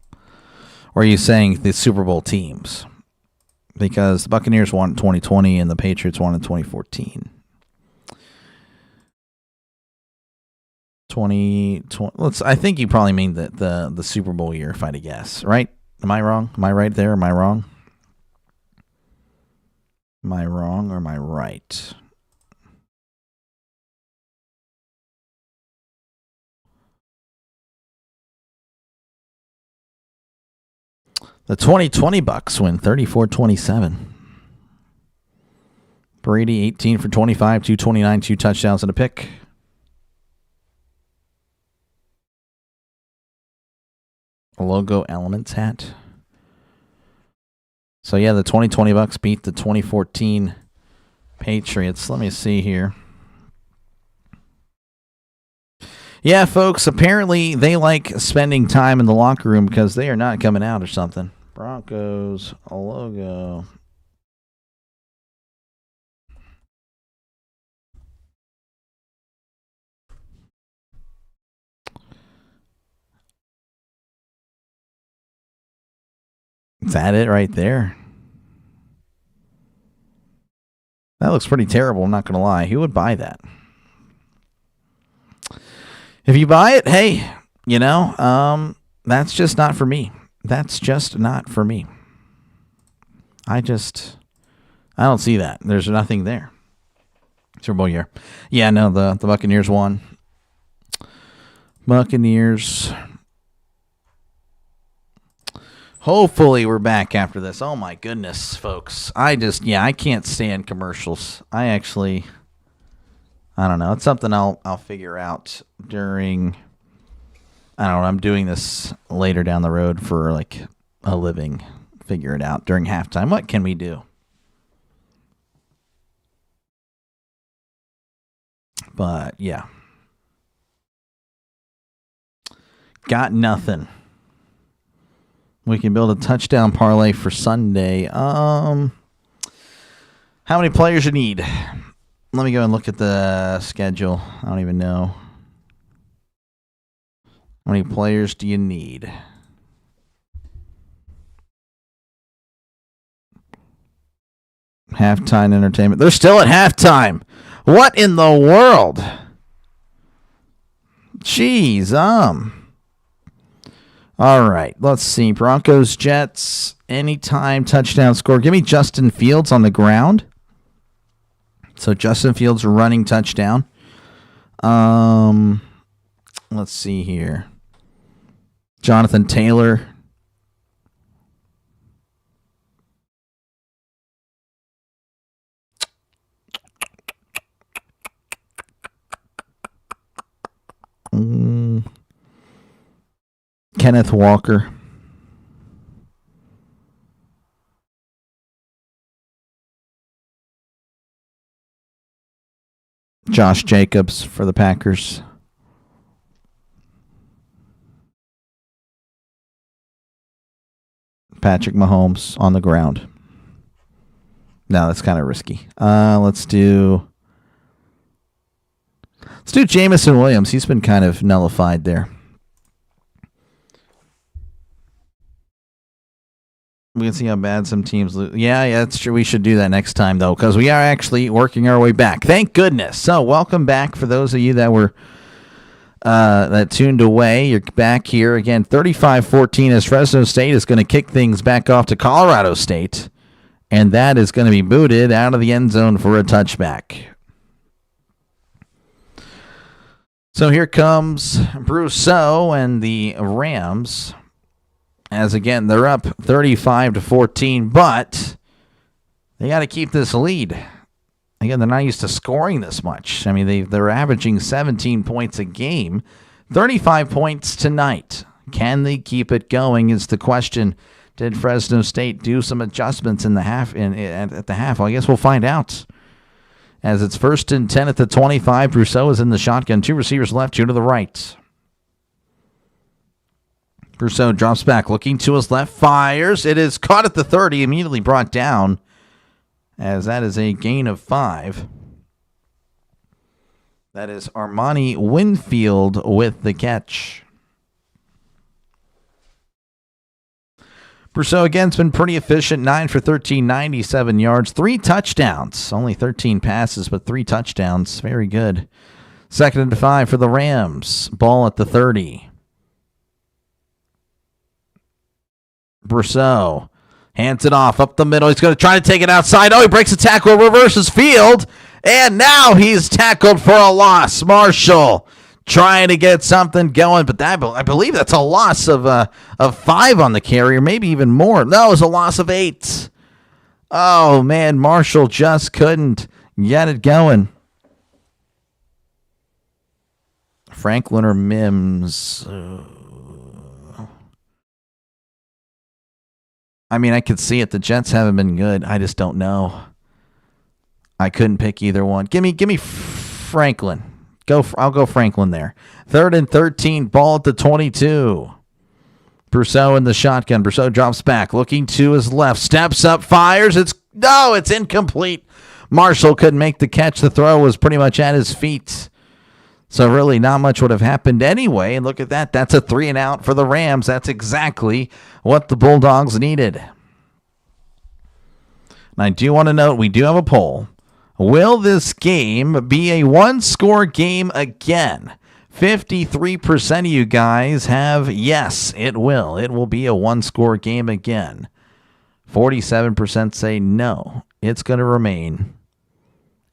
Or are you saying the Super Bowl teams? Because the Buccaneers won in 2020 and the Patriots won in 2014. 2020. I think you probably mean the Super Bowl year, if I had to guess. Right? Am I wrong? Am I right there? Am I wrong? Am I wrong or am I right? The 2020 Bucks win 34-27. Brady 18 for 25, 229, 2 touchdowns and a pick. A Logo Elements hat. So yeah, the 2020 Bucks beat the 2014 Patriots. Let me see here. Yeah, folks, apparently they like spending time in the locker room because they are not coming out or something. Broncos, a logo. Is that it right there? That looks pretty terrible, I'm not going to lie. Who would buy that? If you buy it, hey, that's just not for me. That's just not for me. I don't see that. There's nothing there. Super Bowl year. Yeah, no, the Buccaneers won. Buccaneers. Hopefully we're back after this. Oh my goodness, folks. I can't stand commercials. I don't know. It's something I'll figure out during. I don't know. I'm doing this later down the road for like a living. Figure it out during halftime. What can we do? But yeah, got nothing. We can build a touchdown parlay for Sunday. How many players you need? Let me go and look at the schedule. I don't even know. How many players do you need? Halftime entertainment. They're still at halftime. What in the world? Jeez, All right, let's see. Broncos, Jets, anytime touchdown score. Give me Justin Fields on the ground. So Justin Fields running touchdown. Let's see here. Jonathan Taylor. Kenneth Walker. Josh Jacobs for the Packers. Patrick Mahomes on the ground. No, that's kind of risky. Let's do Jameson Williams. He's been kind of nullified there. We can see how bad some teams lose. Yeah, that's true. We should do that next time, though, because we are actually working our way back. Thank goodness. So, welcome back for those of you that were that tuned away. You're back here again. 35-14 as Fresno State is going to kick things back off to Colorado State, and that is going to be booted out of the end zone for a touchback. So here comes Brousseau and the Rams. As again, they're up 35-14, but they got to keep this lead. Again, they're not used to scoring this much. I mean, they're averaging 17 points a game, 35 points tonight. Can they keep it going? Is the question. Did Fresno State do some adjustments in the half? At the half, well, I guess we'll find out as it's 1st and 10 at the 25. Brousseau is in the shotgun. 2 receivers left, 2 to the right. Brousseau drops back, looking to his left, fires. It is caught at the 30, immediately brought down, as that is a gain of 5. That is Armani Winfield with the catch. Brousseau again's been pretty efficient, 9 for 13, 97 yards, 3 touchdowns. Only 13 passes, but 3 touchdowns. Very good. 2nd and 5 for the Rams. Ball at the 30. Brousseau hands it off up the middle. He's going to try to take it outside. Oh, he breaks a tackle, reverses field, and now he's tackled for a loss. Marshall trying to get something going, but I believe that's a loss of 5 on the carry, or maybe even more. No, it was a loss of 8. Oh, man, Marshall just couldn't get it going. Franklin or Mims? I mean, I could see it. The Jets haven't been good. I just don't know. I couldn't pick either one. Give me Franklin. I'll go Franklin there. 3rd and 13, ball at the 22. Brousseau in the shotgun. Brousseau drops back, looking to his left, steps up, fires. It's incomplete. Marshall couldn't make the catch. The throw was pretty much at his feet. So really not much would have happened anyway. And look at that. That's a 3 and out for the Rams. That's exactly what the Bulldogs needed. And I do want to note, we do have a poll. Will this game be a one-score game again? 53% of you guys have yes, it will. It will be a one-score game again. 47% say no. It's going to remain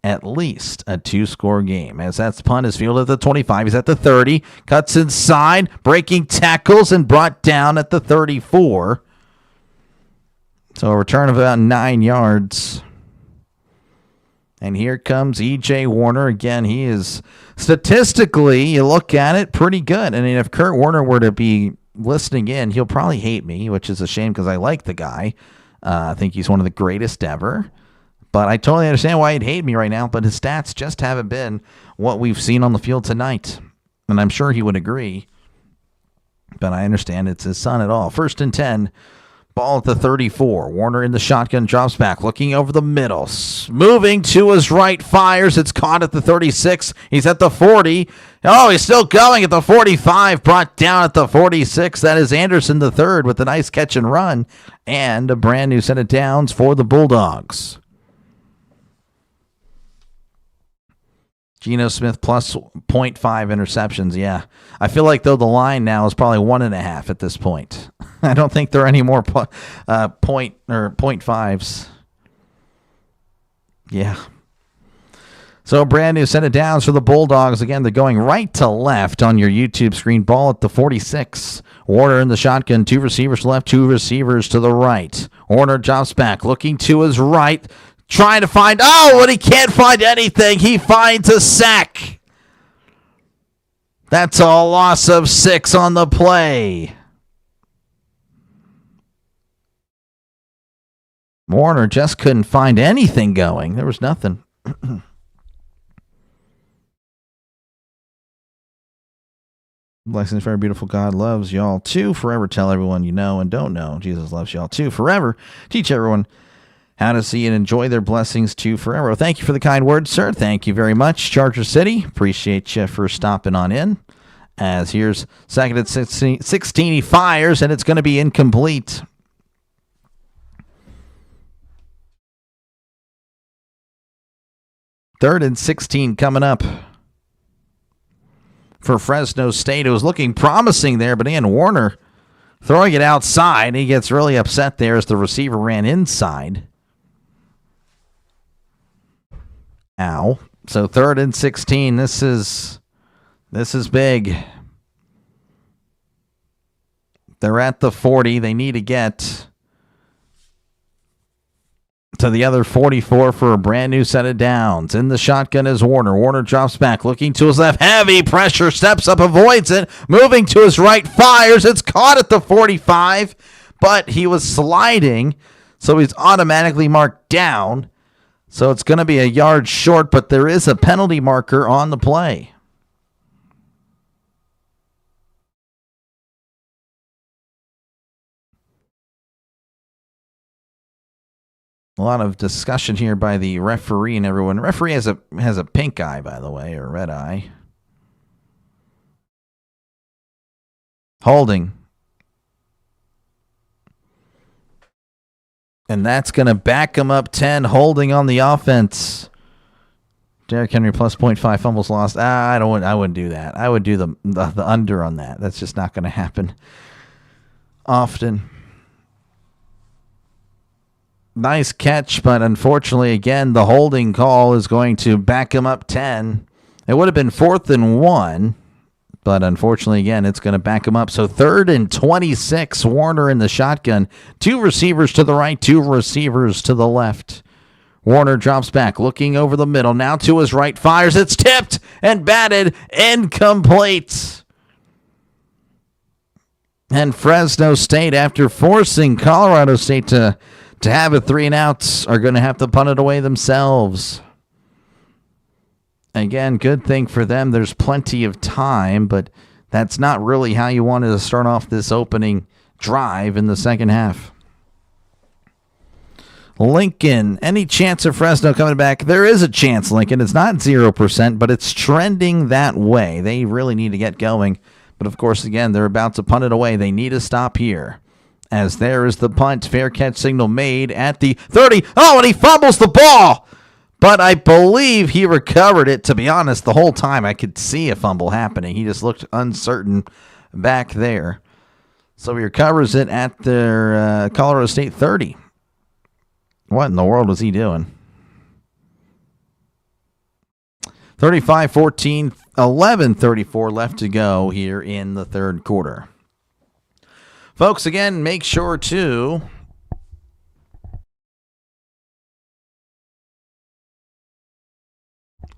at least a 2-score game. As that's punt is fielded at the 25. He's at the 30. Cuts inside, breaking tackles, and brought down at the 34. So a return of about 9 yards. And here comes E.J. Warner. Again, he is statistically, you look at it, pretty good. I mean, if Kurt Warner were to be listening in, he'll probably hate me, which is a shame because I like the guy. I think he's one of the greatest ever. But I totally understand why he'd hate me right now, but his stats just haven't been what we've seen on the field tonight. And I'm sure he would agree. But I understand it's his son at all. 1st and 10. Ball at the 34. Warner in the shotgun, drops back, looking over the middle. Moving to his right, fires. It's caught at the 36. He's at the 40. Oh, he's still going at the 45. Brought down at the 46. That is Anderson the third with a nice catch and run. And a brand new set of downs for the Bulldogs. Geno Smith plus 0.5 interceptions. Yeah. I feel like, though, the line now is probably 1.5 at this point. I don't think there are any more point or 0.5s. Yeah. So a brand new set of downs for the Bulldogs. Again, they're going right to left on your YouTube screen. Ball at the 46. Warner in the shotgun. 2 receivers left, 2 receivers to the right. Warner drops back, looking to his right. Trying to find, when he can't find anything, he finds a sack. That's a loss of 6 on the play. Warner just couldn't find anything going. There was nothing. Blessings, very beautiful. God loves y'all too. Forever tell everyone you know and don't know. Jesus loves y'all too. Forever teach everyone how to see and enjoy their blessings too forever. Well, thank you for the kind words, sir. Thank you very much, Charger City. Appreciate you for stopping on in. As here's 2nd and 16, he fires, and it's going to be incomplete. Third and 16 coming up for Fresno State. It was looking promising there, but Ian Warner throwing it outside. He gets really upset there as the receiver ran inside. Ow. So 3rd and 16. This is big. They're at the 40. They need to get to the other 44 for a brand new set of downs. In the shotgun is Warner. Warner drops back, looking to his left. Heavy pressure, steps up, avoids it. Moving to his right, fires. It's caught at the 45, but he was sliding, so he's automatically marked down. So it's going to be a yard short, but there is a penalty marker on the play. A lot of discussion here by the referee and everyone. The referee has a pink eye, by the way, or red eye. Holding. And that's going to back him up 10, holding on the offense. Derrick Henry plus 0.5 fumbles lost. I wouldn't do that. I would do the under on that. That's just not going to happen often. Nice catch, but unfortunately, again, the holding call is going to back him up 10. It would have been 4th and 1, but unfortunately, again, it's going to back him up. So 3rd and 26, Warner in the shotgun. 2 receivers to the right, 2 receivers to the left. Warner drops back, looking over the middle. Now to his right, fires. It's tipped and batted, incomplete. And Fresno State, after forcing Colorado State to have a 3-and-outs, are going to have to punt it away themselves. Again, good thing for them. There's plenty of time, but that's not really how you wanted to start off this opening drive in the second half. Lincoln, any chance of Fresno coming back? There is a chance, Lincoln. It's not 0%, but it's trending that way. They really need to get going. But, of course, again, they're about to punt it away. They need to stop here. As there is the punt, fair catch signal made at the 30. Oh, and he fumbles the ball. But I believe he recovered it. To be honest, the whole time I could see a fumble happening. He just looked uncertain back there. So he recovers it at their Colorado State 30. What in the world was he doing? 35-14, 11:34 left to go here in the third quarter. Folks, again, make sure to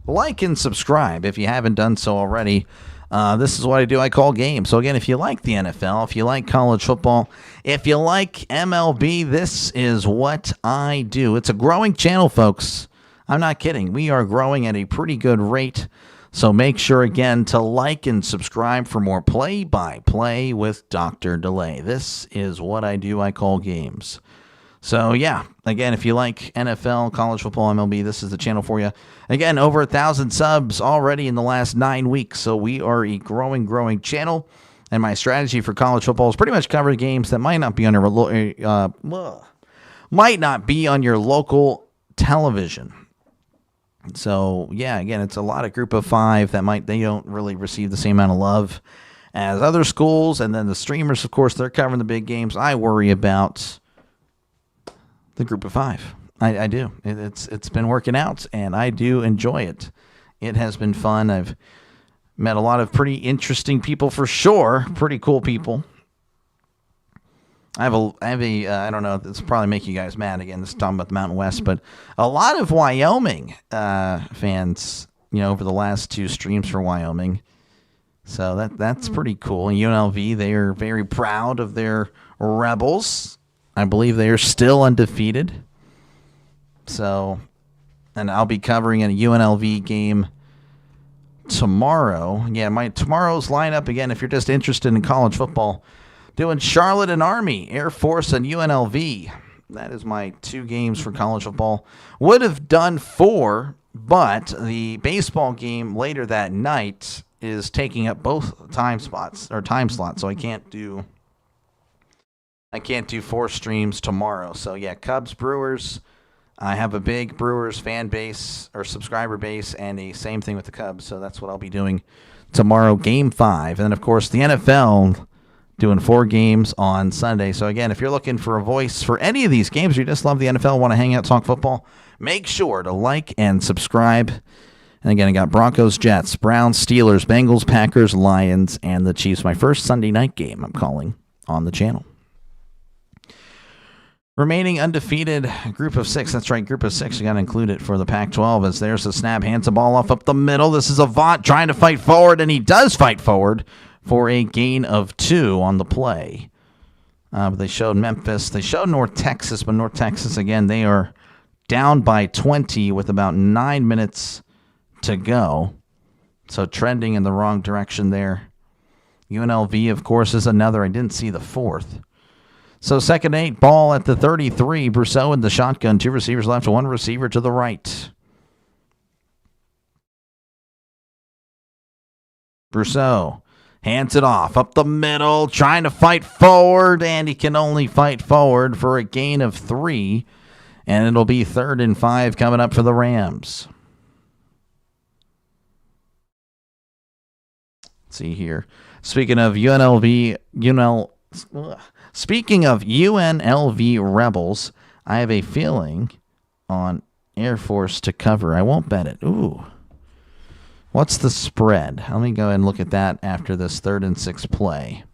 like and subscribe if you haven't done so already. This is what I do. I call games. So, again, if you like the NFL, if you like college football, if you like MLB, this is what I do. It's a growing channel, folks. I'm not kidding. We are growing at a pretty good rate. So make sure, again, to like and subscribe for more play-by-play with DrDelay. This is what I do. I call games. So, yeah, again, if you like NFL, college football, MLB, this is the channel for you. Again, over 1,000 subs already in the last 9 weeks. So we are a growing channel. And my strategy for college football is pretty much cover games that might not be on your local television. So, yeah, again, it's a lot of group of 5 that they don't really receive the same amount of love as other schools. And then the streamers, of course, they're covering the big games. I worry about the group of 5. I do. It's been working out, and I do enjoy it. It has been fun. I've met a lot of pretty interesting people for sure. Pretty cool people. I have a I don't know, this will probably make you guys mad again. This is talking about the Mountain West, but a lot of Wyoming fans, over the last 2 streams for Wyoming. So that's pretty cool. And UNLV, they are very proud of their Rebels. I believe they are still undefeated. So, and I'll be covering a UNLV game tomorrow. Yeah, tomorrow's lineup, again, if you're just interested in college football, doing Charlotte and Army, Air Force and UNLV. That is my 2 games for college football. Would have done 4, but the baseball game later that night is taking up both time slots. So I can't do 4 streams tomorrow. So yeah, Cubs, Brewers. I have a big Brewers fan base or subscriber base, and the same thing with the Cubs. So that's what I'll be doing tomorrow, Game 5. And then, of course, the NFL doing 4 games on Sunday. So, again, if you're looking for a voice for any of these games, or you just love the NFL, want to hang out, talk football, make sure to like and subscribe. And, again, I got Broncos, Jets, Browns, Steelers, Bengals, Packers, Lions, and the Chiefs. My first Sunday night game I'm calling on the channel. Remaining undefeated, group of 6. That's right, group of 6. You got to include it for the Pac-12 as there's a snap, hands the ball off up the middle. This is Avant trying to fight forward, and he does fight forward for a gain of 2 on the play. But they showed Memphis. They showed North Texas, but North Texas, again, they are down by 20 with about 9 minutes to go. So trending in the wrong direction there. UNLV, of course, is another. I didn't see the fourth. So 2nd and 8, ball at the 33. Brousseau in the shotgun. 2 receivers left, 1 receiver to the right. Brousseau hands it off up the middle, trying to fight forward, and he can only fight forward for a gain of 3. And it'll be 3rd and 5 coming up for the Rams. Let's see here. Speaking of UNLV Rebels, I have a feeling on Air Force to cover. I won't bet it. Ooh. What's the spread? Let me go ahead and look at that after this 3rd and 6 play.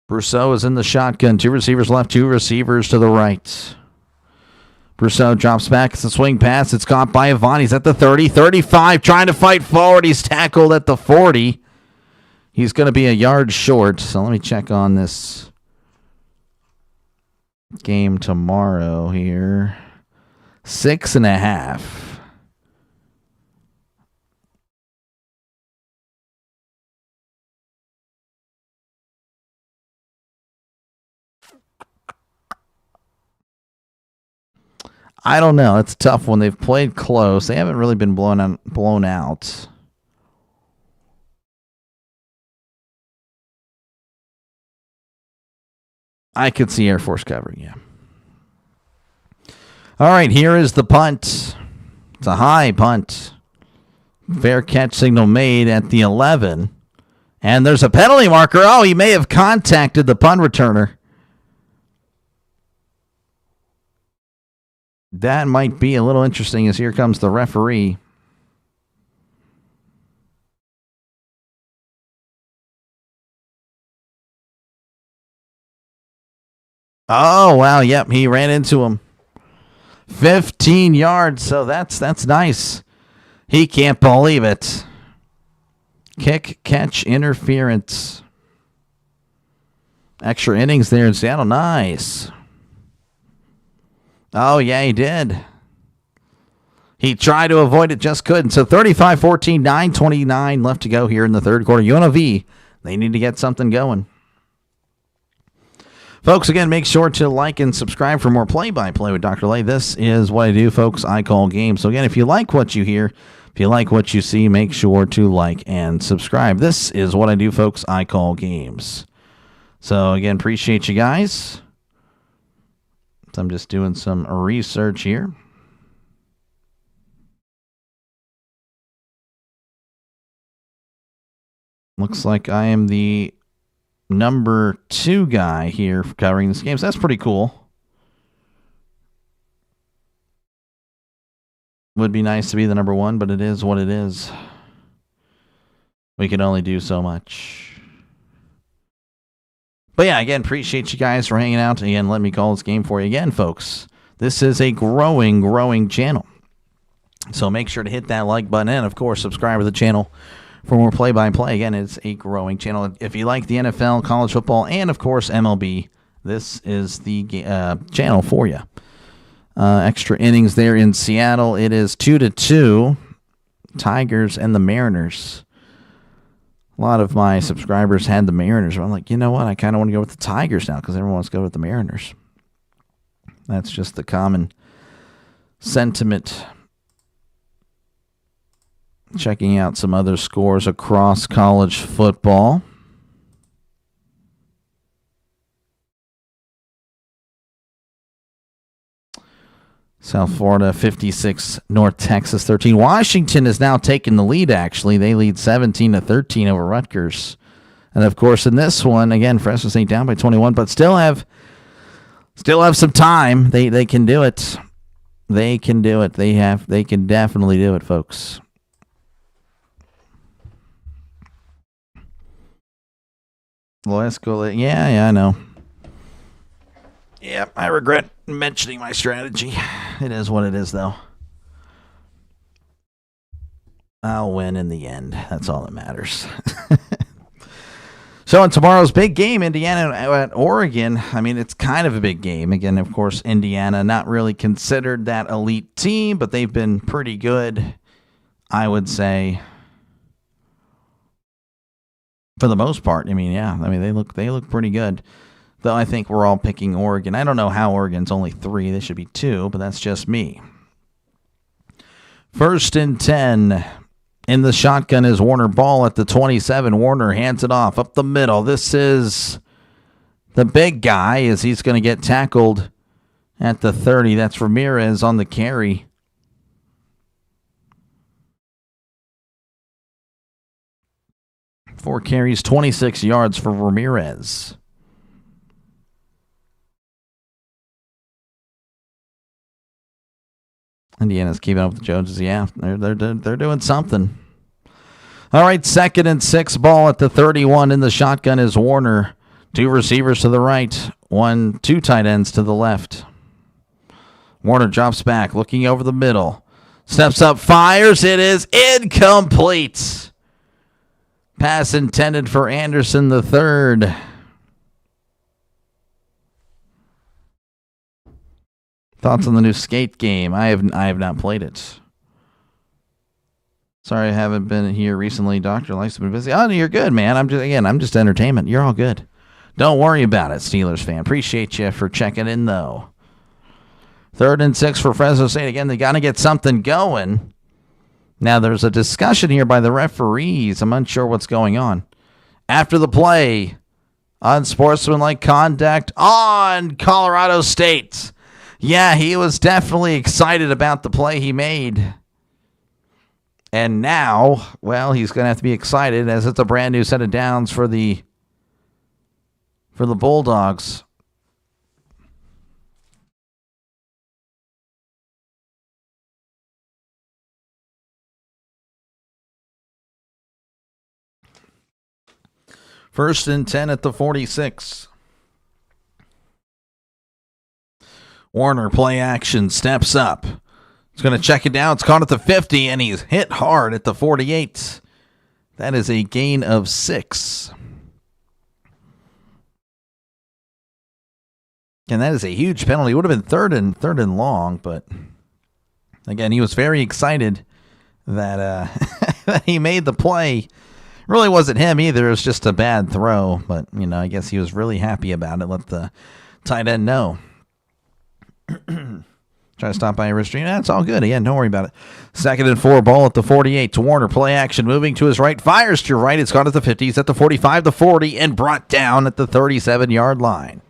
Brousseau is in the shotgun. 2 receivers left, 2 receivers to the right. Brousseau drops back. It's a swing pass. It's caught by Avant. He's at the 30, 35, trying to fight forward. He's tackled at the 40. He's going to be a yard short. So let me check on this game tomorrow here. 6.5. I don't know. It's a tough one. They've played close. They haven't really been blown out. I could see Air Force covering, yeah. All right, here is the punt. It's a high punt. Fair catch signal made at the 11. And there's a penalty marker. Oh, he may have contacted the punt returner. That might be a little interesting as here comes the referee. Oh, wow. Yep, he ran into him. 15 yards, so that's nice. He can't believe it. Kick, catch, interference. Extra innings there in Seattle. Nice. Oh, yeah, he did. He tried to avoid it, just couldn't. So 35-14, 9:29 left to go here in the third quarter. UNLV, they need to get something going. Folks, again, make sure to like and subscribe for more play-by-play with Dr. Lay. This is what I do, folks. I call games. So, again, if you like what you hear, if you like what you see, make sure to like and subscribe. This is what I do, folks. I call games. So, again, appreciate you guys. I'm just doing some research here. Looks like I am the number 2 guy here covering this game, so that's pretty cool. Would be nice to be the number 1, but it is what it is. We can only do so much. But yeah, again, appreciate you guys for hanging out. Again, let me call this game for you again, folks. This is a growing channel. So make sure to hit that like button and, of course, subscribe to the channel for more play-by-play. Again, it's a growing channel. If you like the NFL, college football, and, of course, MLB, this is the channel for you. Extra innings there in Seattle. It is 2-2. Tigers and the Mariners. A lot of my subscribers had the Mariners. I'm like, you know what? I kind of want to go with the Tigers now because everyone wants to go with the Mariners. That's just the common sentiment. Checking out some other scores across college football. South Florida 56, North Texas 13. Washington has now taken the lead, actually. They lead 17-13 over Rutgers. And, of course, in this one, again, Fresno State down by 21, but still have some time. They can do it. They can do it. They can definitely do it, folks. Let's go. Yeah, I know. Yep, I regret mentioning my strategy. It is what it is, though. I'll win in the end. That's all that matters. So in tomorrow's big game, Indiana at Oregon, I mean, it's kind of a big game. Again, of course, Indiana not really considered that elite team, but they've been pretty good, I would say, for the most part. I mean, yeah, I mean, they look pretty good. Though I think we're all picking Oregon. I don't know how Oregon's only 3. They should be 2, but that's just me. 1st and 10. In the shotgun is Warner. Ball at the 27. Warner hands it off up the middle. This is the big guy as he's going to get tackled at the 30. That's Ramirez on the carry. Four carries, 26 yards for Ramirez. Indiana's keeping up with the Joneses. Yeah, they're doing something. All right, 2nd and 6. Ball at the 31. In the shotgun is Warner. 2 receivers to the right. 2 tight ends to the left. Warner drops back, looking over the middle. Steps up, fires. It is incomplete. Pass intended for Anderson the third. Thoughts on the new skate game? I have not played it. Sorry I haven't been here recently. Doctor Life's been busy. Oh, you're good, man. I'm just entertainment. You're all good. Don't worry about it, Steelers fan. Appreciate you for checking in, though. 3rd and 6 for Fresno State. Again, they got to get something going. Now, there's a discussion here by the referees. I'm unsure what's going on. After the play, unsportsmanlike conduct on Colorado State. Yeah, he was definitely excited about the play he made. And now, well, he's going to have to be excited as it's a brand new set of downs for the Bulldogs. First and 10 at the 46. Warner, play action, steps up. He's going to check it down. It's caught at the 50, and he's hit hard at the 48. That is a gain of 6. And that is a huge penalty. It would have been third and long, but again, he was very excited that that he made the play. Really wasn't him either. It was just a bad throw, but I guess he was really happy about it. Let the tight end know. Try to stop by a Livestream. That's all good. Again, don't worry about it. 2nd and 4. Ball at the 48 to Warner. Play action. Moving to his right. Fires to your right. It's caught at the 50. He's at the 45, the 40, and brought down at the 37-yard line.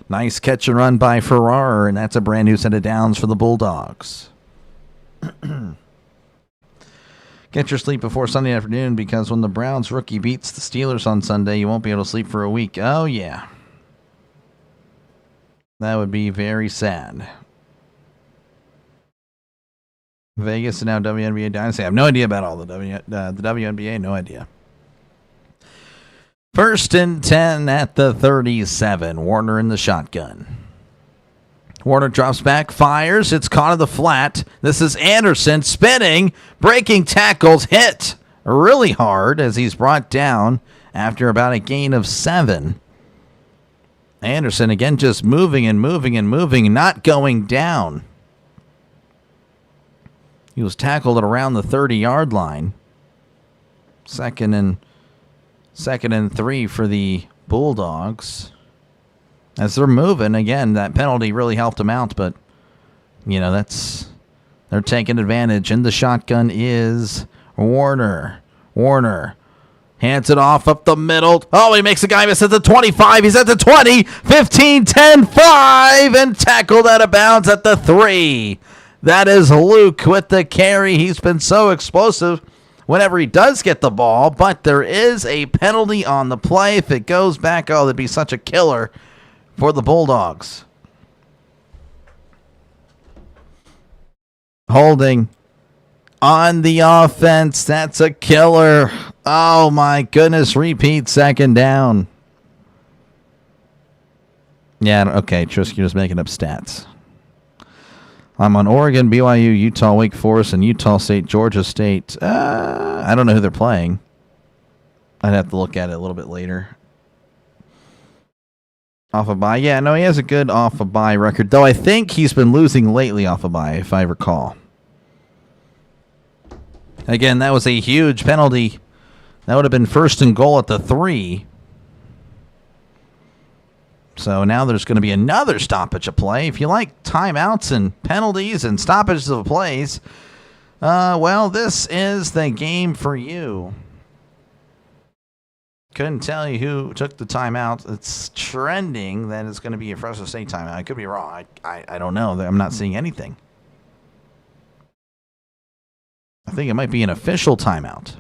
Nice catch and run by Farrar, and that's a brand new set of downs for the Bulldogs. Get your sleep before Sunday afternoon, because when the Browns rookie beats the Steelers on Sunday, you won't be able to sleep for a week. Oh, yeah. That would be very sad. Vegas and now WNBA Dynasty. I have no idea about all the WNBA. No idea. 1st and 10 at the 37. Warner in the shotgun. Warner drops back, fires. It's caught in the flat. This is Anderson spinning, breaking tackles, hit really hard as he's brought down after about a gain of 7. Anderson again just moving and moving and moving, not going down. He was tackled at around the 30-yard line. Second and 3 for the Bulldogs. As they're moving, again, that penalty really helped them out, but, they're taking advantage. In the shotgun is Warner. Warner hands it off up the middle. Oh, he makes a guy miss at the 25. He's at the 20, 15, 10, 5, and tackled out of bounds at the 3. That is Luke with the carry. He's been so explosive whenever he does get the ball, but there is a penalty on the play. If it goes back, that'd be such a killer for the Bulldogs. Holding on the offense. That's a killer. Oh, my goodness. Repeat 2nd down. Yeah, okay, Trisk, you're just making up stats. I'm on Oregon, BYU, Utah, Wake Forest, and Utah State, Georgia State. I don't know who they're playing. I'd have to look at it a little bit later. Off a bye. Yeah, no, he has a good off a bye record, though I think he's been losing lately off a bye, if I recall. Again, that was a huge penalty. That would have been 1st and goal at the 3. So now there's going to be another stoppage of play. If you like timeouts and penalties and stoppages of plays, well, this is the game for you. Couldn't tell you who took the timeout. It's trending that it's going to be a Fresno State timeout. I could be wrong. I don't know. I'm not seeing anything. I think it might be an official timeout.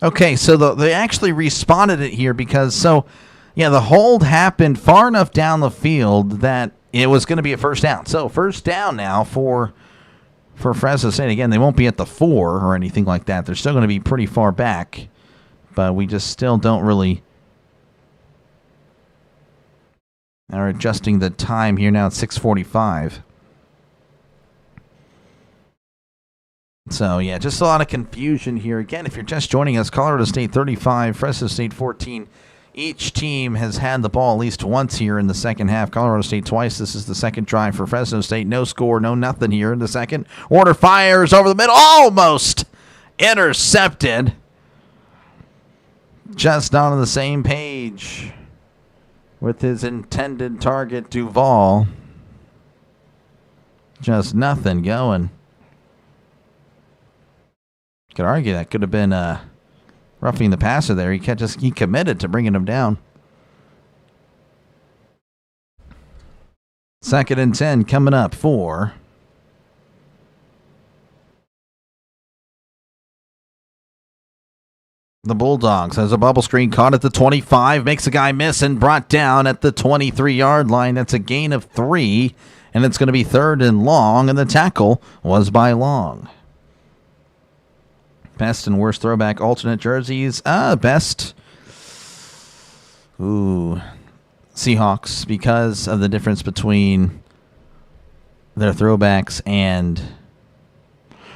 Okay, so they actually responded it here because, the hold happened far enough down the field that it was going to be a first down. So first down now for Fresno State. Again, they won't be at the 4 or anything like that. They're still going to be pretty far back, but we just still don't really are adjusting the time here now at 6:45. So, yeah, just a lot of confusion here. Again, if you're just joining us, Colorado State 35, Fresno State 14. Each team has had the ball at least once here in the second half. Colorado State twice. This is the second drive for Fresno State. No score, no nothing here in the second. Warner fires over the middle. Almost intercepted. Just not on the same page with his intended target, Duval. Just nothing going. Could argue that could have been roughing the passer there. He committed to bringing him down. 2nd and 10 coming up for the Bulldogs. Has a bubble screen caught at the 25, makes a guy miss and brought down at the 23-yard line. That's a gain of 3, and it's going to be 3rd and long, and the tackle was by Long. Best and worst throwback alternate jerseys. Best. Seahawks, because of the difference between their throwbacks and...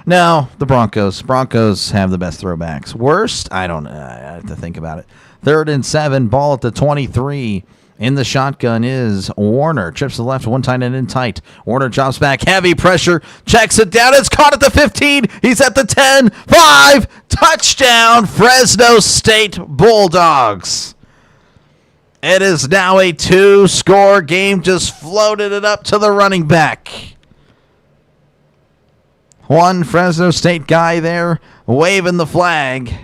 No, the Broncos. Broncos have the best throwbacks. Worst? I don't know. I have to think about it. 3rd and 7, ball at the 23. In the shotgun is Warner. Trips to the left, one tight end in tight. Warner drops back, heavy pressure, checks it down. It's caught at the 15. He's at the 10. 5. Touchdown, Fresno State Bulldogs. It is now a 2-score game. Just floated it up to the running back. One Fresno State guy there waving the flag.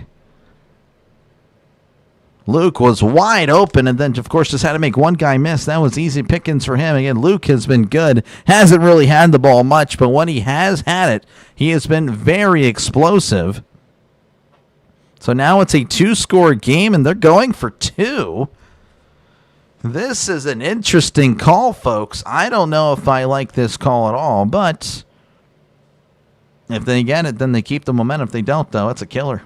Luke was wide open and then, of course, just had to make one guy miss. That was easy pickings for him. Again, Luke has been good. Hasn't really had the ball much, but when he has had it, he has been very explosive. So now it's a 2-score game, and they're going for 2. This is an interesting call, folks. I don't know if I like this call at all, but if they get it, then they keep the momentum. If they don't, though, it's a killer.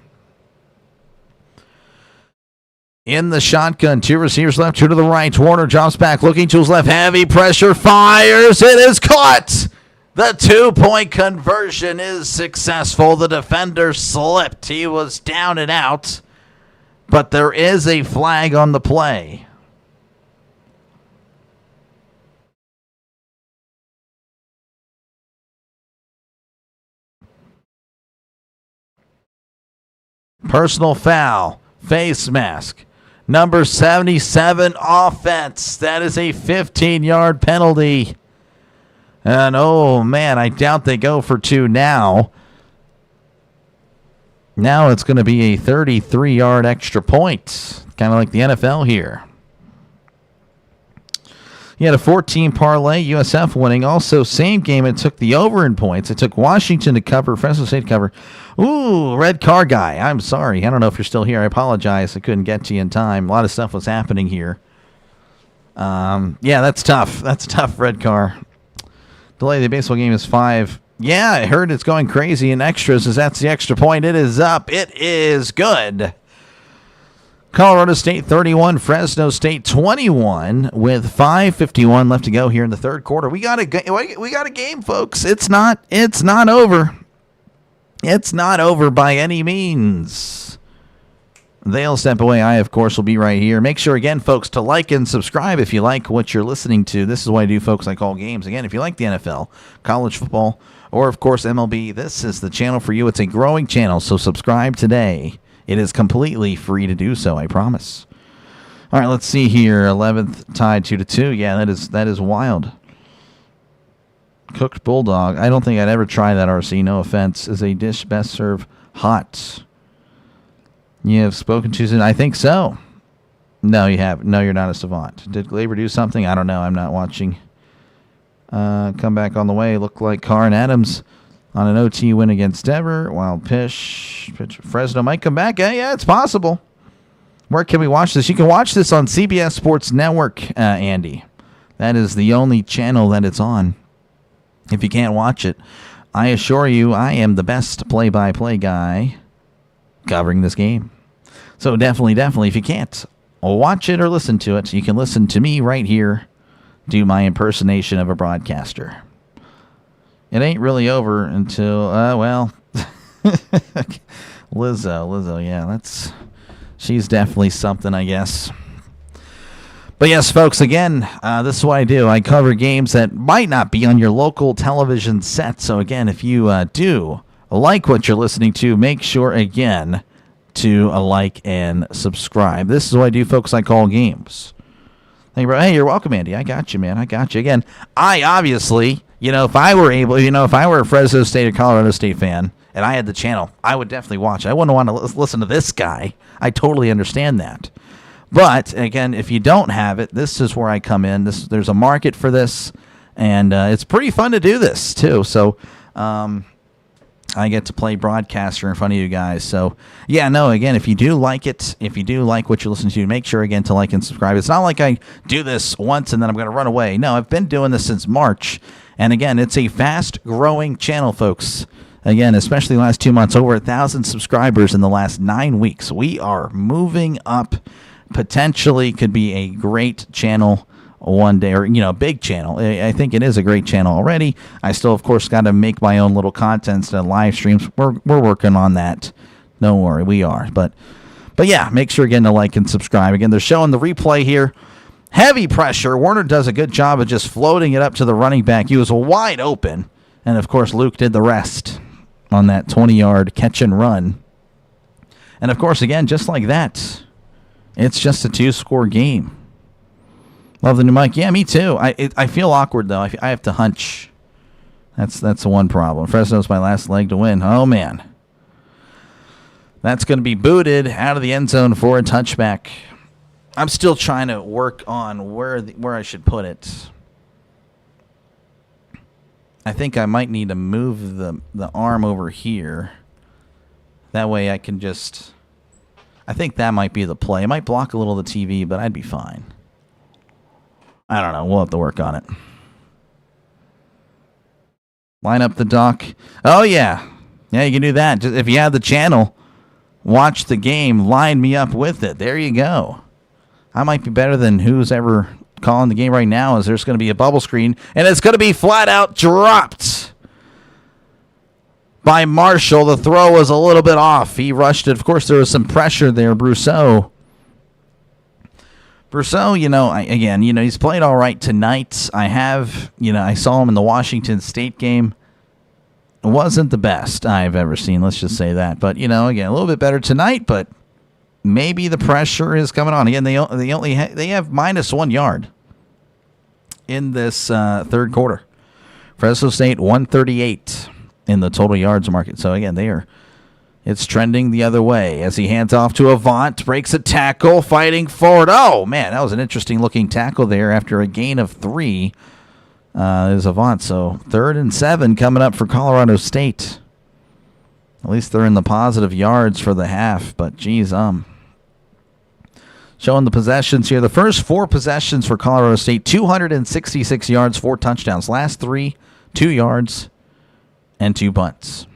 In the shotgun, 2 receivers left, 2 to the right. Warner drops back, looking to his left. Heavy pressure, fires. It is caught. The 2-point conversion is successful. The defender slipped. He was down and out. But there is a flag on the play. Personal foul. Face mask. Number 77 offense. That is a 15-yard penalty. And, oh, man, I doubt they go for 2 now. Now it's going to be a 33-yard extra point. Kind of like the NFL here. You had a 14 parlay, USF winning. Also, same game, it took the over in points. It took Washington to cover, Fresno State to cover. Ooh, red car guy. I'm sorry. I don't know if you're still here. I apologize. I couldn't get to you in time. A lot of stuff was happening here. Yeah, that's tough. That's tough, red car. Delay the baseball game is 5. Yeah, I heard it's going crazy in extras as that's the extra point. It is up. It is good. Colorado State 31, Fresno State 21, with 5:51 left to go here in the third quarter. We got a game, folks. It's not over. It's not over by any means. They'll step away. I, of course, will be right here. Make sure, again, folks, to like and subscribe if you like what you're listening to. This is what I do, folks. I call games. Again, if you like the NFL, college football, or, of course, MLB, this is the channel for you. It's a growing channel, so subscribe today. It is completely free to do so, I promise. All right, let's see here. 11th tied 2-2. Yeah, that is wild. Cooked bulldog. I don't think I'd ever try that, RC. No offense. Is a dish best served hot? You have spoken to soon? I think so. No, you have. No, you're not a savant. Did Glaber do something? I don't know. I'm not watching. Come back on the way. Looked like Carr and Adams on an OT win against Denver. Wild pitch. Fresno might come back. Yeah, it's possible. Where can we watch this? You can watch this on CBS Sports Network, Andy. That is the only channel that it's on. If you can't watch it, I assure you I am the best play-by-play guy covering this game. So definitely, if you can't watch it or listen to it, you can listen to me right here do my impersonation of a broadcaster. It ain't really over until, Lizzo, yeah, she's definitely something, I guess. But yes, folks, again, this is what I do. I cover games that might not be on your local television set. So again, if you do like what you're listening to, make sure, again, to like and subscribe. This is what I do, folks. I call games. Hey, you're welcome, Andy. I got you, man. I got you. Again, I obviously... if I were a Fresno State or Colorado State fan and I had the channel, I would definitely watch it. I wouldn't want to listen to this guy. I totally understand that. But, again, if you don't have it, this is where I come in. There's a market for this, and it's pretty fun to do this, too. So, I get to play broadcaster in front of you guys. So, yeah, no, again, if you do like it, if you do like what you're listening to, make sure, again, to like and subscribe. It's not like I do this once and then I'm going to run away. No, I've been doing this since March. And again, it's a fast-growing channel, folks. Again, especially the last 2 months, over 1,000 subscribers in the last 9 weeks. We are moving up. Potentially could be a great channel one day, or, big channel. I think it is a great channel already. I still, of course, got to make my own little contents and live streams. We're working on that. Don't worry, we are. But yeah, make sure, again, to like and subscribe. Again, they're showing the replay here. Heavy pressure. Warner does a good job of just floating it up to the running back. He was wide open. And, of course, Luke did the rest on that 20-yard catch and run. And, of course, again, just like that, it's just a 2-score game. Love the new mic. Yeah, me too. I feel awkward, though. I have to hunch. That's the one problem. Fresno's my last leg to win. Oh, man. That's going to be booted out of the end zone for a touchback. I'm still trying to work on where I should put it. I think I might need to move the arm over here. That way I can just... I think that might be the play. It might block a little of the TV, but I'd be fine. I don't know. We'll have to work on it. Line up the dock. Oh, yeah. Yeah, you can do that. Just, if you have the channel, watch the game, line me up with it. There you go. I might be better than who's ever calling the game right now, as there's going to be a bubble screen, and it's going to be flat out dropped by Marshall. The throw was a little bit off. He rushed it. Of course, there was some pressure there. Brousseau, he's played all right tonight. I saw him in the Washington State game. It wasn't the best I've ever seen. Let's just say that. But, again, a little bit better tonight, but maybe the pressure is coming on. Again, they have minus 1 yard in this third quarter. Fresno State 138 in the total yards market. So again, it's trending the other way as he hands off to Avant, breaks a tackle, fighting forward. Oh man, that was an interesting looking tackle there after a gain of 3. There's Avant. So 3rd and 7 coming up for Colorado State. At least they're in the positive yards for the half, but geez, showing the possessions here. The first 4 possessions for Colorado State, 266 yards, 4 touchdowns. Last 3, 2 yards, and 2 punts.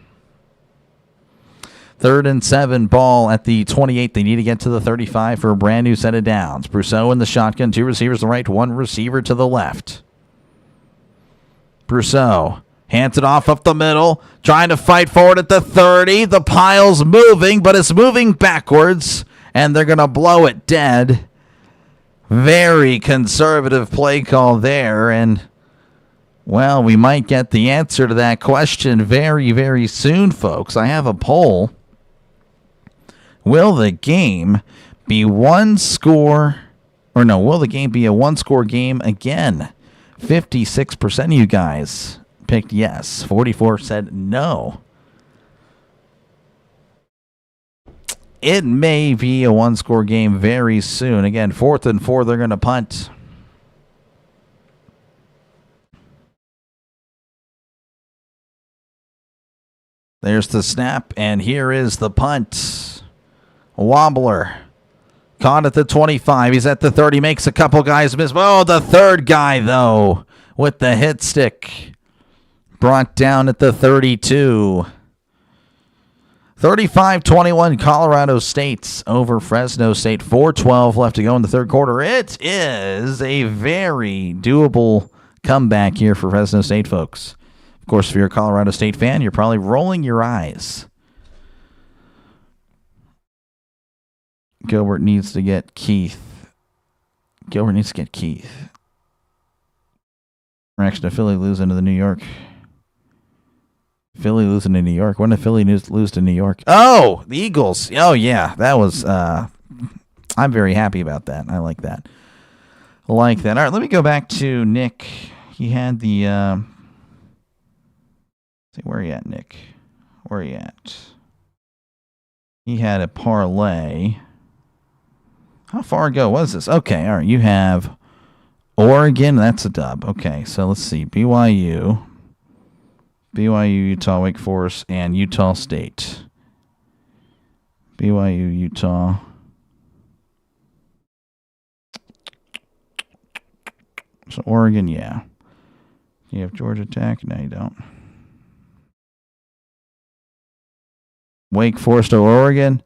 3rd and 7, ball at the 28. They need to get to the 35 for a brand new set of downs. Brousseau in the shotgun, 2 receivers to the right, 1 receiver to the left. Brousseau hands it off up the middle, trying to fight forward at the 30. The pile's moving, but it's moving backwards, and they're going to blow it dead. Very conservative play call there, and, well, we might get the answer to that question very, very soon, folks. I have a poll. Will the game be will the game be a one-score game again? 56% of you guys picked yes. 44 said no. It may be a one-score game very soon. Again, 4th and 4, they're going to punt. There's the snap, and here is the punt. Wobbler. Caught at the 25. He's at the 30. Makes a couple guys miss. Oh, the third guy, though, with the hit stick. Brought down at the 32. 35-21, Colorado State over Fresno State. 4:12 left to go in the third quarter. It is a very doable comeback here for Fresno State, folks. Of course, if you're a Colorado State fan, you're probably rolling your eyes. Gilbert needs to get Keith. We're actually Philly losing to the New York. Philly losing to New York. When did Philly lose to New York? Oh, the Eagles. Oh, yeah. That was, I'm very happy about that. I like that. All right, let me go back to Nick. He had the, where are you at, Nick? Where are you at? He had a parlay. How far ago was this? Okay, all right. You have Oregon. That's a dub. Okay, so let's see. BYU, Utah, Wake Forest, and Utah State. BYU, Utah. So Oregon, yeah. You have Georgia Tech? No, you don't. Wake Forest or Oregon?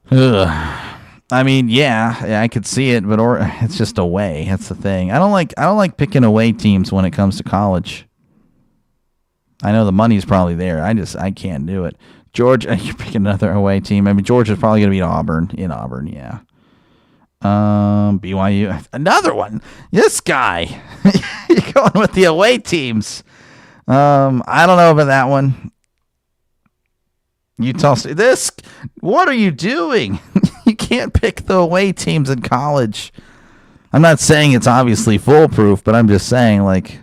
Ugh. I mean, yeah, I could see it, but it's just away. That's the thing. I don't like picking away teams when it comes to college. I know the money's probably there. I can't do it. Georgia, you're picking another away team. I mean, Georgia's probably going to beat Auburn. In Auburn, yeah. BYU, another one. This guy, you're going with the away teams. I don't know about that one. Utah State. What are you doing? You can't pick the away teams in college. I'm not saying it's obviously foolproof, but I'm just saying, like,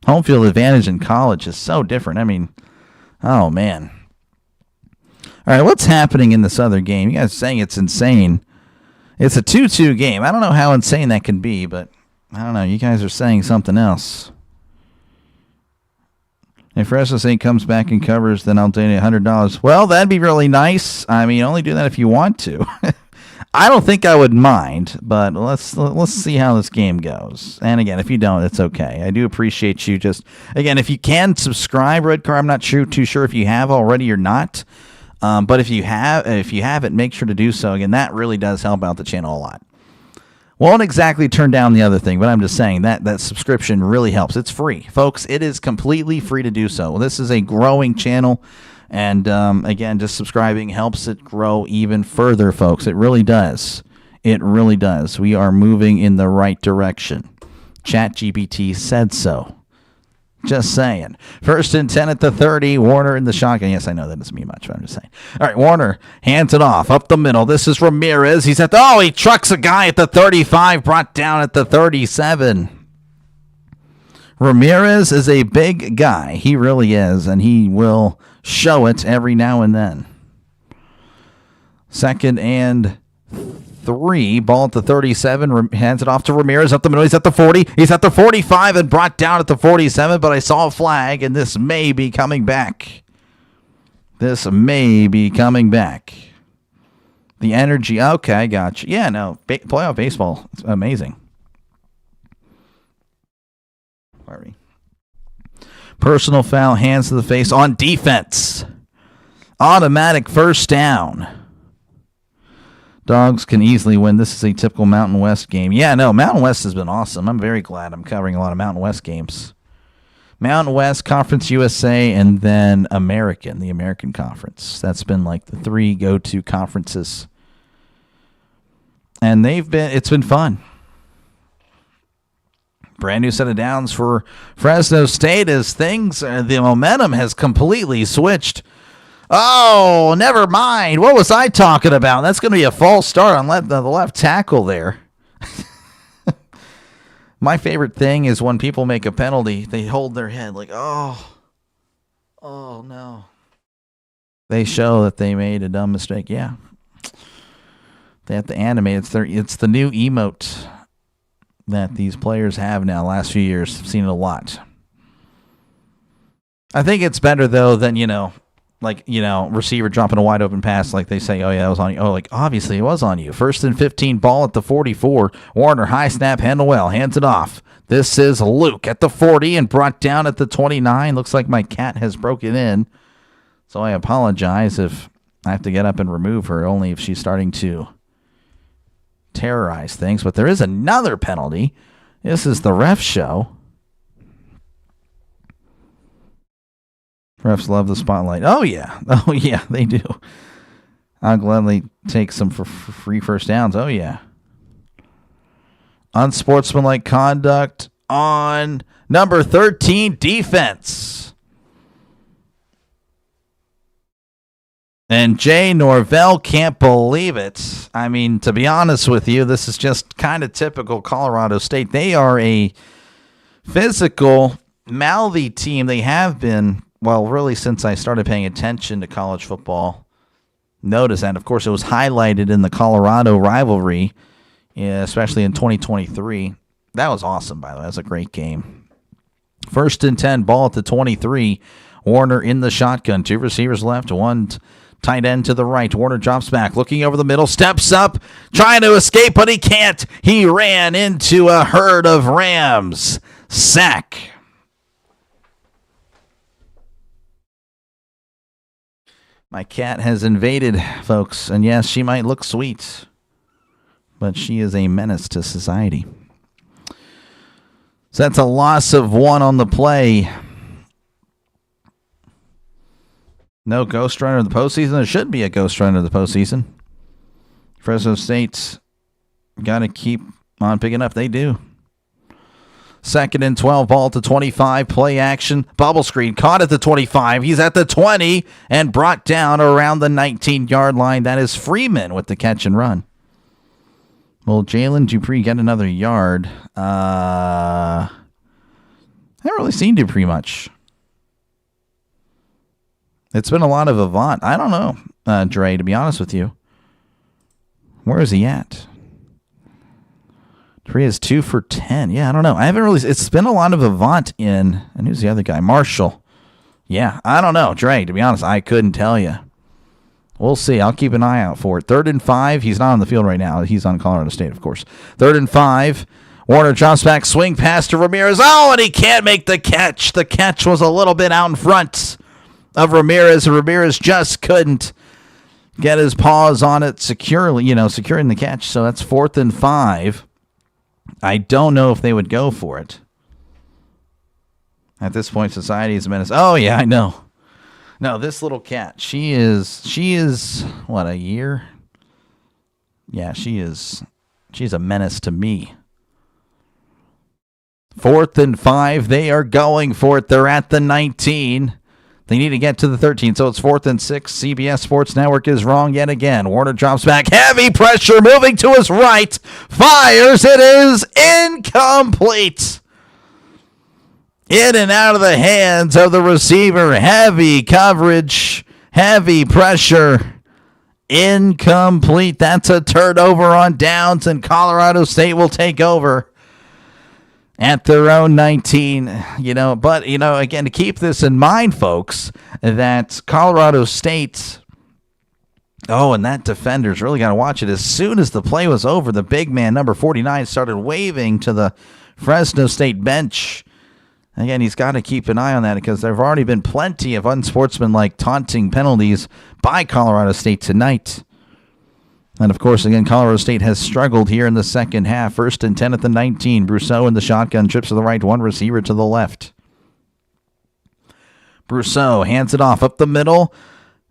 home field advantage in college is so different. I mean, oh, man. All right, what's happening in this other game? You guys are saying it's insane. It's a 2-2 game. I don't know how insane that can be, but I don't know. You guys are saying something else. If Fresno State comes back and covers, then I'll donate $100. Well, that'd be really nice. I mean, only do that if you want to. I don't think I would mind, but let's see how this game goes. And again, if you don't, it's okay. I do appreciate you. Just again, if you can subscribe, Red Car. I'm not too sure if you have already or not. But if you haven't, make sure to do so. Again, that really does help out the channel a lot. Won't exactly turn down the other thing, but I'm just saying that subscription really helps. It's free, folks. It is completely free to do so. This is a growing channel, and again, just subscribing helps it grow even further, folks. It really does. It really does. We are moving in the right direction. ChatGPT said so. Just saying. 1st and 10 at the 30. Warner in the shotgun. Yes, I know that doesn't mean much, but I'm just saying. All right, Warner hands it off up the middle. This is Ramirez. He's at the... he trucks a guy at the 35, brought down at the 37. Ramirez is a big guy. He really is, and he will show it every now and then. 2nd and 3, ball at the 37, hands it off to Ramirez up the middle. He's at the 40, he's at the 45 and brought down at the 47, but I saw a flag, and this may be coming back. The energy, okay, I got you. Yeah, no, playoff baseball, it's amazing. Personal foul, hands to the face on defense. Automatic first down. Dogs can easily win. This is a typical Mountain West game. Yeah, no, Mountain West has been awesome. I'm very glad I'm covering a lot of Mountain West games. Mountain West, Conference USA, and then the American Conference. That's been like the three go-to conferences. And it's been fun. Brand new set of downs for Fresno State as the momentum has completely switched. Oh, never mind. What was I talking about? That's going to be a false start on the left tackle there. My favorite thing is when people make a penalty, they hold their head like, oh no. They show that they made a dumb mistake. Yeah. They have to animate. It's the new emote that these players have now. Last few years, I've seen it a lot. I think it's better though than receiver dropping a wide open pass, like they say, oh yeah, that was on you. Oh, like obviously it was on you. 1st and 15, ball at the 44. Warner, high snap, handle well, hands it off. This is Luke at the 40 and brought down at the 29. Looks like my cat has broken in, so I apologize if I have to get up and remove her, only if she's starting to terrorize things. But there is another penalty. This is the ref show. Refs love the spotlight. Oh yeah, they do. I'll gladly take some for free first downs. Oh yeah. Unsportsmanlike conduct on number 13 defense. And Jay Norvell can't believe it. I mean, to be honest with you, this is just kind of typical Colorado State. They are a physical, mouthy team. They have been, well, really since I started paying attention to college football. Notice that, of course, it was highlighted in the Colorado rivalry, especially in 2023. That was awesome, by the way. That was a great game. 1st and 10, ball at the 23. Warner in the shotgun. 2 receivers left, 1 tight end to the right. Warner drops back, looking over the middle, steps up, trying to escape, but he can't. He ran into a herd of Rams. Sack. My cat has invaded, folks, and yes, she might look sweet, but she is a menace to society. So that's a loss of 1 on the play. No ghost runner in the postseason. There should be a ghost runner in the postseason. Fresno State's got to keep on picking up. They do. 2nd and 12, ball to 25, play action, bubble screen, caught at the 25. He's at the 20 and brought down around the 19-yard line. That is Freeman with the catch and run. Will Jalen Dupree get another yard? I haven't really seen Dupree much. It's been a lot of Avant. I don't know, Dre, to be honest with you. Where is he at? Dupree is 2 for 10. Yeah, I don't know. I haven't really. It's been a lot of Avant in. And who's the other guy? Marshall. Yeah, I don't know. Dre, to be honest, I couldn't tell you. We'll see. I'll keep an eye out for it. 3rd and 5. He's not on the field right now. He's on Colorado State, of course. 3rd and 5. Warner drops back, swing pass to Ramirez. Oh, and he can't make the catch. The catch was a little bit out in front of Ramirez. Ramirez just couldn't get his paws on it securely, securing the catch. So that's 4th and 5. I don't know if they would go for it. At this point, society is a menace. Oh, yeah, I know. No, this little cat, she is, what, a year? Yeah, she's a menace to me. 4th and 5, they are going for it. They're at the 19. They need to get to the 13, so it's 4th and 6. CBS Sports Network is wrong yet again. Warner drops back. Heavy pressure moving to his right. Fires. It is incomplete. In and out of the hands of the receiver. Heavy coverage. Heavy pressure. Incomplete. That's a turnover on downs, and Colorado State will take over at their own 19, but, again, to keep this in mind, folks, that Colorado State, and that defender's really got to watch it. As soon as the play was over, the big man, number 49, started waving to the Fresno State bench Again, he's got to keep an eye on that because there have already been plenty of unsportsmanlike taunting penalties by Colorado State tonight. And, of course, again, Colorado State has struggled here in the second half. 1st and 10 at the 19. Brousseau in the shotgun, trips to the right, one receiver to the left. Brousseau hands it off up the middle.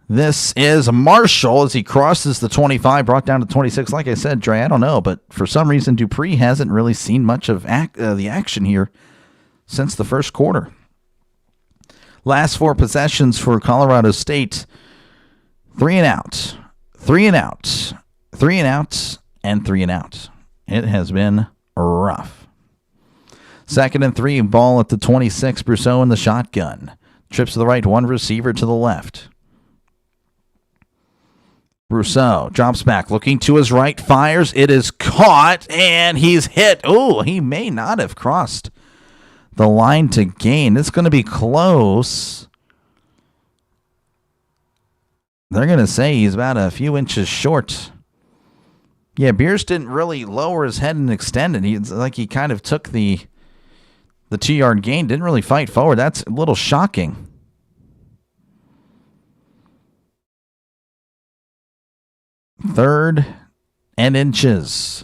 This is Marshall as he crosses the 25, brought down to 26. Like I said, Dre, I don't know, but for some reason Dupree hasn't really seen much of the action here since the first quarter. Last 4 possessions for Colorado State. 3 and out. 3 and out. 3 and out. And 3 and out. It has been rough. 2nd and 3, ball at the 26. Brousseau in the shotgun. Trips to the right, one receiver to the left. Brousseau drops back, looking to his right, fires. It is caught, and he's hit. Oh, he may not have crossed the line to gain. It's going to be close. They're going to say he's about a few inches short. Yeah, Beers didn't really lower his head and extend it. He kind of took the 2-yard gain, didn't really fight forward. That's a little shocking. Third and inches.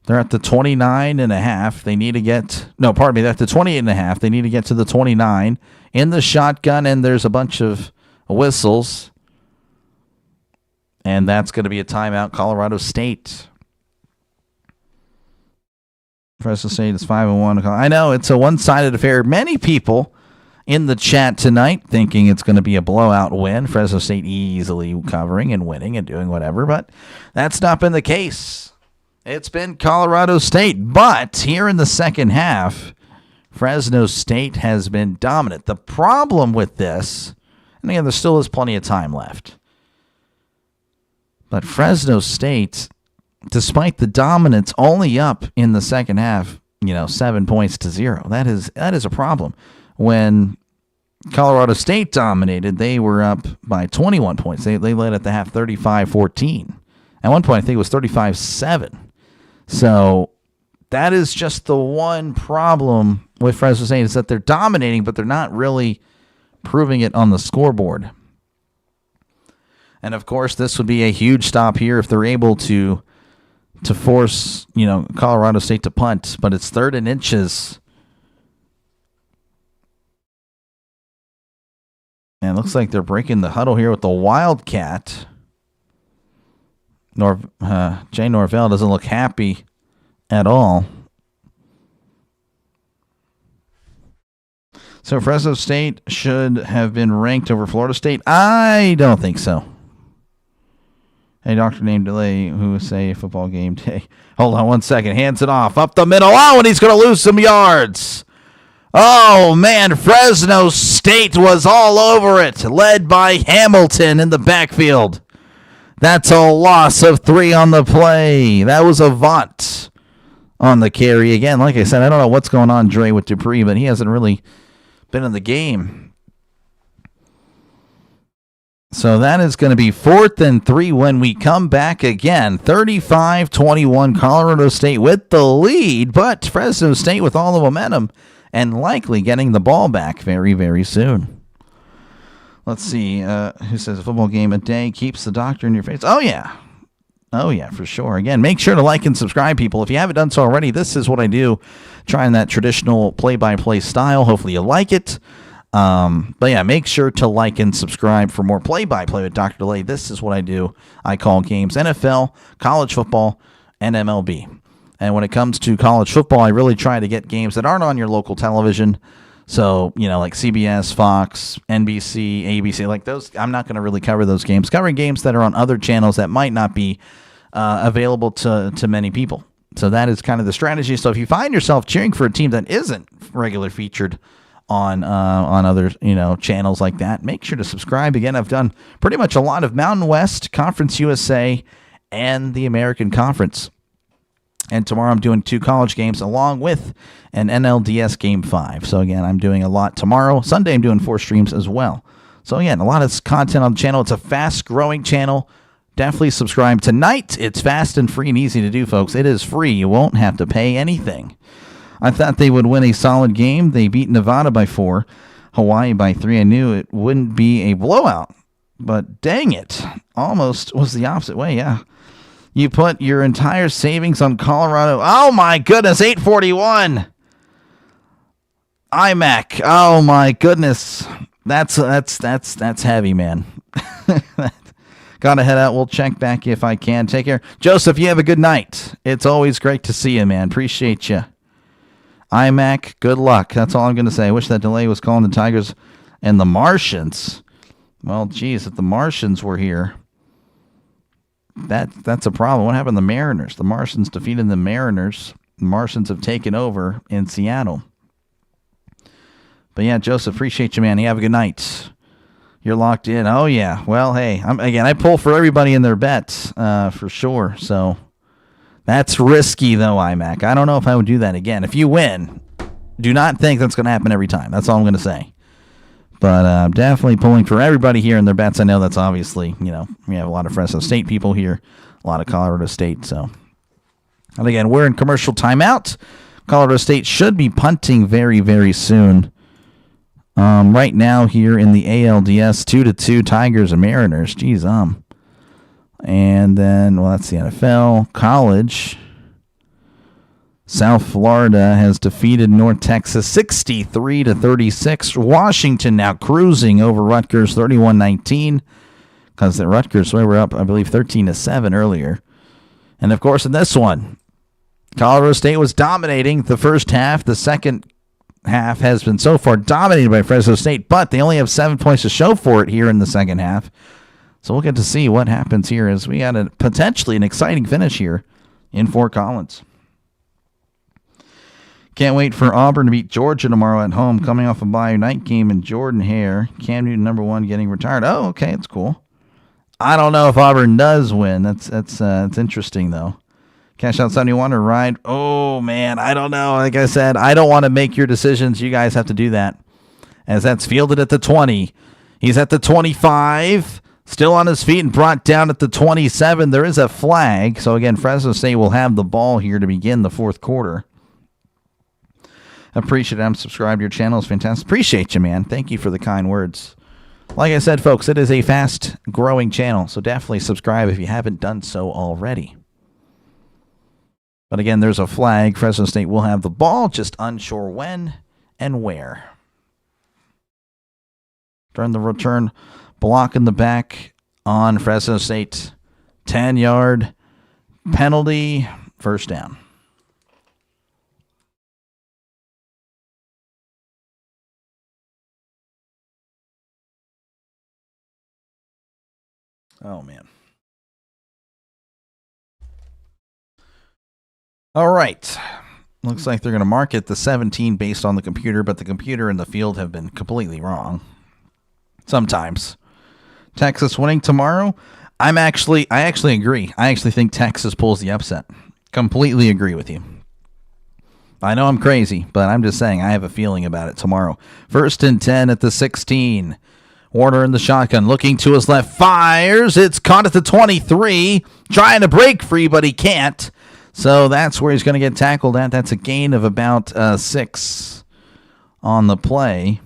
They're at the 29.5. They need to get... No, pardon me. They're at the 28.5. They need to get to the 29. In the shotgun, and there's a bunch of whistles. And that's going to be a timeout, Colorado State. Fresno State is 5-1. I know, it's a one-sided affair. Many people in the chat tonight thinking it's going to be a blowout win. Fresno State easily covering and winning and doing whatever, but that's not been the case. It's been Colorado State, but here in the second half, Fresno State has been dominant. The problem with this, and again, there still is plenty of time left, but Fresno State, despite the dominance, only up in the second half, 7 points to 0. That is a problem. When Colorado State dominated, they were up by 21 points. They led at the half 35-14. At one point, I think it was 35-7. So that is just the one problem with Fresno State, is that they're dominating, but they're not really proving it on the scoreboard. And, of course, this would be a huge stop here if they're able to force, Colorado State to punt. But it's 3rd and inches. And it looks like they're breaking the huddle here with the Wildcat. Jay Norvell doesn't look happy at all. So Fresno State should have been ranked over Florida State. I don't think so. Hey, Dr. DrDelay, who say football game day. Hold on 1 second. Hands it off. Up the middle. Oh, and he's going to lose some yards. Oh, man. Fresno State was all over it. Led by Hamilton in the backfield. That's a loss of 3 on the play. That was Avant on the carry. Again, like I said, I don't know what's going on, Dre, with Dupree, but he hasn't really been in the game. So that is going to be 4th and 3 when we come back again. 35-21, Colorado State with the lead, but Fresno State with all the momentum and likely getting the ball back very, very soon. Let's see. Who says a football game a day keeps the doctor in your face? Oh, yeah. Oh, yeah, for sure. Again, make sure to like and subscribe, people. If you haven't done so already, this is what I do. Trying that traditional play-by-play style. Hopefully you like it. But yeah, make sure to like and subscribe for more play-by-play with DrDelay. This is what I do. I call games NFL, college football, and MLB. And when it comes to college football, I really try to get games that aren't on your local television. So, like CBS, Fox, NBC, ABC, like those. I'm not going to really cover those games. Covering games that are on other channels that might not be available to many people. So that is kind of the strategy. So if you find yourself cheering for a team that isn't regularly featured on other channels like that, make sure to subscribe. Again, I've done pretty much a lot of Mountain West, Conference USA, and the American Conference. And tomorrow I'm doing 2 college games along with an NLDS Game 5. So again, I'm doing a lot tomorrow. Sunday I'm doing 4 streams as well. So again, a lot of content on the channel. It's a fast-growing channel. Definitely subscribe. Tonight, it's fast and free and easy to do, folks. It is free. You won't have to pay anything. I thought they would win a solid game. They beat Nevada by 4, Hawaii by 3. I knew it wouldn't be a blowout, but dang it, almost was the opposite way, yeah. You put your entire savings on Colorado. Oh, my goodness, 841. iMac. Oh, my goodness. That's heavy, man. Gotta head out. We'll check back if I can. Take care. Joseph, you have a good night. It's always great to see you, man. Appreciate you. iMac, good luck. That's all I'm going to say. I wish that delay was calling the Tigers and the Martians. Well, geez, if the Martians were here, that's a problem. What happened to the Mariners? The Martians defeated the Mariners. The Martians have taken over in Seattle. But yeah, Joseph, appreciate you, man. You have a good night. You're locked in. Oh, yeah. Well, hey, I pull for everybody in their bets for sure. So that's risky, though, iMac. I don't know if I would do that again. If you win, do not think that's going to happen every time. That's all I'm going to say. But I'm definitely pulling for everybody here in their bets. I know that's obviously, we have a lot of Fresno State people here, a lot of Colorado State. So, and again, we're in commercial timeout. Colorado State should be punting very, very soon. Right now here in the ALDS, 2-2 Tigers and Mariners. Geez, and then, well, that's the NFL. College, South Florida has defeated North Texas 63-36. Washington now cruising over Rutgers 31-19 because the Rutgers were up, I believe, 13-7 earlier. And of course, in this one, Colorado State was dominating the first half. The second half has been so far dominated by Fresno State, but they only have 7 points to show for it here in the second half. So we'll get to see what happens here as we got potentially an exciting finish here in Fort Collins. Can't wait for Auburn to beat Georgia tomorrow at home, coming off a bye night game in Jordan-Hare. Cam Newton, number 1, getting retired. Oh, okay, it's cool. I don't know if Auburn does win. That's interesting, though. Cash out 71 or ride. Oh, man, I don't know. Like I said, I don't want to make your decisions. You guys have to do that. As that's fielded at the 20. He's at the 25. Still on his feet and brought down at the 27. There is a flag. So, again, Fresno State will have the ball here to begin the fourth quarter. Appreciate it. I'm subscribed to your channel. It's fantastic. Appreciate you, man. Thank you for the kind words. Like I said, folks, it is a fast-growing channel. So definitely subscribe if you haven't done so already. But again, there's a flag. Fresno State will have the ball, just unsure when and where. Turn the return block in the back on Fresno State. 10-yard penalty, first down. Oh, man. All right. Looks like they're going to mark it the 17 based on the computer, but the computer and the field have been completely wrong. Sometimes. Texas winning tomorrow. I actually agree. I actually think Texas pulls the upset. Completely agree with you. I know I'm crazy, but I'm just saying I have a feeling about it tomorrow. 1st and 10 at the 16. Warner in the shotgun, looking to his left, fires. It's caught at the 23. Trying to break free, but he can't. So that's where he's going to get tackled at. That's a gain of about 6 on the play.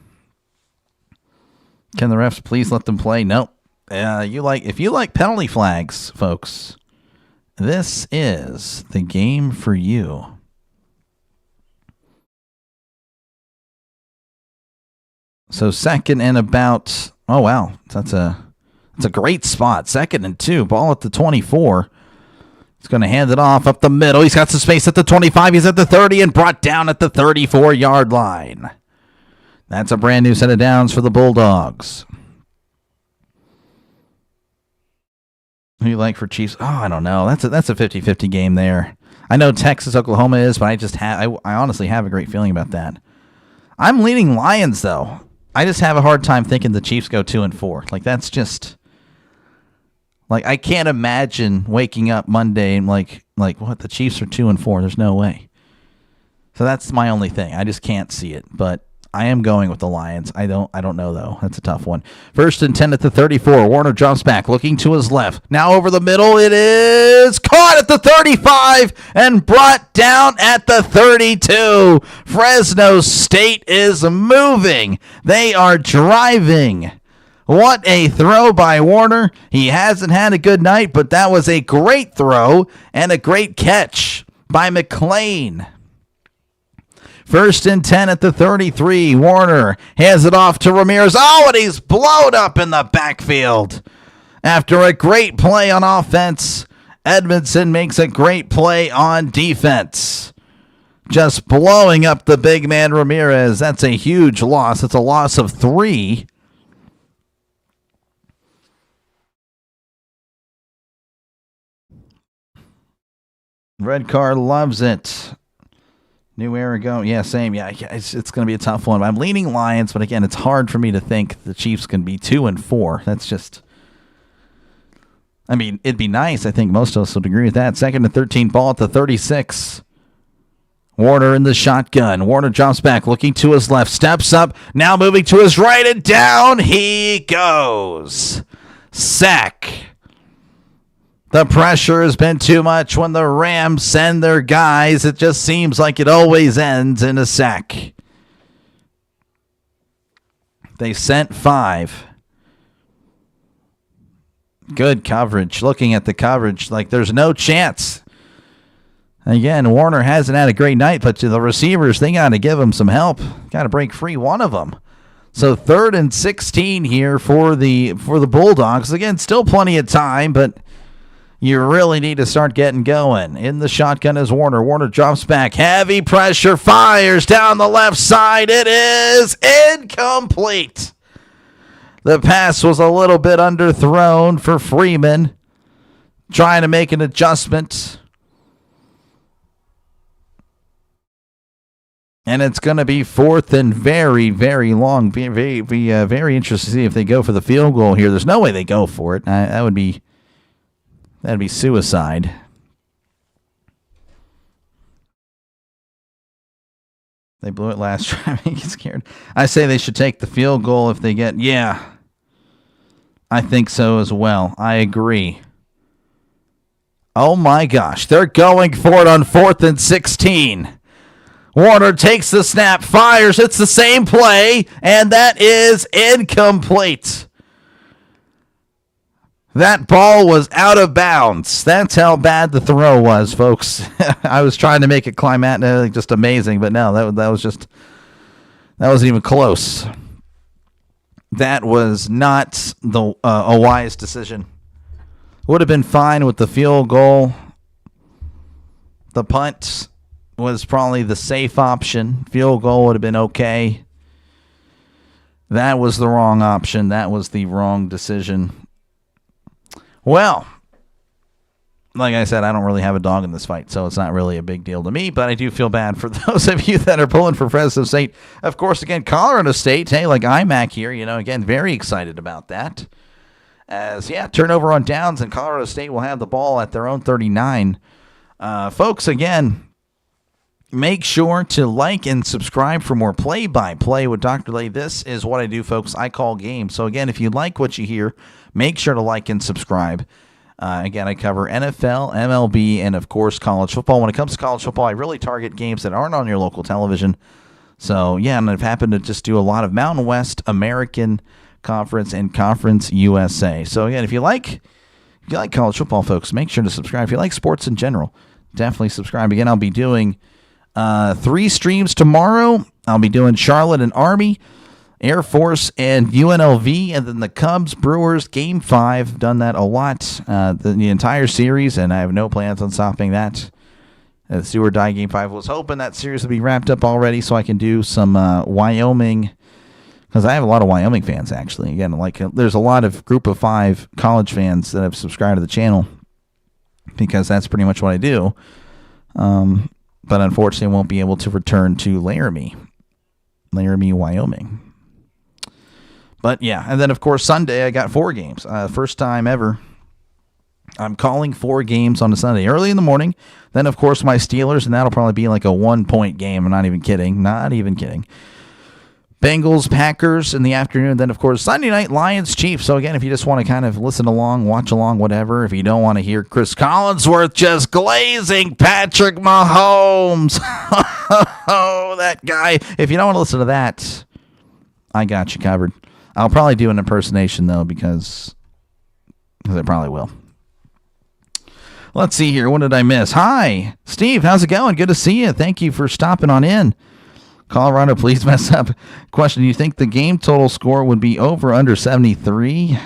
Can the refs please let them play? Nope. If you like penalty flags, folks, this is the game for you. So 2nd and about, oh wow, that's a great spot. 2nd and 2, ball at the 24. He's going to hand it off up the middle. He's got some space at the 25. He's at the 30 and brought down at the 34-yard line. That's a brand new set of downs for the Bulldogs. Who do you like for Chiefs? Oh, I don't know. That's a 50-50 game there. I know Texas, Oklahoma is, but I honestly have a great feeling about that. I'm leaning Lions, though. I just have a hard time thinking the Chiefs go 2-4. Like, that's just... Like, I can't imagine waking up Monday and like what, the Chiefs are 2-4. There's no way. So that's my only thing. I just can't see it. But I am going with the Lions. I don't know, though. That's a tough one. 1st and 10 at the 34. Warner jumps back, looking to his left. Now over the middle. It is caught at the 35 and brought down at the 32. Fresno State is moving. They are driving. What a throw by Warner. He hasn't had a good night, but that was a great throw and a great catch by McLean. 1st and 10 at the 33. Warner hands it off to Ramirez. Oh, and he's blown up in the backfield. After a great play on offense, Edmondson makes a great play on defense. Just blowing up the big man Ramirez. That's a huge loss. It's a loss of 3. Red Car loves it. New era go. Yeah, same. Yeah, it's going to be a tough one. I'm leaning Lions, but again, it's hard for me to think the Chiefs can be 2-4. That's just... I mean, it'd be nice. I think most of us would agree with that. 2nd and 13, ball at the 36. Warner in the shotgun. Warner jumps back, looking to his left, steps up, now moving to his right, and down he goes. Sack. The pressure has been too much when the Rams send their guys. It just seems like it always ends in a sack. They sent 5. Good coverage. Looking at the coverage, like there's no chance. Again, Warner hasn't had a great night, but to the receivers, they got to give him some help. Got to break free one of them. So 3rd and 16 here for the Bulldogs. Again, still plenty of time, but you really need to start getting going. In the shotgun is Warner. Warner drops back. Heavy pressure. Fires down the left side. It is incomplete. The pass was a little bit underthrown for Freeman. Trying to make an adjustment. And it's going to be 4th and very, very long. Very interested to see if they go for the field goal here. There's no way they go for it. That'd be suicide. They blew it last time. I get scared. I say they should take the field goal if they get... Yeah. I think so as well. I agree. Oh my gosh. They're going for it on 4th and 16. Warner takes the snap, fires. It's the same play, and that is incomplete. That ball was out of bounds. That's how bad the throw was, folks. I was trying to make it climatic, just amazing, but no, that wasn't even close. That was not a wise decision. Would have been fine with the field goal. The punt was probably the safe option. Field goal would have been okay. That was the wrong option. That was the wrong decision. Well, like I said, I don't really have a dog in this fight, so it's not really a big deal to me, but I do feel bad for those of you that are pulling for Fresno State. Of course, again, Colorado State, hey, like IMAC here, again, very excited about that. As, turnover on downs, and Colorado State will have the ball at their own 39. Folks, again, make sure to like and subscribe for more play-by-play with DrDelay. This is what I do, folks. I call games. So, again, if you like what you hear, make sure to like and subscribe. Again, I cover NFL, MLB, and, of course, college football. When it comes to college football, I really target games that aren't on your local television. So, and I've happened to just do a lot of Mountain West, American Conference, and Conference USA. So, again, if you like college football, folks, make sure to subscribe. If you like sports in general, definitely subscribe. Again, I'll be doing 3 streams tomorrow. I'll be doing Charlotte and Army, Air Force and UNLV, and then the Cubs Brewers Game 5. Done that a lot, the entire series, and I have no plans on stopping that. The Do or Die Game 5. Was hoping that series would be wrapped up already so I can do some Wyoming, because I have a lot of Wyoming fans, actually. Again, there's a lot of Group of 5 college fans that have subscribed to the channel, because that's pretty much what I do. But unfortunately, I won't be able to return to Laramie, Wyoming. But yeah, and then of course Sunday I got 4 games. First time ever. I'm calling 4 games on a Sunday early in the morning. Then of course my Steelers, and that'll probably be like a 1-point game. I'm not even kidding. Bengals, Packers in the afternoon. Then, of course, Sunday night, Lions, Chiefs. So, again, if you just want to kind of listen along, watch along, whatever. If you don't want to hear Chris Collinsworth just glazing Patrick Mahomes. Oh, that guy. If you don't want to listen to that, I got you covered. I'll probably do an impersonation, though, because I probably will. Let's see here. What did I miss? Hi, Steve. How's it going? Good to see you. Thank you for stopping on in. Colorado, please mess up. Question, do you think the game total score would be over under 73?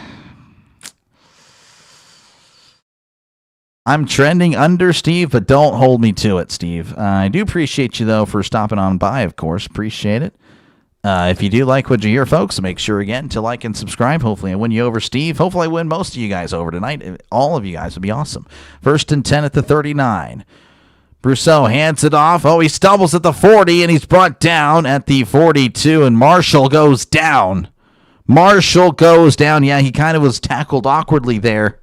I'm trending under, Steve, but don't hold me to it, Steve. I do appreciate you, though, for stopping on by, of course. Appreciate it. If you do like what you hear, folks, make sure, again, to like and subscribe. Hopefully I win you over, Steve. Hopefully I win most of you guys over tonight. All of you guys would be awesome. 1st and 10 at the 39. Brousseau hands it off. Oh, he stumbles at the 40, and he's brought down at the 42, and Marshall goes down. Yeah, he kind of was tackled awkwardly there,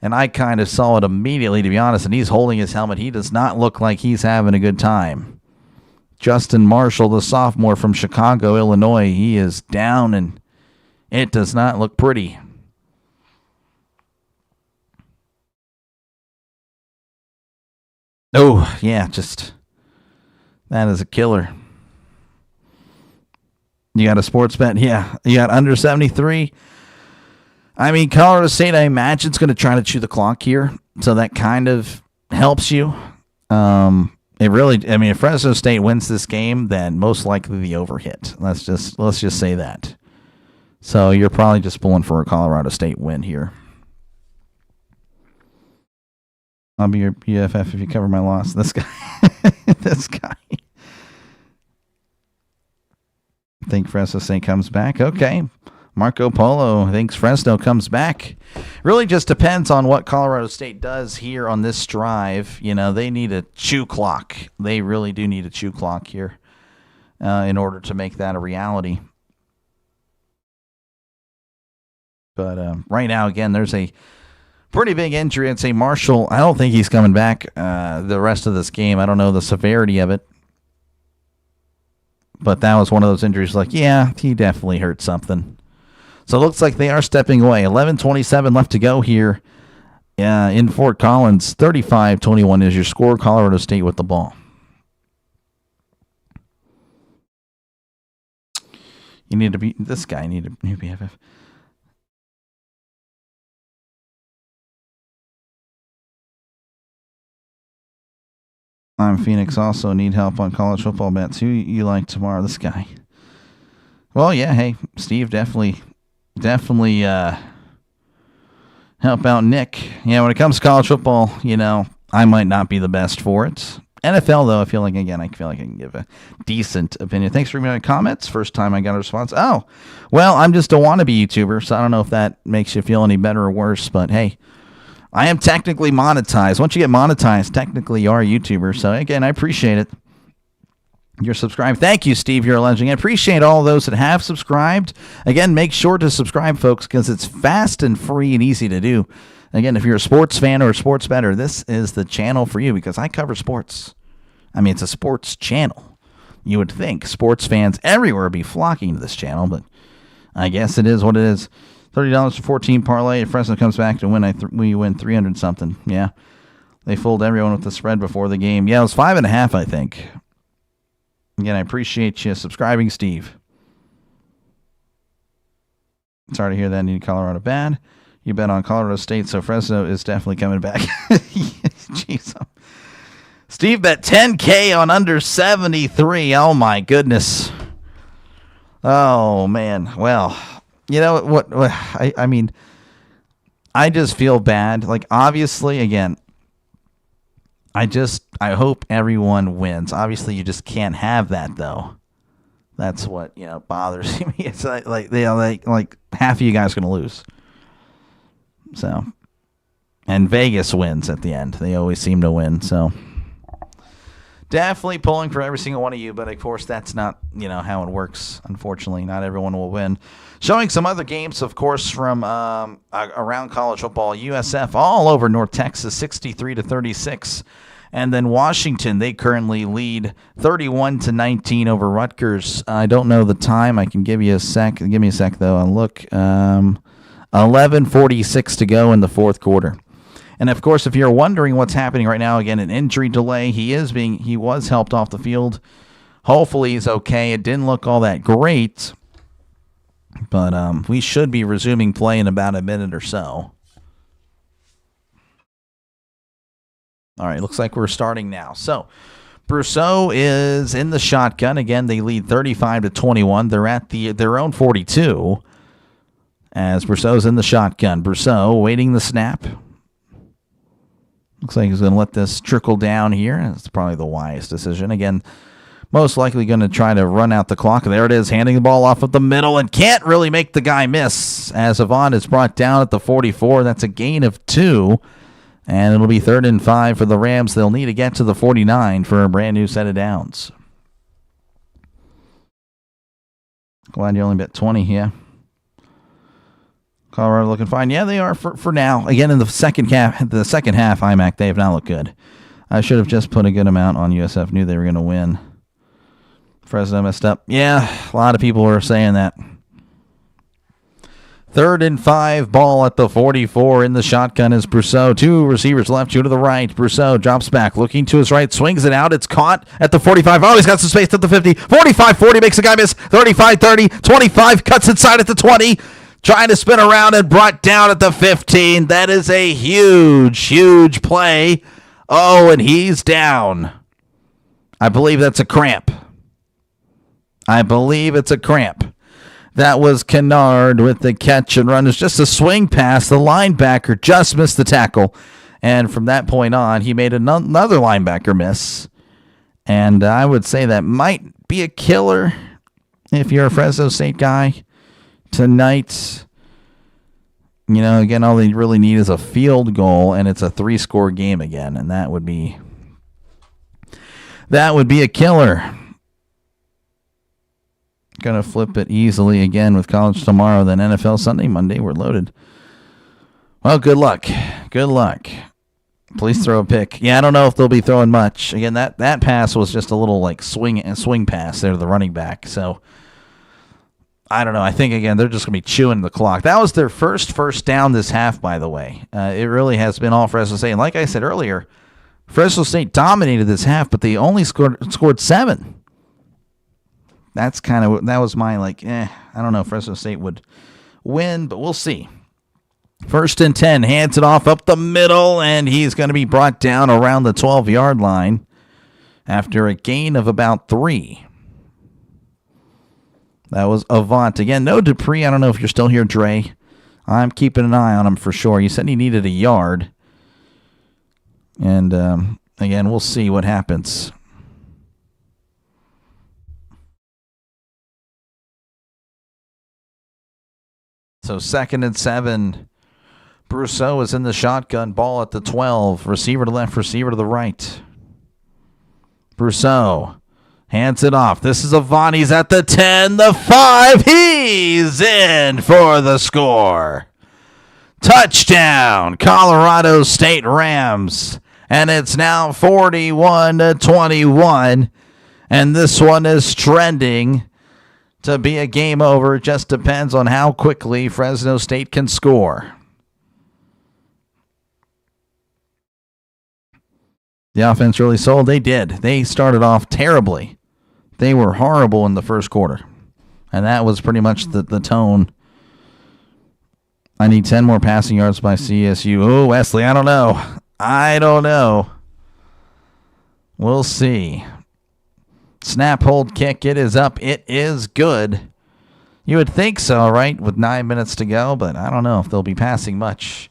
and I kind of saw it immediately, to be honest, and he's holding his helmet. He does not look like he's having a good time. Justin Marshall, the sophomore from Chicago, Illinois, he is down, and it does not look pretty. Oh, yeah, that is a killer. You got a sports bet? Yeah. You got under 73? I mean, Colorado State, I imagine, is going to try to chew the clock here, so that kind of helps you. If Fresno State wins this game, then most likely the overhit. Let's just say that. So you're probably just pulling for a Colorado State win here. I'll be your BFF if you cover my loss. This guy. This guy. I think Fresno State comes back. Okay. Marco Polo thinks Fresno comes back. Really just depends on what Colorado State does here on this drive. You know, they need a chew clock. They really do need a chew clock here in order to make that a reality. But right now, again, there's a pretty big injury. I'd say Marshall, I don't think he's coming back the rest of this game. I don't know the severity of it. But that was one of those injuries like, yeah, he definitely hurt something. So it looks like they are stepping away. 11:27 left to go here in Fort Collins. 35-21 is your score. Colorado State with the ball. You need to be this guy. Need a new BFF. I'm Phoenix. Also need help on college football bets. Who you like tomorrow? This guy. Well, yeah. Hey, Steve, definitely help out Nick. Yeah, when it comes to college football, you know, I might not be the best for it. NFL, though, I feel like I can give a decent opinion. Thanks for my comments. First time I got a response. Oh, well, I'm just a wannabe YouTuber, so I don't know if that makes you feel any better or worse, but hey, I am technically monetized. Once you get monetized, technically you are a YouTuber. So, again, I appreciate it. You're subscribed. Thank you, Steve. You're a legend. I appreciate all those that have subscribed. Again, make sure to subscribe, folks, because it's fast and free and easy to do. Again, if you're a sports fan or a sports bettor, this is the channel for you because I cover sports. I mean, it's a sports channel. You would think sports fans everywhere would be flocking to this channel, but I guess it is what it is. $30 for 14 parlay. If Fresno comes back to win, we win 300 something. Yeah, they fooled everyone with the spread before the game. Yeah, it was 5.5, I think. Again, I appreciate you subscribing, Steve. Sorry to hear that. Need Colorado bad. You bet on Colorado State, so Fresno is definitely coming back. Jeez. Steve bet $10K on under 73. Oh, my goodness. Oh, man. Well, you know what I mean, I just feel bad. Like, obviously, again, I hope everyone wins. Obviously, you just can't have that, though. That's what, bothers me. It's like half of you guys are going to lose. So, and Vegas wins at the end. They always seem to win. So, definitely pulling for every single one of you. But, of course, that's not, how it works. Unfortunately, not everyone will win. Showing some other games, of course, from around college football. USF all over North Texas, 63-36. And then Washington, they currently lead 31-19 over Rutgers. I don't know the time. I can give you a sec. Give me a sec, though. I'll look. 11:46 to go in the fourth quarter. And, of course, if you're wondering what's happening right now, again, an injury delay. He was helped off the field. Hopefully he's okay. It didn't look all that great. But we should be resuming play in about a minute or so. All right, looks like we're starting now. So, Brousseau is in the shotgun. Again, they lead 35-21. They're at their own 42 as Brousseau's in the shotgun. Brousseau waiting the snap. Looks like he's going to let this trickle down here. That's probably the wise decision. Again, most likely going to try to run out the clock. There it is, handing the ball off of the middle and can't really make the guy miss as Avant is brought down at the 44. That's a gain of 2. And it'll be 3rd and 5 for the Rams. They'll need to get to the 49 for a brand new set of downs. Glad you only bet 20 here. Colorado looking fine. Yeah, they are for now. Again, in the second half, IMAC, they have not looked good. I should have just put a good amount on USF. Knew they were going to win. Fresno messed up. Yeah, a lot of people were saying that. 3rd and 5, ball at the 44 in the shotgun is Brousseau. 2 receivers left, 2 to the right. Brousseau drops back, looking to his right, swings it out. It's caught at the 45. Oh, he's got some space at the 50. 45-40 makes the guy miss. 35-30. 25 cuts inside at the 20. Trying to spin around and brought down at the 15. That is a huge, huge play. Oh, and he's down. I believe that's a cramp. That was Kennard with the catch and run. It's just a swing pass. The linebacker just missed the tackle. And from that point on, he made another linebacker miss. And I would say that might be a killer if you're a Fresno State guy tonight. You know, again, all they really need is a field goal, and it's a 3-score game again. And that would be a killer. Going to flip it easily again with college tomorrow, then NFL Sunday. Monday, we're loaded. Well, good luck. Please throw a pick. Yeah, I don't know if they'll be throwing much. Again, that pass was just a little like swing pass there to the running back. So, I don't know. I think, again, they're just going to be chewing the clock. That was their first down this half, by the way. It really has been all Fresno State. And like I said earlier, Fresno State dominated this half, but they only scored 7. That was my I don't know if Fresno State would win, but we'll see. 1st and 10, hands it off up the middle, and he's going to be brought down around the 12-yard line after a gain of about 3. That was Avant. Again, no Dupree. I don't know if you're still here, Dre. I'm keeping an eye on him for sure. You said he needed a yard. And, again, we'll see what happens. So 2nd and 7. Brousseau is in the shotgun. Ball at the 12. Receiver to left, receiver to the right. Brousseau hands it off. This is Avant. He's at the 10, the 5. He's in for the score. Touchdown, Colorado State Rams. And it's now 41-21. And this one is trending to be a game over. It just depends on how quickly Fresno State can score. The offense really sold. They did. They started off terribly. They were horrible in the first quarter. And that was pretty much the tone. I need 10 more passing yards by CSU. Oh, Wesley, I don't know. We'll see. Snap, hold, kick. It is up. It is good. You would think so, right? With 9 minutes to go, but I don't know if they'll be passing much.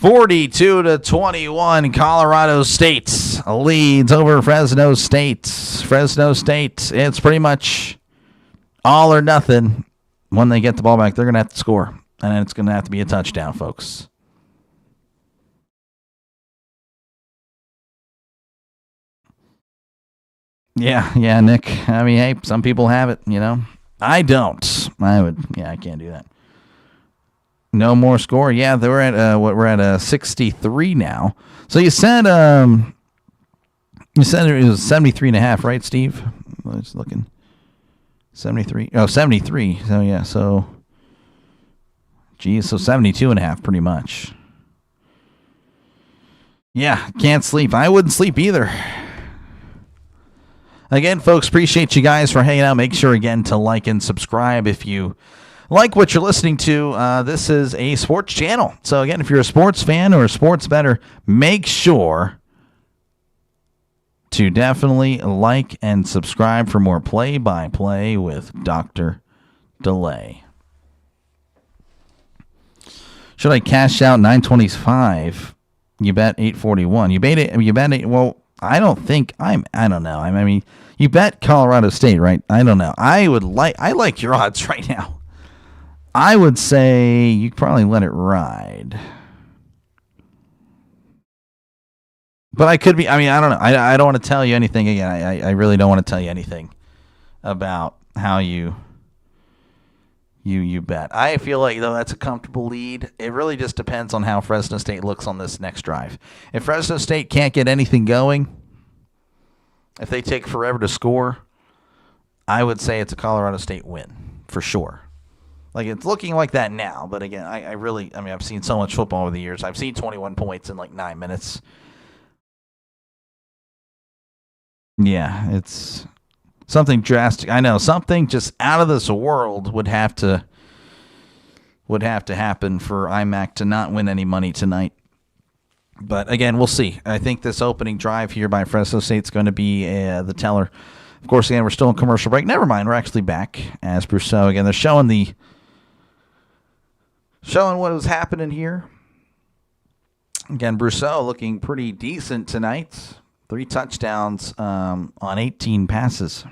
42-21, Colorado State leads over Fresno State. Fresno State, it's pretty much all or nothing. When they get the ball back, they're going to have to score. And it's going to have to be a touchdown, folks. Yeah, Nick. I mean, hey, some people have it, you know. I don't. I can't do that. No more score. Yeah, we're at 63 now. So you said You said it was 73.5, right, Steve? I was looking. 73. Oh, 73. So, yeah. So, geez. So, 72.5 pretty much. Yeah. Can't sleep. I wouldn't sleep either. Again, folks, appreciate you guys for hanging out. Make sure, again, to like and subscribe if you like what you're listening to. This is a sports channel. So, again, if you're a sports fan or a sports bettor, make sure to definitely like and subscribe for more play-by-play with Dr. Delay. Should I cash out 925? You bet 841. You bet it. Well, I don't know. I mean, you bet Colorado State, right? I don't know. I like your odds right now. I would say you probably let it ride. But I could be, I mean, I don't know. I don't want to tell you anything again. I really don't want to tell you anything about how you bet. I feel like, though, that's a comfortable lead. It really just depends on how Fresno State looks on this next drive. If Fresno State can't get anything going, if they take forever to score, I would say it's a Colorado State win for sure. Like, it's looking like that now. But again, I've seen so much football over the years. I've seen 21 points in like 9 minutes. Yeah, it's something drastic. I know something just out of this world would have to happen for IMAC to not win any money tonight. But again, we'll see. I think this opening drive here by Fresno State is going to be the teller. Of course, again, we're still in commercial break. Never mind, we're actually back as Brousseau. Again, they're showing what was happening here. Again, Brousseau looking pretty decent tonight. 3 touchdowns on 18 passes.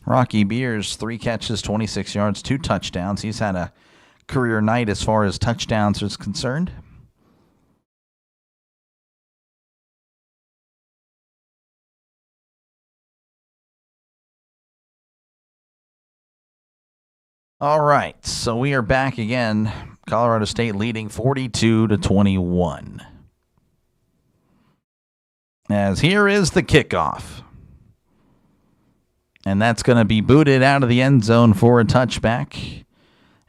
Rocky Beers, 3 catches, 26 yards, 2 touchdowns. He's had a career night as far as touchdowns is concerned. All right, so we are back again. Colorado State leading 42-21. As here is the kickoff. And that's going to be booted out of the end zone for a touchback.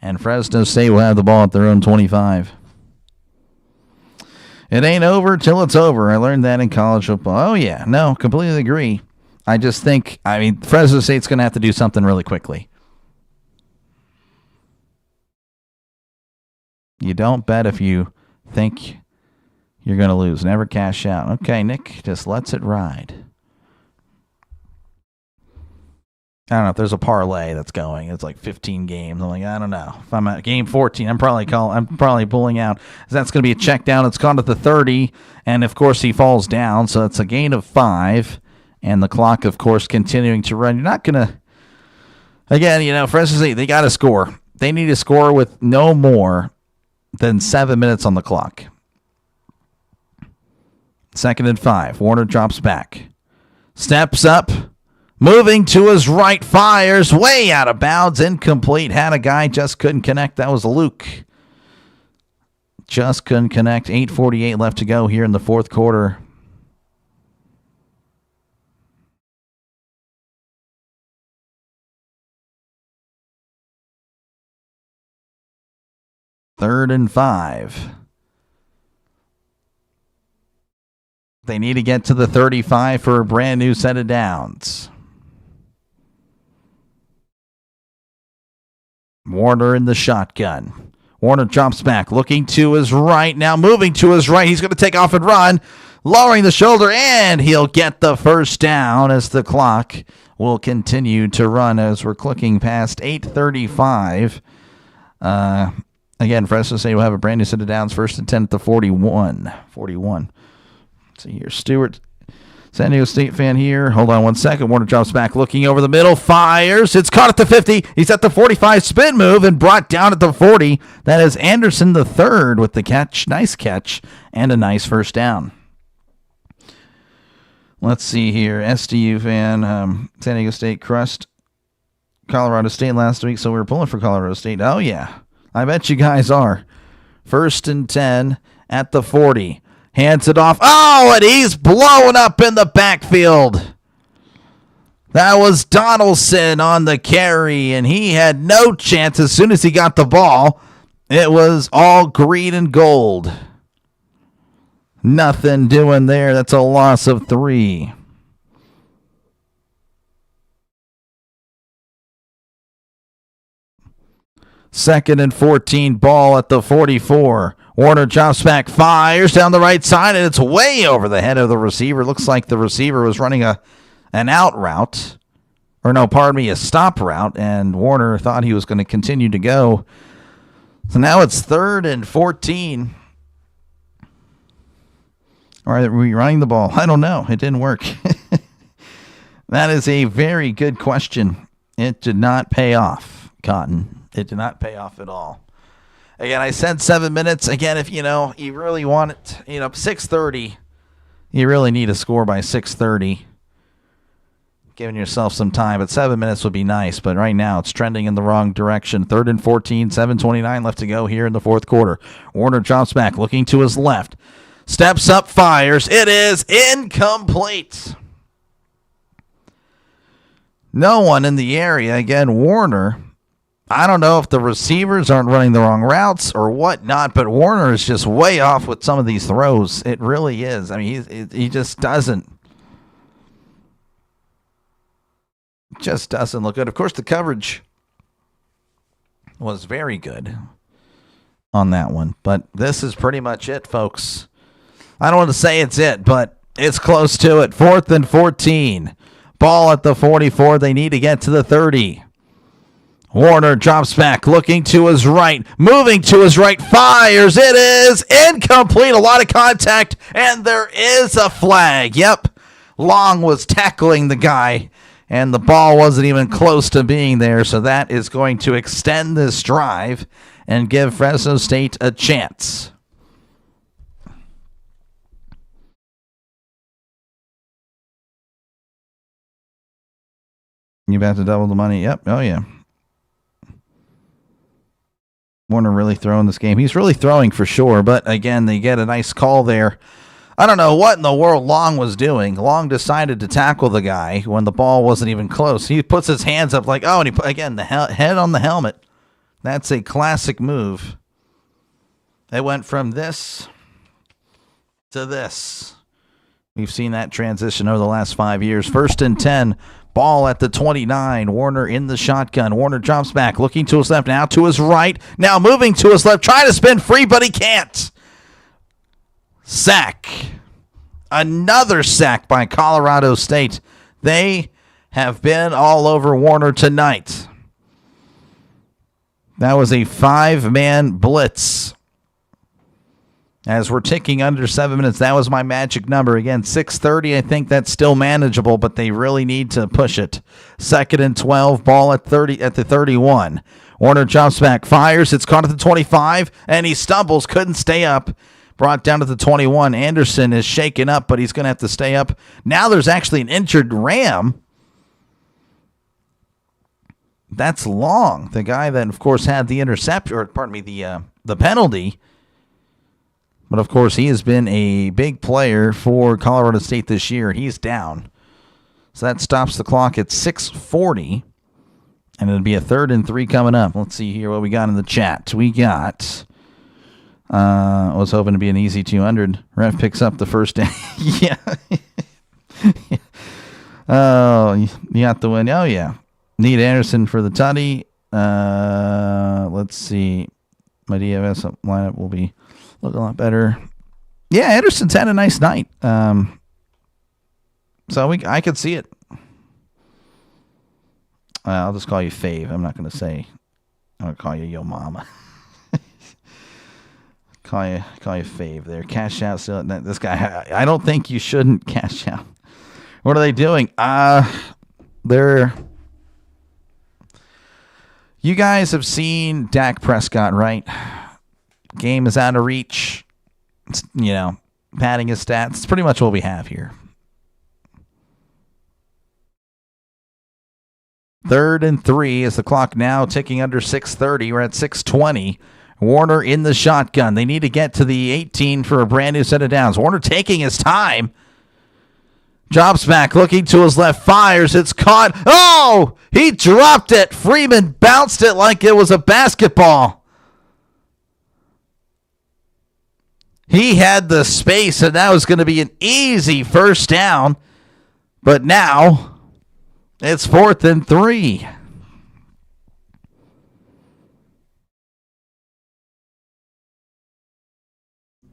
And Fresno State will have the ball at their own 25. It ain't over till it's over. I learned that in college football. Oh, yeah. No, completely agree. I just think, Fresno State's going to have to do something really quickly. You don't bet if you think you're going to lose. Never cash out. Okay, Nick just lets it ride. I don't know if there's a parlay that's going. It's like 15 games. I'm like, I don't know. If I'm at game 14, I'm probably pulling out. That's going to be a check down. It's gone to the 30, and of course he falls down, so it's a gain of 5, and the clock, of course, continuing to run. You're not going to, again, Fresno State, they got to score. They need to score with no more than 7 minutes on the clock. 2nd and 5. Warner drops back. Steps up. Moving to his right. Fires. Way out of bounds. Incomplete. Had a guy. Just couldn't connect. That was Luke. Just couldn't connect. 8:48 left to go here in the fourth quarter. Third and 5. They need to get to the 35 for a brand new set of downs. Warner in the shotgun. Warner drops back, looking to his right. Now moving to his right. He's going to take off and run, lowering the shoulder, and he'll get the first down as the clock will continue to run as we're clicking past 8:35. Again, Fresno State will have a brand new set of downs. 1st and 10 at the 41. Let's see here. Stewart, San Diego State fan here. Hold on 1 second. Warner drops back, looking over the middle. Fires. It's caught at the 50. He's at the 45. Spin move and brought down at the 40. That is Anderson the third with the catch. Nice catch and a nice first down. Let's see here. SDU fan. San Diego State crushed Colorado State last week, so we were pulling for Colorado State. Oh, yeah. I bet you guys are. 1st and 10 at the 40. Hands it off. Oh, and he's blowing up in the backfield. That was Donaldson on the carry, and he had no chance as soon as he got the ball. It was all green and gold. Nothing doing there. That's a loss of 3. Second and 14, ball at the 44. Warner drops back, fires down the right side, and it's way over the head of the receiver. Looks like the receiver was running an out route. Or no, pardon me, a stop route, and Warner thought he was going to continue to go. So now it's 3rd and 14. Or are we running the ball? I don't know. It didn't work. That is a very good question. It did not pay off, Cotton. It did not pay off at all. Again, I said 7 minutes. Again, if you really want it, 6:30, you really need a score by 6:30. Giving yourself some time, but 7 minutes would be nice. But right now, it's trending in the wrong direction. 3rd and 14, 7:29 left to go here in the fourth quarter. Warner drops back, looking to his left. Steps up, fires. It is incomplete. No one in the area. Again, Warner. I don't know if the receivers aren't running the wrong routes or whatnot, but Warner is just way off with some of these throws. It really is. I mean, he just doesn't. Just doesn't look good. Of course, the coverage was very good on that one, but this is pretty much it, folks. I don't want to say it's it, but it's close to it. 4th and 14. Ball at the 44. They need to get to the 30. Warner drops back, looking to his right, moving to his right, fires. It is incomplete. A lot of contact, and there is a flag. Yep. Long was tackling the guy, and the ball wasn't even close to being there, so that is going to extend this drive and give Fresno State a chance. You about to double the money? Yep. Oh, yeah. Warner really throwing this game. He's really throwing for sure, but again, they get a nice call there. I don't know what in the world Long was doing. Long decided to tackle the guy when the ball wasn't even close. He puts his hands up like, oh, and he put, again, the head on the helmet. That's a classic move. It went from this to this. We've seen that transition over the last 5 years. 1st and 10. Ball at the 29. Warner in the shotgun. Warner drops back, looking to his left, now to his right. Now moving to his left, trying to spin free, but he can't. Sack. Another sack by Colorado State. They have been all over Warner tonight. That was a 5-man blitz. As we're ticking under 7 minutes, that was my magic number. Again, 6:30, I think that's still manageable, but they really need to push it. 2nd and 12, ball at the 31. Warner jumps back, fires, it's caught at the 25, and he stumbles, couldn't stay up. Brought down to the 21. Anderson is shaken up, but he's going to have to stay up. Now there's actually an injured Ram. That's Long, the guy that, of course, had the interception, or pardon me, the penalty. But, of course, he has been a big player for Colorado State this year. He's down. So that stops the clock at 6:40. And it'll be a 3rd and 3 coming up. Let's see here what we got in the chat. We got, I was hoping to be an easy 200. Ref picks up the first down. Yeah. Oh, you got the win. Oh, yeah. Need Anderson for the tutty. Let's see. My DFS lineup will be look a lot better. Yeah, Anderson's had a nice night. So I could see it. I'll just call you Fave. I'm not going to say. I'm going to call you Yo Mama. call you Fave there. Cash out. Still, this guy. I don't think you shouldn't cash out. What are they doing? They're. You guys have seen Dak Prescott, right? Game is out of reach. It's, padding his stats. It's pretty much what we have here. 3rd and 3 is the clock now ticking under 6:30. We're at 6:20. Warner in the shotgun. They need to get to the 18 for a brand new set of downs. Warner taking his time. Drops back, looking to his left, fires. It's caught. Oh, he dropped it. Freeman bounced it like it was a basketball. He had the space, and that was going to be an easy first down. But now it's 4th and 3.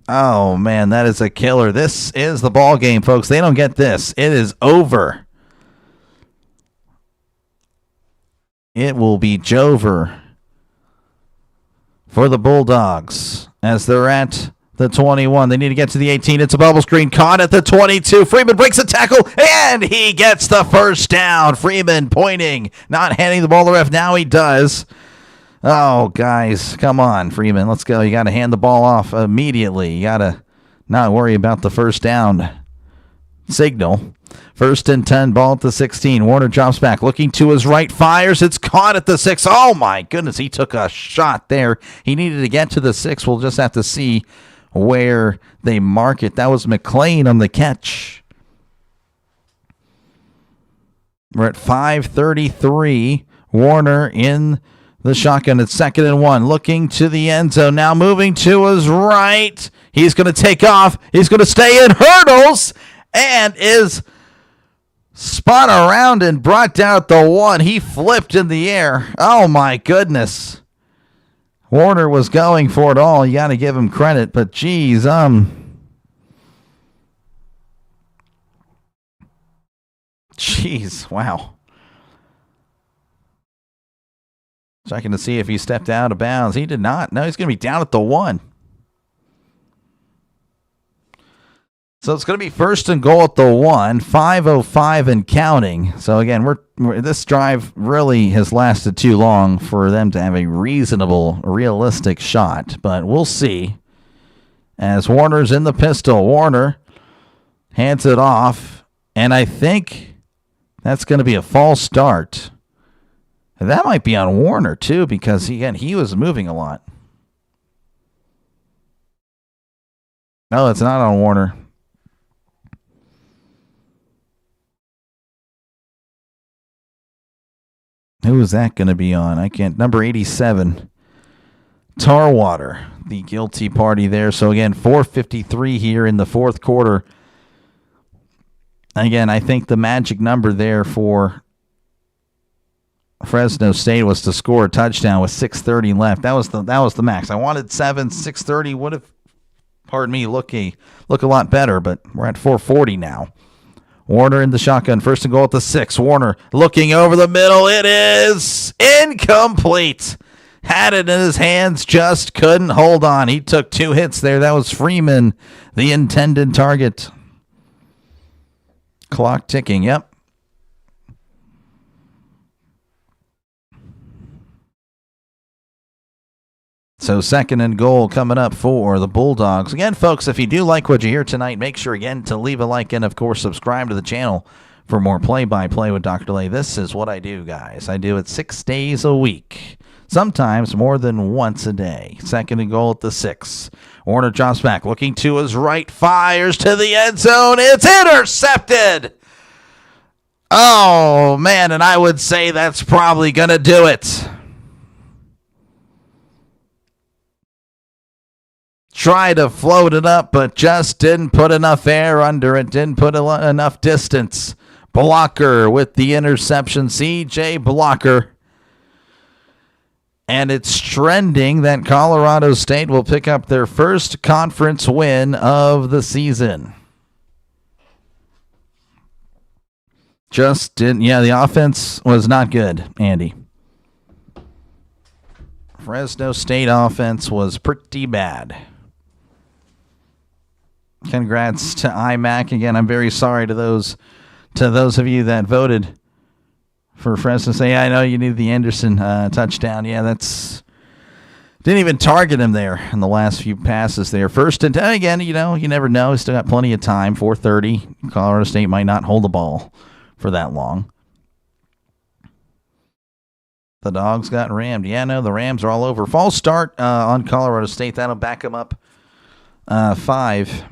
Oh, man, that is a killer. This is the ball game, folks. They don't get this. It is over. It will be Jover for the Bulldogs as they're at the 21. They need to get to the 18. It's a bubble screen caught at the 22. Freeman breaks a tackle, and he gets the first down. Freeman pointing, not handing the ball to the ref. Now he does. Oh, guys, come on, Freeman. Let's go. You got to hand the ball off immediately. You got to not worry about the first down signal. 1st and 10, ball at the 16. Warner drops back, looking to his right, fires. It's caught at the 6. Oh, my goodness, he took a shot there. He needed to get to the 6. We'll just have to see where they mark it. That was McLean on the catch. We're at 5:33. Warner in the shotgun at 2nd and 1, looking to the end zone. Now moving to his right. He's going to take off. He's going to stay in, hurdles, and is spun around and brought down at the 1. He flipped in the air. Oh, my goodness. Warner was going for it all. You got to give him credit, but geez, wow. Checking to see if he stepped out of bounds. He did not. No, he's going to be down at the 1. So it's going to be 1st and goal at the 1, 5:05 and counting. So again, this drive really has lasted too long for them to have a reasonable, realistic shot. But we'll see. As Warner's in the pistol, Warner hands it off, and I think that's going to be a false start. And that might be on Warner too, because he was moving a lot. No, it's not on Warner. Who is that going to be on? I can't. Number 87. Tarwater, the guilty party there. So again, 4:53 here in the 4th quarter. Again, I think the magic number there for Fresno State was to score a touchdown with 6:30 left. That was the max. I wanted 7. 6:30 would have, pardon me, look a lot better, but we're at 4:40 now. Warner in the shotgun, 1st and goal at the 6. Warner looking over the middle. It is incomplete. Had it in his hands, just couldn't hold on. He took 2 hits there. That was Freeman, the intended target. Clock ticking, yep. So 2nd and goal coming up for the Bulldogs. Again, folks, if you do like what you hear tonight, make sure, again, to leave a like and, of course, subscribe to the channel for more play-by-play with Dr. Delay. This is what I do, guys. I do it 6 days a week, sometimes more than once a day. 2nd and goal at the 6. Warner drops back, looking to his right, fires to the end zone. It's intercepted! Oh, man, and I would say that's probably going to do it. Tried to float it up, but just didn't put enough air under it. Didn't put enough distance. Blocker with the interception. C.J. Blocker. And it's trending that Colorado State will pick up their first conference win of the season. Just didn't. Yeah, the offense was not good, Andy. Fresno State offense was pretty bad. Congrats to IMAC. Again, I'm very sorry to those of you that voted for Fresno State. Yeah, I know you need the Anderson touchdown. Yeah, didn't even target him there in the last few passes there. 1st and 10, again, you never know. He's still got plenty of time. 4:30. Colorado State might not hold the ball for that long. The Dogs got rammed. Yeah, no, the Rams are all over. False start on Colorado State. That'll back them up 5.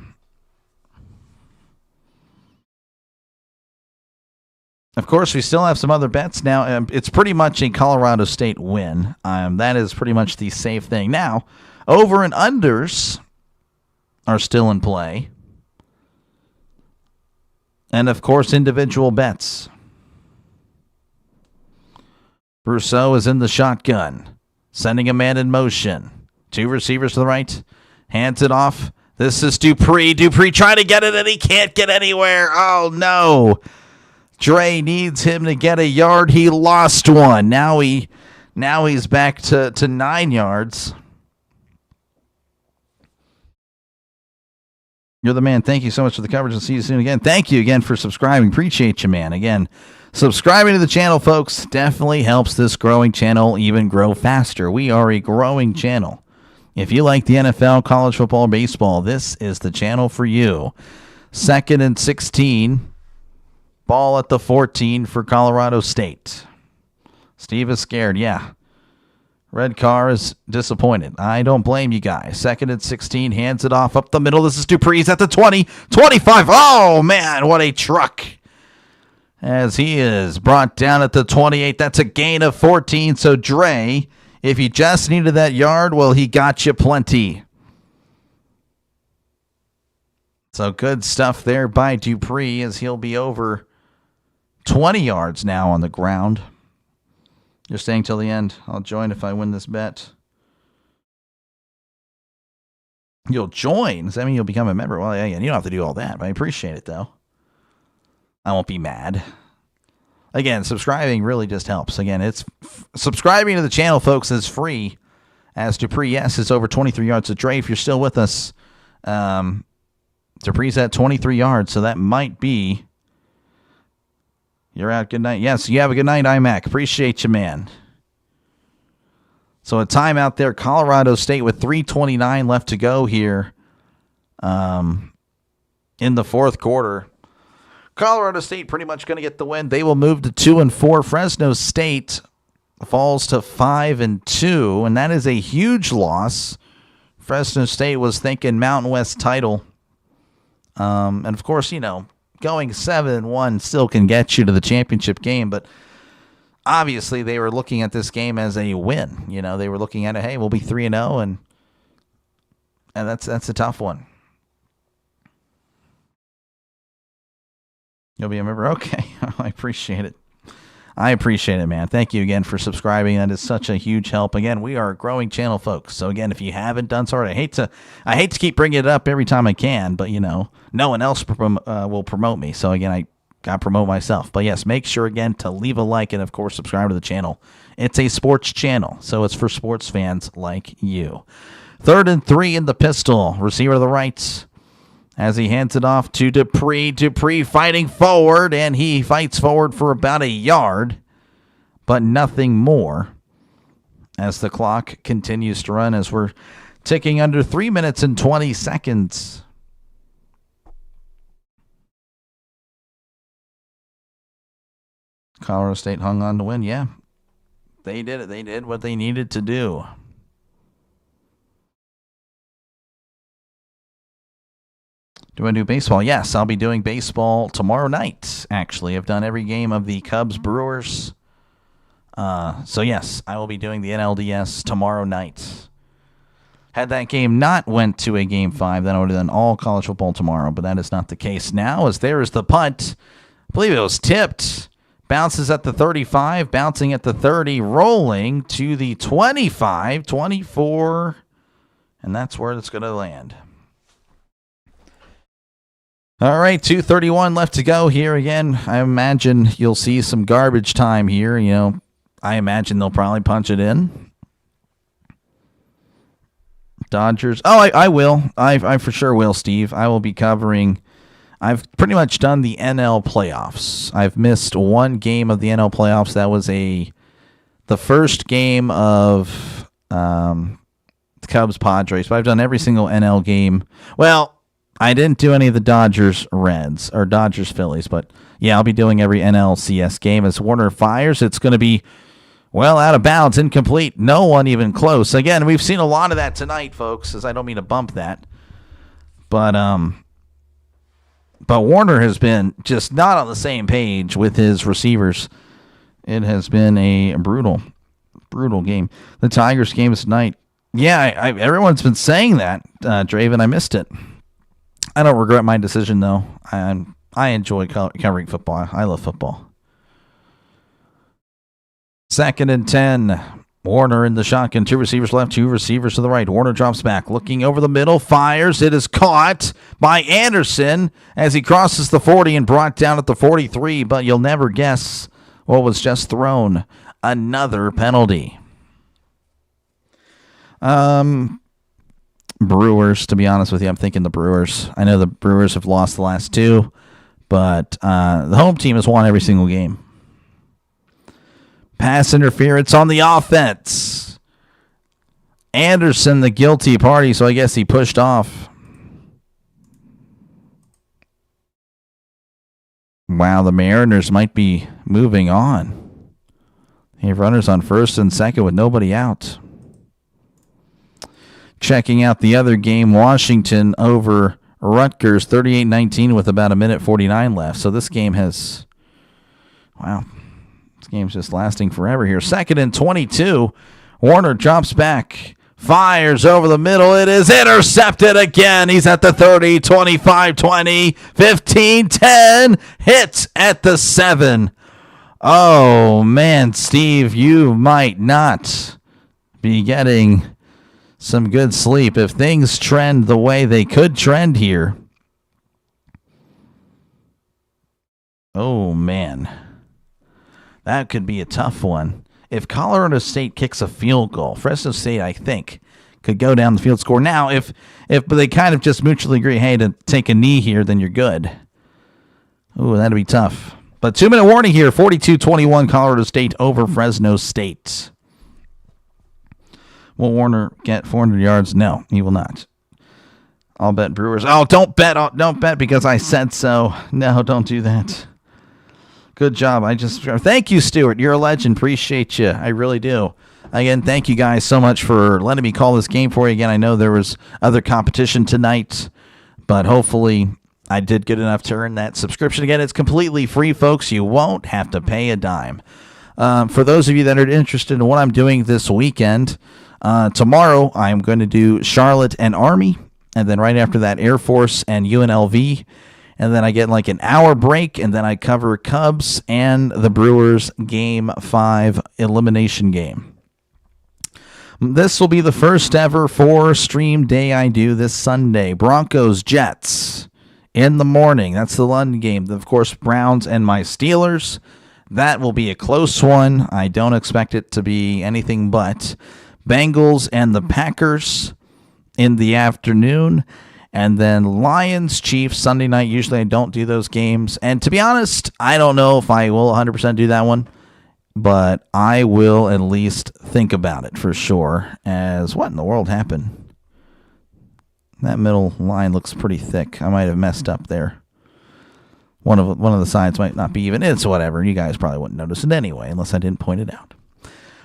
Of course, we still have some other bets. Now, it's pretty much a Colorado State win. That is pretty much the safe thing. Now, over and unders are still in play. And, of course, individual bets. Rousseau is in the shotgun, sending a man in motion. 2 receivers to the right, hands it off. This is Dupree. Dupree trying to get it, and he can't get anywhere. Oh, no. Dre needs him to get a yard. He lost one. Now he's back to 9 yards. You're the man. Thank you so much for the coverage. I'll see you soon again. Thank you again for subscribing. Appreciate you, man. Again, subscribing to the channel, folks, definitely helps this growing channel even grow faster. We are a growing channel. If you like the NFL, college football, baseball, this is the channel for you. 2nd and 16. Ball at the 14 for Colorado State. Steve is scared. Yeah. Red car is disappointed. I don't blame you guys. 2nd and 16. Hands it off up the middle. This is Dupree's at the 20. 25. Oh, man. What a truck. As he is brought down at the 28. That's a gain of 14. So, Dre, if you just needed that yard, well, he got you plenty. So, good stuff there by Dupree as he'll be over 20 yards now on the ground. You're staying till the end. I'll join if I win this bet. You'll join? Does that mean you'll become a member? Well, yeah, you don't have to do all that, but I appreciate it, though. I won't be mad. Again, subscribing really just helps. Again, it's subscribing to the channel, folks, is free. As Dupree, yes, is over 23 yards. So, Dre, if you're still with us, Dupree's at 23 yards, so that might be... You're out. Good night. Yes, you have a good night, IMAC. Appreciate you, man. So a timeout there. Colorado State with 3:29 left to go here in the 4th quarter. Colorado State pretty much going to get the win. They will move to 2-4. Fresno State falls to 5-2, and that is a huge loss. Fresno State was thinking Mountain West title. And, of course, going 7-1 still can get you to the championship game, but obviously they were looking at this game as a win. They were looking at it, hey, we'll be 3-0, and that's a tough one. You'll be a member? Okay. I appreciate it. I appreciate it, man. Thank you again for subscribing. That is such a huge help. Again, we are a growing channel, folks. So again, if you haven't done so, I hate to keep bringing it up every time I can, but no one else will promote me. So again, I got to promote myself. But yes, make sure again to leave a like and of course subscribe to the channel. It's a sports channel, so it's for sports fans like you. 3rd and 3 in the pistol. Receiver to the right. As he hands it off to Dupree. Dupree fighting forward, and he fights forward for about a yard, but nothing more as the clock continues to run as we're ticking under 3 minutes and 20 seconds. Colorado State hung on to win. Yeah, they did it. They did what they needed to do. Do I do baseball? Yes, I'll be doing baseball tomorrow night, actually. I've done every game of the Cubs-Brewers. So, yes, I will be doing the NLDS tomorrow night. Had that game not went to a Game 5, then I would have done all college football tomorrow, but that is not the case now, as there is the punt. I believe it was tipped. Bounces at the 35, bouncing at the 30, rolling to the 25, 24, and that's where it's going to land. All right, 2:31 left to go here again. I imagine you'll see some garbage time here. I imagine they'll probably punch it in. Dodgers. Oh, I will. I for sure will, Steve. I will be covering. I've pretty much done the NL playoffs. I've missed one game of the NL playoffs. That was the first game of the Cubs Padres. But I've done every single NL game. Well, I didn't do any of the Dodgers Reds or Dodgers Phillies, but yeah, I'll be doing every NLCS game as Warner fires. It's going to be Well, out of bounds, incomplete. No one even close. Again, we've seen a lot of that tonight, folks, as I don't mean to bump that. But Warner has been just not on the same page with his receivers. It has been a brutal game. The Tigers game is tonight. Yeah, everyone's been saying that, Draven. I missed it. I don't regret my decision, though. I enjoy covering football. I love football. 2nd and 10. Warner in the shotgun. 2 receivers left, 2 receivers to the right. Warner drops back, looking over the middle, fires. It is caught by Anderson as he crosses the 40 and brought down at the 43, but you'll never guess what was just thrown. Another penalty. Brewers, to be honest with you, I'm thinking the Brewers. I know the Brewers have lost the last 2, but the home team has won every single game. Pass interference on the offense. Anderson, the guilty party, so I guess he pushed off. Wow, the Mariners might be moving on. They have runners on first and second with nobody out. Checking out the other game, Washington over Rutgers, 38-19 with about 1:49 left. So this game has, wow, this game's just lasting forever here. 2nd and 22. Warner drops back, fires over the middle. It is intercepted again. He's at the 30, 25, 20, 15, 10. Hits at the 7. Oh, man, Steve, you might not be getting some good sleep if things trend the way they could trend here. Oh, man. That could be a tough one. If Colorado State kicks a field goal, Fresno State, I think, could go down the field score. Now, if they kind of just mutually agree, hey, to take a knee here, then you're good. Ooh, that'd be tough. But 2-minute warning here, 42-21, Colorado State over Fresno State. Will Warner get 400 yards? No, he will not. I'll bet Brewers. Oh, don't bet because I said so. No, don't do that. Good job. Thank you, Stuart. You're a legend. Appreciate you. I really do. Again, thank you guys so much for letting me call this game for you. Again, I know there was other competition tonight, but hopefully I did good enough to earn that subscription. Again, it's completely free, folks. You won't have to pay a dime. For those of you that are interested in what I'm doing this weekend, tomorrow I'm going to do Charlotte and Army, and then right after that Air Force and UNLV. And then I get like an hour break, and then I cover Cubs and the Brewers Game 5 elimination game. This will be the first ever 4-stream day I do this Sunday. Broncos, Jets in the morning. That's the London game. Of course, Browns and my Steelers. That will be a close one. I don't expect it to be anything but. Bengals and the Packers in the afternoon. And then Lions, Chiefs, Sunday night. Usually I don't do those games. And to be honest, I don't know if I will 100% do that one. But I will at least think about it for sure. As what in the world happened? That middle line looks pretty thick. I might have messed up there. One of the sides might not be even. It's whatever. You guys probably wouldn't notice it anyway unless I didn't point it out.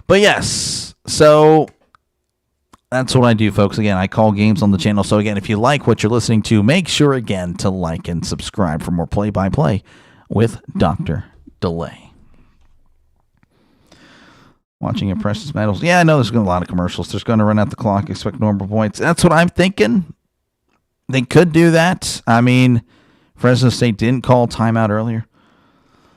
But yes, so that's what I do, folks. Again, I call games on the channel. So again, if you like what you're listening to, make sure again to like and subscribe for more play-by-play with DrDelay. Watching your precious metals. Yeah, I know there's going to be a lot of commercials. There's going to run out the clock, expect normal points. That's what I'm thinking. They could do that. I mean, Fresno State didn't call timeout earlier.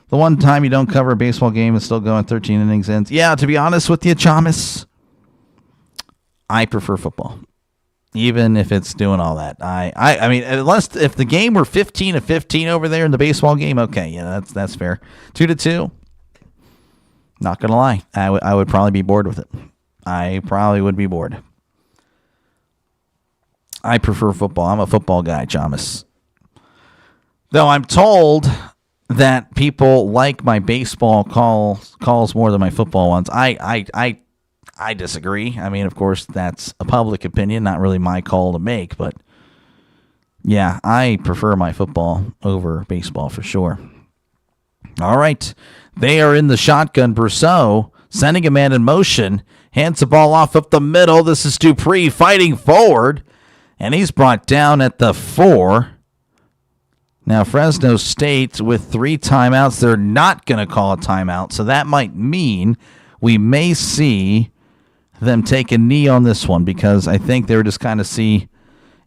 The one time you don't cover a baseball game is still going 13 innings in. Yeah, to be honest with you, Chamas, I prefer football, even if it's doing all that. I mean, unless if the game were 15-15 over there in the baseball game, okay, yeah, that's fair. 2-2. Not gonna lie, I would probably be bored with it. I probably would be bored. I prefer football. I'm a football guy, Chamas. Though I'm told that people like my baseball calls more than my football ones. I disagree. I mean, of course, that's a public opinion, not really my call to make, but yeah, I prefer my football over baseball for sure. All right. They are in the shotgun. Brousseau sending a man in motion, hands the ball off up the middle. This is Dupree fighting forward, and he's brought down at the 4. Now, Fresno State with 3 timeouts, they're not going to call a timeout, so that might mean we may see them take a knee on this one, because I think they were just kind of see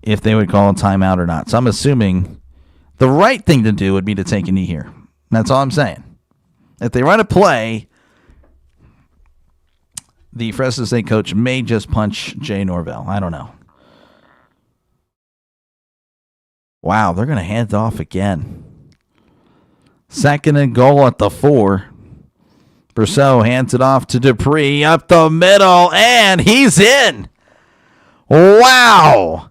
if they would call a timeout or not. So I'm assuming the right thing to do would be to take a knee here. That's all I'm saying. If they run a play, the Fresno State coach may just punch Jay Norvell. I don't know. Wow, they're going to hand it off again. 2nd and goal at the 4. Brousseau hands it off to Dupree up the middle, and he's in. Wow.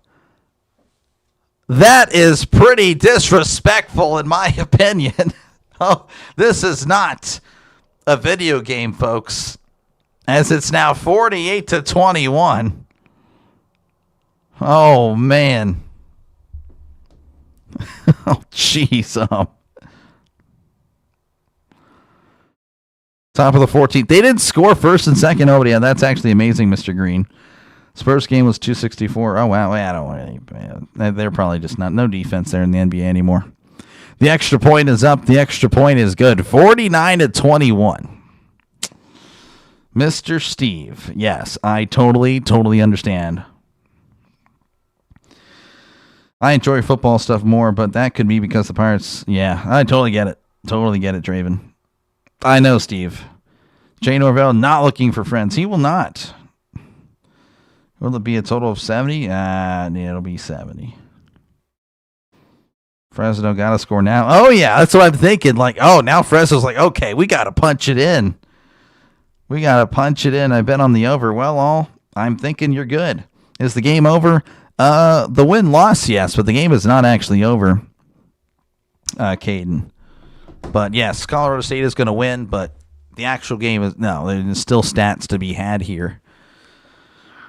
That is pretty disrespectful, in my opinion. Oh, this is not a video game, folks, as it's now 48-21. Oh, man. Oh, jeez. Top of the 14th. They didn't score first and second. Oh, yeah, that's actually amazing, Mr. Green. Spurs game was 264. Oh, wow. I don't want any. They're probably just no defense there in the NBA anymore. The extra point is up. The extra point is good. 49-21. Mr. Steve. Yes, I totally understand. I enjoy football stuff more, but that could be because the Pirates. Yeah, I totally get it. Totally get it, Draven. I know, Steve. Jay Norvell not looking for friends. He will not. Will it be a total of 70? It'll be 70. Fresno got to score now. Oh, yeah, that's what I'm thinking. Like, oh, now Fresno's like, okay, we got to punch it in. I bet on the over. Well, I'm thinking you're good. Is the game over? The win-loss, yes, but the game is not actually over, Caden. But, yes, Colorado State is going to win, but the actual game is, no, there's still stats to be had here.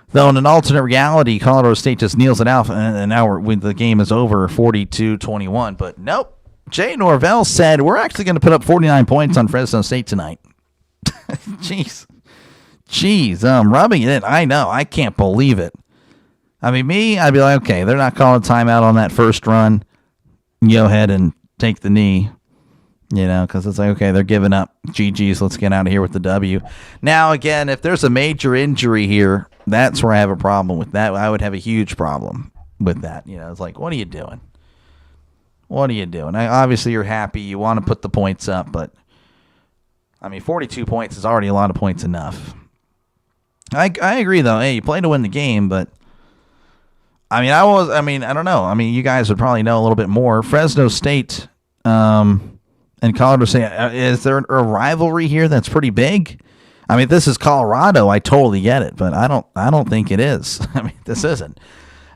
Though in an alternate reality, Colorado State just kneels it out, and now the game is over, 42-21. But, nope, Jay Norvell said, we're actually going to put up 49 points on Fresno State tonight. Jeez, I'm rubbing it in. I know, I can't believe it. I mean, I'd be like, okay, they're not calling timeout on that first run. Go ahead and take the knee, because it's like, okay, they're giving up. GG's, let's get out of here with the W. Now, again, if there's a major injury here, that's where I have a problem with that. I would have a huge problem with that. It's like, what are you doing? Obviously, you're happy. You want to put the points up, but, 42 points is already a lot of points enough. I agree, though. Hey, you play to win the game, but I don't know. You guys would probably know a little bit more. Fresno State and Colorado State, is there a rivalry here that's pretty big? This is Colorado. I totally get it, but I don't think it is. This isn't.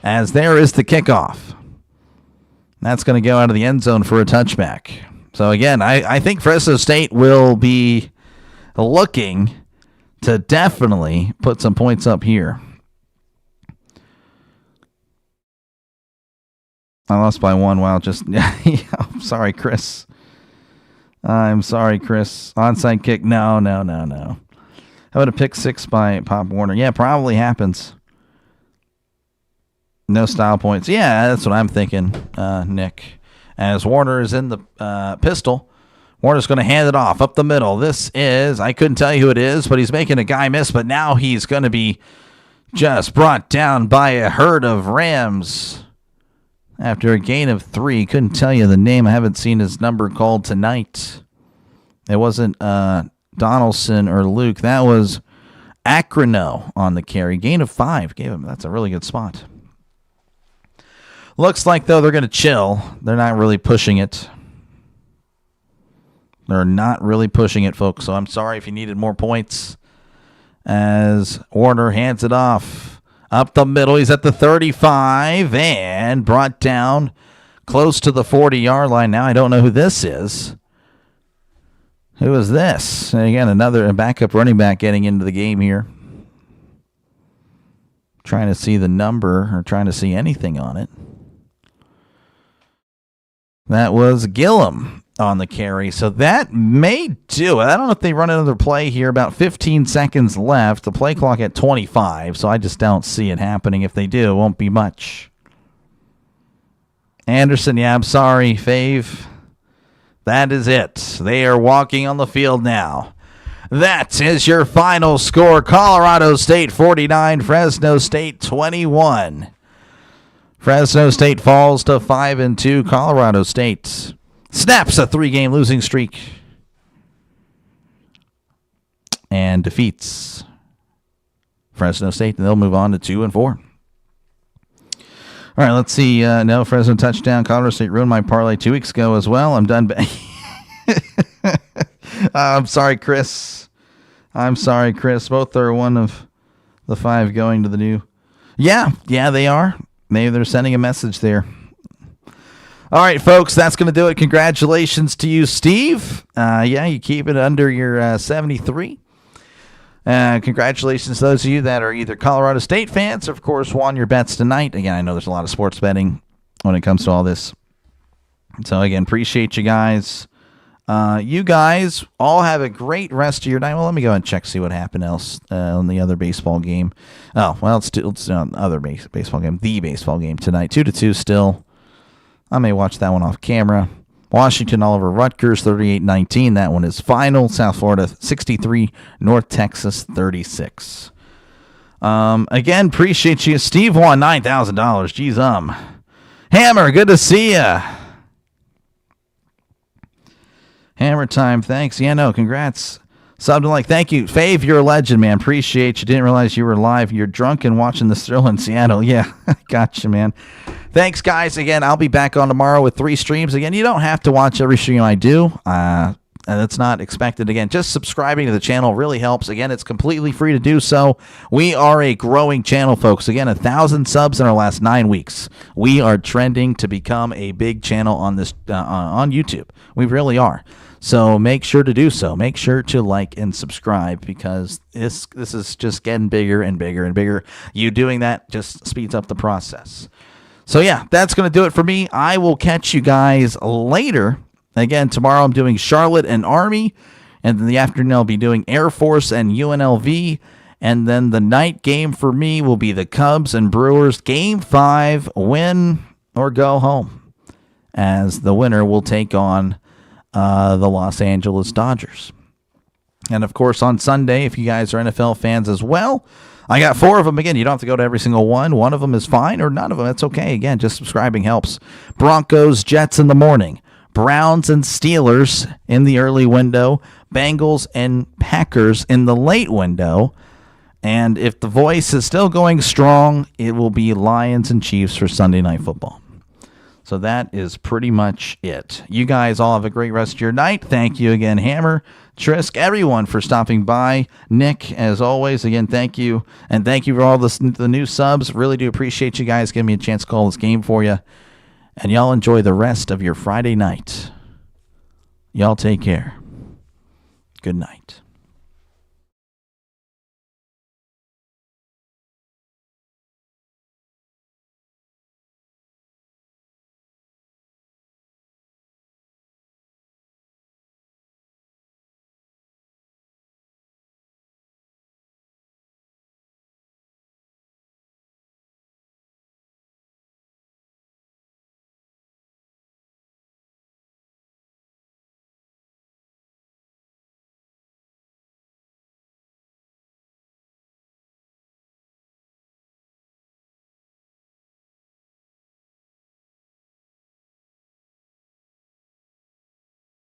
As there is the kickoff. That's going to go out of the end zone for a touchback. So, again, I think Fresno State will be looking to definitely put some points up here. I lost by 1. Wow, I'm sorry, Chris. Onside kick. No. How about a pick 6 by Pop Warner? Yeah, probably happens. No style points. Yeah, that's what I'm thinking, Nick. As Warner is in the pistol, Warner's going to hand it off up the middle. This is, I couldn't tell you who it is, but he's making a guy miss, but now he's going to be just brought down by a herd of Rams. After a gain of 3, couldn't tell you the name. I haven't seen his number called tonight. It wasn't Donaldson or Luke. That was Acrono on the carry. Gain of 5. That's a really good spot. Looks like, though, they're going to chill. They're not really pushing it. Folks. So I'm sorry if you needed more points. As Warner hands it off. Up the middle, he's at the 35 and brought down close to the 40-yard line. Now I don't know who this is. Who is this? And again, another backup running back getting into the game here. Trying to see the number or trying to see anything on it. That was Gillum. on the carry. So that may do it. I don't know if they run another play here. About 15 seconds left. The play clock at 25, so I just don't see it happening. If they do, it won't be much. Anderson, yeah, I'm sorry, Fave. That is it. They are walking on the field now. That is your final score. Colorado State 49, Fresno State 21. Fresno State falls to 5-2. Colorado State snaps a 3-game losing streak and defeats Fresno State, and they'll move on to 2-4. All right, let's see. No, Fresno touchdown. Colorado State ruined my parlay 2 weeks ago as well. I'm done. I'm sorry, Chris. Both are one of the 5 going to the new. Yeah, they are. Maybe they're sending a message there. All right, folks, that's going to do it. Congratulations to you, Steve. You keep it under your 73. Congratulations to those of you that are either Colorado State fans or, of course, won your bets tonight. Again, I know there's a lot of sports betting when it comes to all this. So, again, appreciate you guys. You guys all have a great rest of your night. Well, let me go and check, see what happened else on the other baseball game. Oh, well, it's other baseball game. The baseball game tonight, 2-2 still. I may watch that one off camera. Washington all over Rutgers, 38-19. That one is final. South Florida, 63. North Texas, 36. Again, appreciate you. Steve won $9,000. Jeez, Hammer, good to see ya. Hammer time, thanks. Yeah, no, congrats. Something like, thank you. Fave, you're a legend, man. Appreciate you. Didn't realize you were live. You're drunk and watching the Thrill in Seattle. Yeah, gotcha, man. Thanks, guys. Again, I'll be back on tomorrow with 3 streams. Again, you don't have to watch every stream I do. That's not expected. Again, just subscribing to the channel really helps. Again, it's completely free to do so. We are a growing channel, folks. Again, 1,000 subs in our last 9 weeks. We are trending to become a big channel on this on YouTube. We really are. So make sure to do so. Make sure to like and subscribe because this is just getting bigger and bigger and bigger. You doing that just speeds up the process. So, yeah, that's going to do it for me. I will catch you guys later. Again, tomorrow I'm doing Charlotte and Army. And in the afternoon I'll be doing Air Force and UNLV. And then the night game for me will be the Cubs and Brewers. Game 5, win or go home. As the winner will take on the Los Angeles Dodgers. And, of course, on Sunday, if you guys are NFL fans as well, I got 4 of them. Again, you don't have to go to every single one. One of them is fine or none of them. That's okay. Again, just subscribing helps. Broncos, Jets in the morning. Browns and Steelers in the early window. Bengals and Packers in the late window. And if the voice is still going strong, it will be Lions and Chiefs for Sunday Night Football. So that is pretty much it. You guys all have a great rest of your night. Thank you again, Hammer, Trisk, everyone for stopping by. Nick, as always, again, thank you. And thank you for all the new subs. Really do appreciate you guys giving me a chance to call this game for you. And y'all enjoy the rest of your Friday night. Y'all take care. Good night.